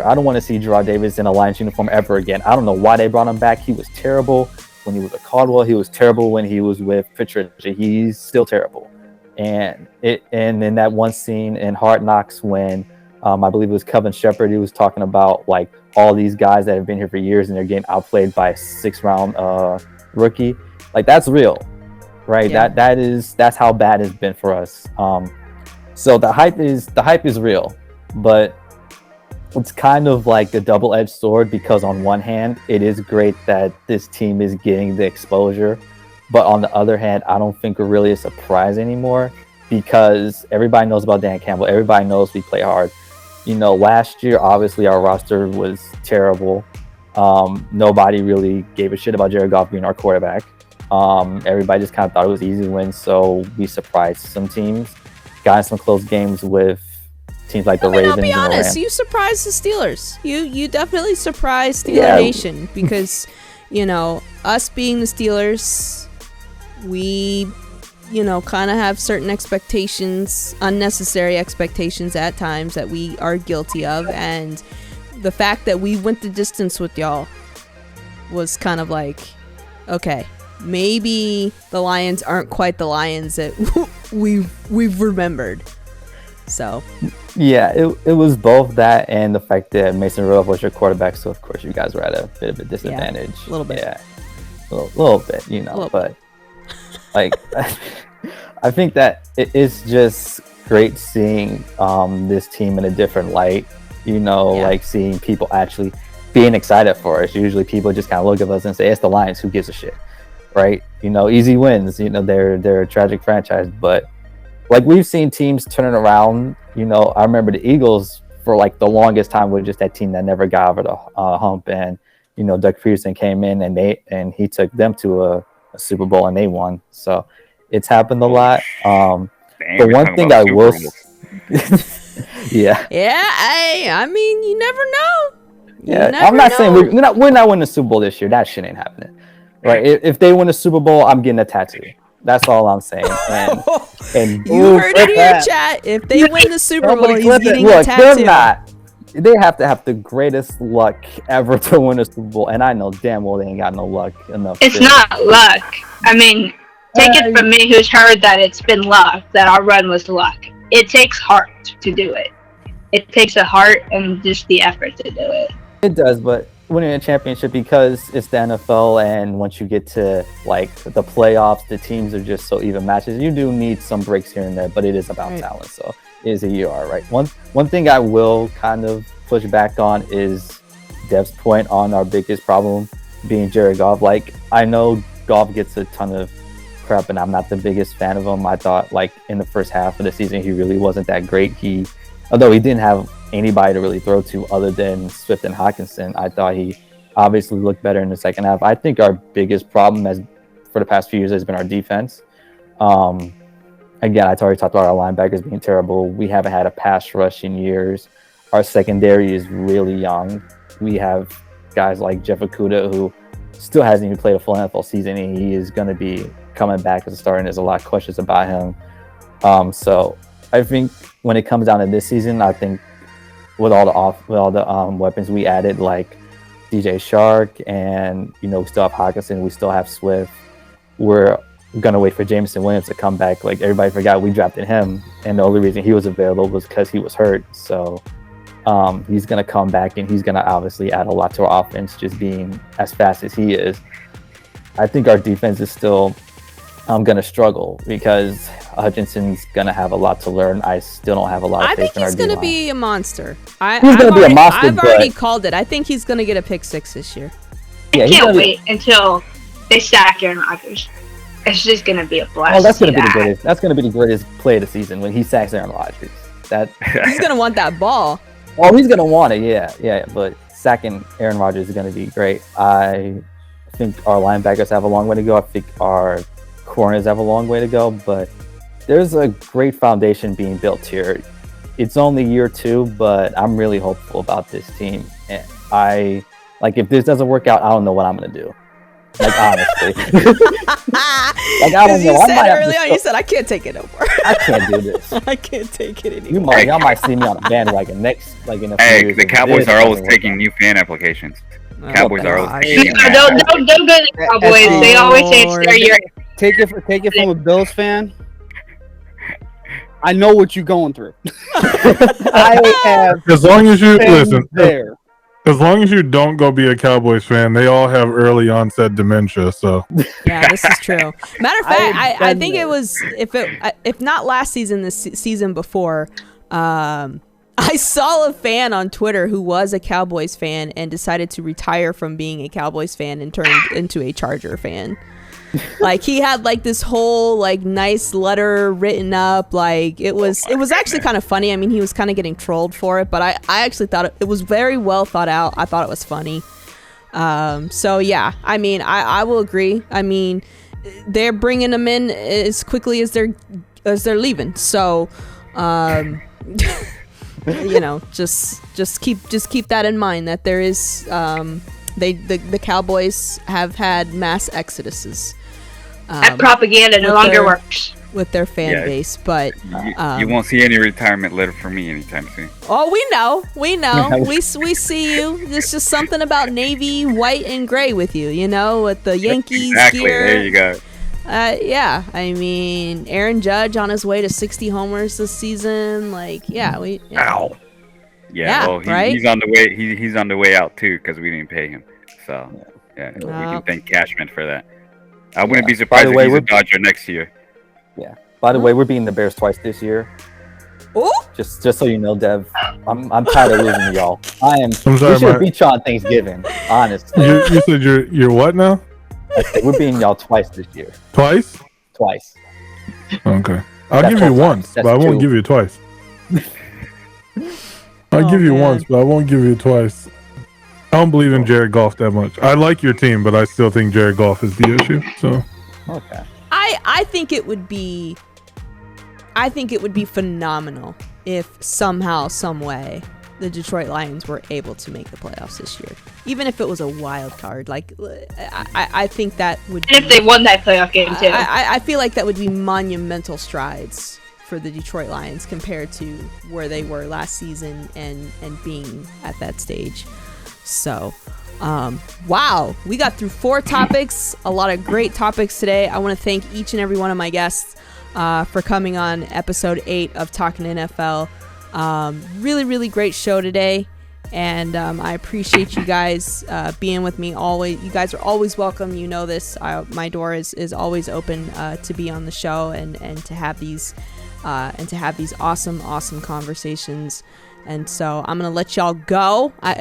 [SPEAKER 3] I don't want to see Gerard Davis in a Lions uniform ever again. I don't know why they brought him back. He was terrible when he was with Caldwell. He was terrible when he was with Patricia. He's still terrible. And in that one scene in Hard Knocks when I believe it was Kevin Shepard, he was talking about like all these guys that have been here for years and they're getting outplayed by a 6th-round rookie. Like, that's real, right?
[SPEAKER 1] Yeah.
[SPEAKER 3] That's how bad it's been for us. So the hype is real, but it's kind of like a double-edged sword, because on one hand, it is great that this team is getting the exposure, but on the other hand, I don't think we're really a surprise anymore, because everybody knows about Dan Campbell. Everybody knows we play hard. Last year, obviously, our roster was terrible. Nobody really gave a shit about Jared Goff being our quarterback. Everybody just kind of thought it was easy wins, so we surprised some teams, got in some close games with teams like the Ravens.
[SPEAKER 1] I'll be honest,
[SPEAKER 3] and the Rams.
[SPEAKER 1] You surprised the Steelers. You definitely surprised Steeler Nation, because us being the Steelers, we kind of have certain expectations, unnecessary expectations at times that we are guilty of, and the fact that we went the distance with y'all was kind of like, okay, maybe the Lions aren't quite the Lions that we've remembered. So
[SPEAKER 3] yeah, it was both that and the fact that Mason Rudolph was your quarterback, so of course you guys were at a bit of a disadvantage.
[SPEAKER 1] A little bit.
[SPEAKER 3] Yeah, a little bit, but like I think that it is just great seeing this team in a different light, like seeing people actually being excited for us. Usually people just kind of look at us and say, it's the Lions, who gives a shit, right? Easy wins, they're a tragic franchise, but like we've seen teams turn it around. I remember the Eagles for like the longest time were just that team that never got over the hump, and Doug Peterson came in and he took them to a Super Bowl and they won. So it's happened a lot. The one thing I will, yeah.
[SPEAKER 1] I mean, you never know.
[SPEAKER 3] I'm not saying we're not winning the Super Bowl this year. That shit ain't happening, right? If they win the Super Bowl, I'm getting a tattoo. That's all I'm saying. And
[SPEAKER 1] you heard it here, chat. If they win the Super Bowl, he's getting a tattoo.
[SPEAKER 3] They're not. They have to have the greatest luck ever to win a Super Bowl, and I know damn well they ain't got no luck enough.
[SPEAKER 2] It's not luck. I mean, take it from me, who's heard that it's been luck, that our run was luck. It takes heart to do it. It takes a heart and just the effort to do it.
[SPEAKER 3] It does, but winning a championship, because it's the NFL, and once you get to like the playoffs, the teams are just so even matches. You do need some breaks here and there, but it is about talent. So it is a year, right? One thing I will kind of push back on is Dev's point on our biggest problem being Jared Goff. Like, I know Goff gets a ton of crap, and I'm not the biggest fan of him. I thought like in the first half of the season he really wasn't that great. Although he didn't have anybody to really throw to other than Swift and Hawkinson, I thought he obviously looked better in the second half. I think our biggest problem for the past few years has been our defense. Again, I already talked about our linebackers being terrible. We haven't had a pass rush in years. Our secondary is really young. We have guys like Jeff Okudah, who still hasn't even played a full NFL season, and he is going to be coming back as a starter, and there's a lot of questions about him. So I think when it comes down to this season, I think with all the weapons we added, like DJ Shark, and we still have Hawkinson, we still have Swift. We're gonna wait for Jameson Williams to come back. Like, everybody forgot we drafted him, and the only reason he was available was because he was hurt. So he's gonna come back, and he's gonna obviously add a lot to our offense, just being as fast as he is. I think our defense is still gonna struggle because Hutchinson's gonna have a lot to learn. I still don't have a lot of faith in our D-line.
[SPEAKER 1] I think he's gonna be a monster.
[SPEAKER 3] He's gonna be a monster.
[SPEAKER 1] I've already called it. I think he's gonna get a pick 6 this year.
[SPEAKER 2] I can't wait until they stack Aaron Rodgers. It's just gonna be a blast.
[SPEAKER 3] Oh, that's gonna be the greatest. That's gonna be the greatest play of the season when he sacks Aaron Rodgers.
[SPEAKER 1] He's gonna want that ball.
[SPEAKER 3] Oh, he's gonna want it. Yeah. But sacking Aaron Rodgers is gonna be great. I think our linebackers have a long way to go. I think our corners have a long way to go. But there's a great foundation being built here. It's only year 2, but I'm really hopeful about this team. And if this doesn't work out, I don't know what I'm gonna do. Like, honestly. I don't know.
[SPEAKER 1] You said early on, you said, I can't take it no more.
[SPEAKER 3] I can't do this.
[SPEAKER 1] I can't take it anymore.
[SPEAKER 3] Y'all might see me on a bandwagon next, in a few years.
[SPEAKER 6] The Cowboys are always taking new fan applications. Cowboys are always taking
[SPEAKER 2] Don't go to the Cowboys. They always say it's their year.
[SPEAKER 4] Take it from a Bills fan. I know what you're going through. I have.
[SPEAKER 5] As long as you listen
[SPEAKER 4] there.
[SPEAKER 5] As long as you don't go be a Cowboys fan, they all have early onset dementia. So
[SPEAKER 1] yeah, this is true. Matter of fact, I think it was if not last season, this season before. I saw a fan on Twitter who was a Cowboys fan and decided to retire from being a Cowboys fan and turn into a Charger fan. Like, he had like this whole like nice letter written up. Like, it was actually kind of funny. I mean, he was kind of getting trolled for it, but I actually thought it was very well thought out. I thought it was funny. So yeah, I mean, I will agree. I mean, they're bringing them in as quickly as they're leaving. So, just keep that in mind, that there is the Cowboys have had mass exoduses.
[SPEAKER 2] That propaganda no longer works
[SPEAKER 1] with their fan base, but
[SPEAKER 6] you won't see any retirement letter from me anytime soon.
[SPEAKER 1] Oh, we know, we see you. There's just something about navy, white, and gray with you, with the Yankees gear.
[SPEAKER 6] There you go.
[SPEAKER 1] Yeah, I mean, Aaron Judge on his way to 60 homers this season. Like,
[SPEAKER 6] Ow. Yeah, well, he's on the way. He's on the way out too, because we didn't pay him. So we can thank Cashman for that. I wouldn't be surprised if he's a Dodger next year.
[SPEAKER 3] Yeah. By the way, we're beating the Bears twice this year.
[SPEAKER 1] Ooh.
[SPEAKER 3] Just so you know, Dev, I'm tired of losing to y'all.
[SPEAKER 5] I'm sorry,
[SPEAKER 3] we should beat y'all on Thanksgiving. Honestly.
[SPEAKER 5] You said you're what now?
[SPEAKER 3] We're beating y'all twice this year.
[SPEAKER 5] Twice. Okay. I'll give you once, but I won't give you twice. I'll give you once, but I won't give you twice. I don't believe in Jared Goff that much. I like your team, but I still think Jared Goff is the issue. So,
[SPEAKER 3] okay.
[SPEAKER 1] I think it would be phenomenal if somehow, some way, the Detroit Lions were able to make the playoffs this year, even if it was a wild card. Like, I think that would.
[SPEAKER 2] And if they won that playoff game too,
[SPEAKER 1] I feel like that would be monumental strides for the Detroit Lions compared to where they were last season and being at that stage. So, wow, we got through 4 topics, a lot of great topics today. I want to thank each and every one of my guests for coming on episode 8 of Talkin NFL. Really, really great show today, and I appreciate you guys being with me always. You guys are always welcome. You know this. My door is always open to be on the show and to have these awesome conversations. And so I'm gonna let y'all go. I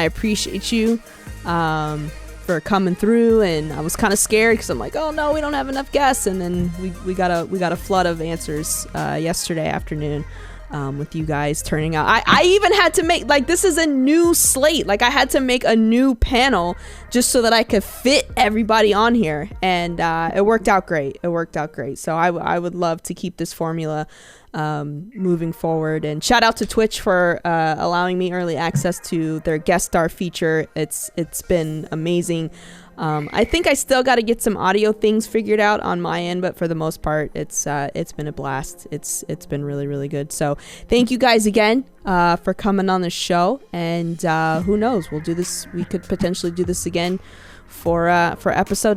[SPEAKER 1] appreciate you for coming through, and I was kind of scared because I'm like, oh no, we don't have enough guests, and then we got a flood of answers yesterday afternoon with you guys turning out. I even had to make, like, this is a new slate. Like, I had to make a new panel just so that I could fit everybody on here, and it worked out great. So I would love to keep this formula moving forward. And shout out to Twitch for allowing me early access to their guest star feature. It's been amazing. I think I still got to get some audio things figured out on my end, but for the most part, it's been a blast. It's been really, really good. So thank you guys again for coming on the show, and who knows, we'll do this. We could potentially do this again for episode 9.